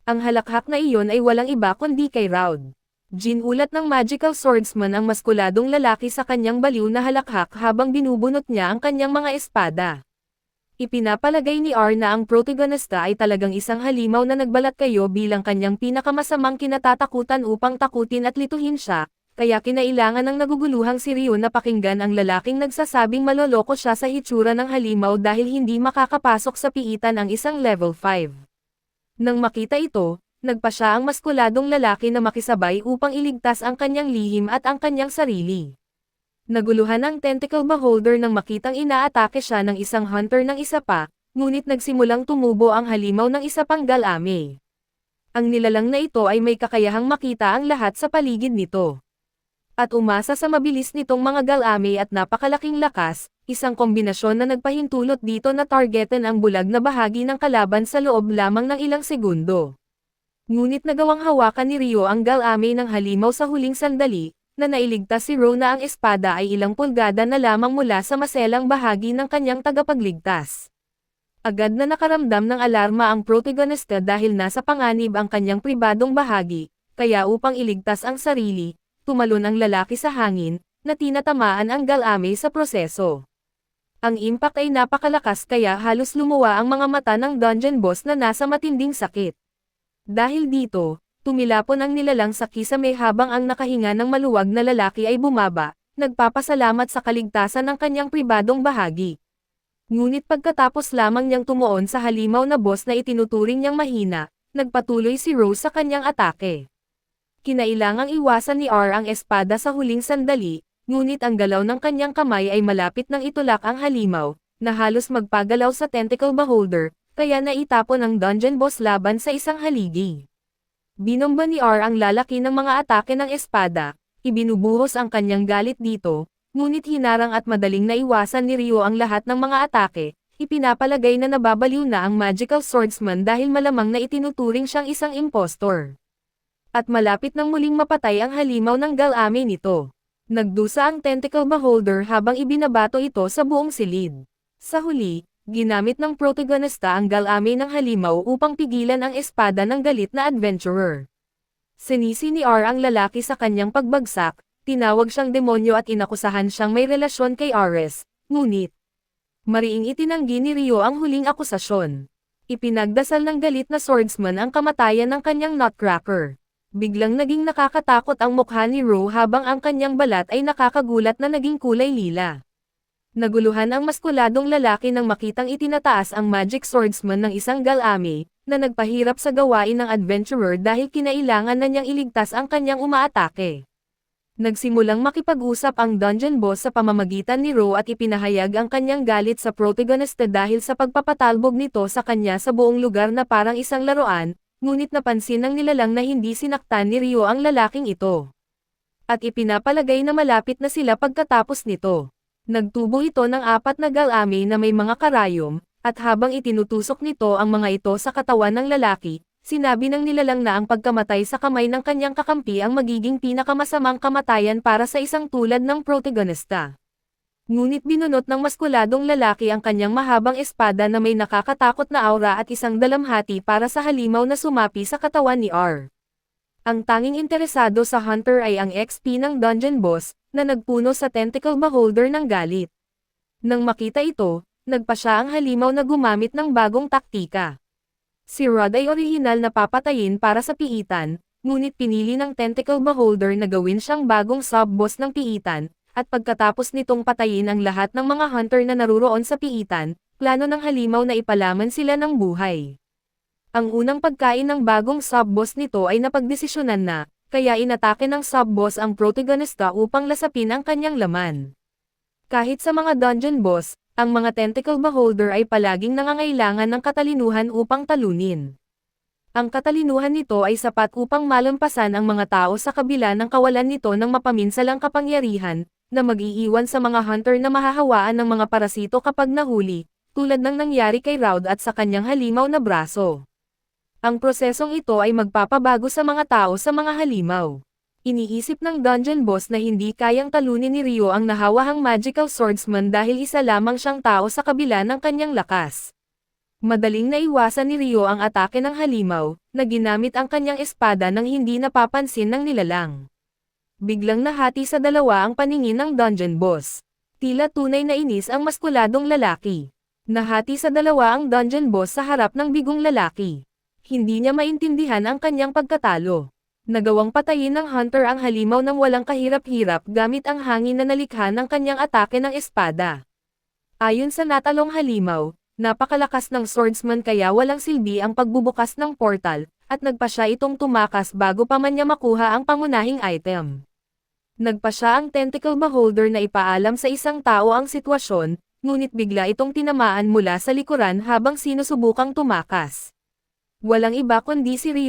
Ang halakhak na iyon ay walang iba kundi kay Raud. Ginulat ng magical swordsman ang maskuladong lalaki sa kanyang baliw na halakhak habang binubunot niya ang kanyang mga espada. Ipinapalagay ni R na ang protagonista ay talagang isang halimaw na nagbalat kayo bilang kanyang pinakamasamang kinatatakutan upang takutin at lituhin siya, kaya kinailangan ng naguguluhang si Ryo na pakinggan ang lalaking nagsasabing maloloko siya sa hitsura ng halimaw dahil hindi makakapasok sa piitan ang isang level 5. Nang makita ito, nagpa siya ang maskuladong lalaki na makisabay upang iligtas ang kanyang lihim at ang kanyang sarili. Naguluhan ang tentacle beholder nang makitang inaatake siya ng isang hunter ng isa pa, ngunit nagsimulang tumubo ang halimaw ng isa pang galame. Ang nilalang na ito ay may kakayahang makita ang lahat sa paligid nito. At umasa sa mabilis nitong mga galame at napakalaking lakas, isang kombinasyon na nagpahintulot dito na targetan ang bulag na bahagi ng kalaban sa loob lamang ng ilang segundo. Ngunit nagawang hawakan ni Ryo ang galame ng halimaw sa huling sandali, na nailigtas si Ro na ang espada ay ilang pulgada na lamang mula sa maselang bahagi ng kanyang tagapagligtas. Agad na nakaramdam ng alarma ang protagonista dahil nasa panganib ang kanyang pribadong bahagi, kaya upang iligtas ang sarili, tumalon ang lalaki sa hangin, na tinatamaan ang galame sa proseso. Ang impact ay napakalakas kaya halos lumuwa ang mga mata ng dungeon boss na nasa matinding sakit. Dahil dito, tumilapon ang nilalang sa kisame habang ang nakahinga ng maluwag na lalaki ay bumaba, nagpapasalamat sa kaligtasan ng kanyang pribadong bahagi. Ngunit pagkatapos lamang niyang tumuon sa halimaw na boss na itinuturing niyang mahina, nagpatuloy si Rose sa kanyang atake. Kinailangang iwasan ni R ang espada sa huling sandali, ngunit ang galaw ng kanyang kamay ay malapit nang itulak ang halimaw, na halos magpagalaw sa tentacle beholder, kaya naitapon ang dungeon boss laban sa isang haligi. Binomba ni R ang lalaki ng mga atake ng espada, ibinubuhos ang kanyang galit dito, ngunit hinarang at madaling naiwasan ni Ryo ang lahat ng mga atake, ipinapalagay na nababaliw na ang magical swordsman dahil malamang na itinuturing siyang isang impostor. At malapit nang muling mapatay ang halimaw ng galame nito. Nagdusa ang tentacle beholder habang ibinabato ito sa buong silid. Sa huli, ginamit ng protagonista ang galame ng halimaw upang pigilan ang espada ng galit na adventurer. Sinisi ni R ang lalaki sa kanyang pagbagsak, tinawag siyang demonyo at inakusahan siyang may relasyon kay Ares, ngunit mariing itinanggi ni Ryo ang huling akusasyon. Ipinagdasal ng galit na swordsman ang kamatayan ng kanyang nutcracker. Biglang naging nakakatakot ang mukha ni Ro habang ang kanyang balat ay nakakagulat na naging kulay lila. Naguluhan ang maskuladong lalaki nang makitang itinataas ang magic swordsman ng isang galame, na nagpahirap sa gawain ng adventurer dahil kinailangan na niyang iligtas ang kanyang umaatake. Nagsimulang makipag-usap ang dungeon boss sa pamamagitan ni Ro at ipinahayag ang kanyang galit sa protagonista dahil sa pagpapatalbog nito sa kanya sa buong lugar na parang isang laruan, ngunit napansin ng nilalang na hindi sinaktan ni Ryo ang lalaking ito. At ipinapalagay na malapit na sila pagkatapos nito. Nagtubo ito ng 4 na galame na may mga karayom, at habang itinutusok nito ang mga ito sa katawan ng lalaki, sinabi ng nilalang na ang pagkamatay sa kamay ng kanyang kakampi ang magiging pinakamasamang kamatayan para sa isang tulad ng protagonista. Ngunit binunot ng maskuladong lalaki ang kanyang mahabang espada na may nakakatakot na aura at isang dalamhati para sa halimaw na sumapi sa katawan ni R. Ang tanging interesado sa hunter ay ang XP ng dungeon boss, na nagpuno sa tentacle beholder ng galit. Nang makita ito, nagpa siya ang halimaw na gumamit ng bagong taktika. Si Rod ay orihinal na papatayin para sa piitan, ngunit pinili ng tentacle beholder na gawin siyang bagong sub-boss ng piitan, at pagkatapos nitong patayin ang lahat ng mga hunter na naruroon sa piitan, plano ng halimaw na ipalaman sila ng buhay. Ang unang pagkain ng bagong sub-boss nito ay napagdesisyonan na, kaya inatake ng sub-boss ang protagonista upang lasapin ang kanyang laman. Kahit sa mga dungeon boss, ang mga tentacle beholder ay palaging nangangailangan ng katalinuhan upang talunin. Ang katalinuhan nito ay sapat upang malampasan ang mga tao sa kabila ng kawalan nito ng mapaminsalang kapangyarihan, na mag-iiwan sa mga hunter na mahahawaan ng mga parasito kapag nahuli, tulad ng nangyari kay Raud at sa kanyang halimaw na braso. Ang prosesong ito ay magpapabago sa mga tao sa mga halimaw. Iniisip ng dungeon boss na hindi kayang talunin ni Ryo ang nahawahang magical swordsman dahil isa lamang siyang tao sa kabila ng kanyang lakas. Madaling naiwasan ni Ryo ang atake ng halimaw, na ginamit ang kanyang espada nang hindi napapansin ng nilalang. Biglang nahati sa dalawa ang paningin ng dungeon boss. Tila tunay na inis ang maskuladong lalaki. Nahati sa dalawa ang dungeon boss sa harap ng bigong lalaki. Hindi niya maintindihan ang kanyang pagkatalo. Nagawang patayin ng hunter ang halimaw ng walang kahirap-hirap gamit ang hangin na nalikha ng kanyang atake ng espada. Ayon sa natalong halimaw, napakalakas ng swordsman kaya walang silbi ang pagbubukas ng portal, at nagpa siya itong tumakas bago pa man niya makuha ang pangunahing item. Nagpa siya ang tentacle beholder na ipaalam sa isang tao ang sitwasyon, ngunit bigla itong tinamaan mula sa likuran habang sinusubukang tumakas. Walang iba kundi si Ryu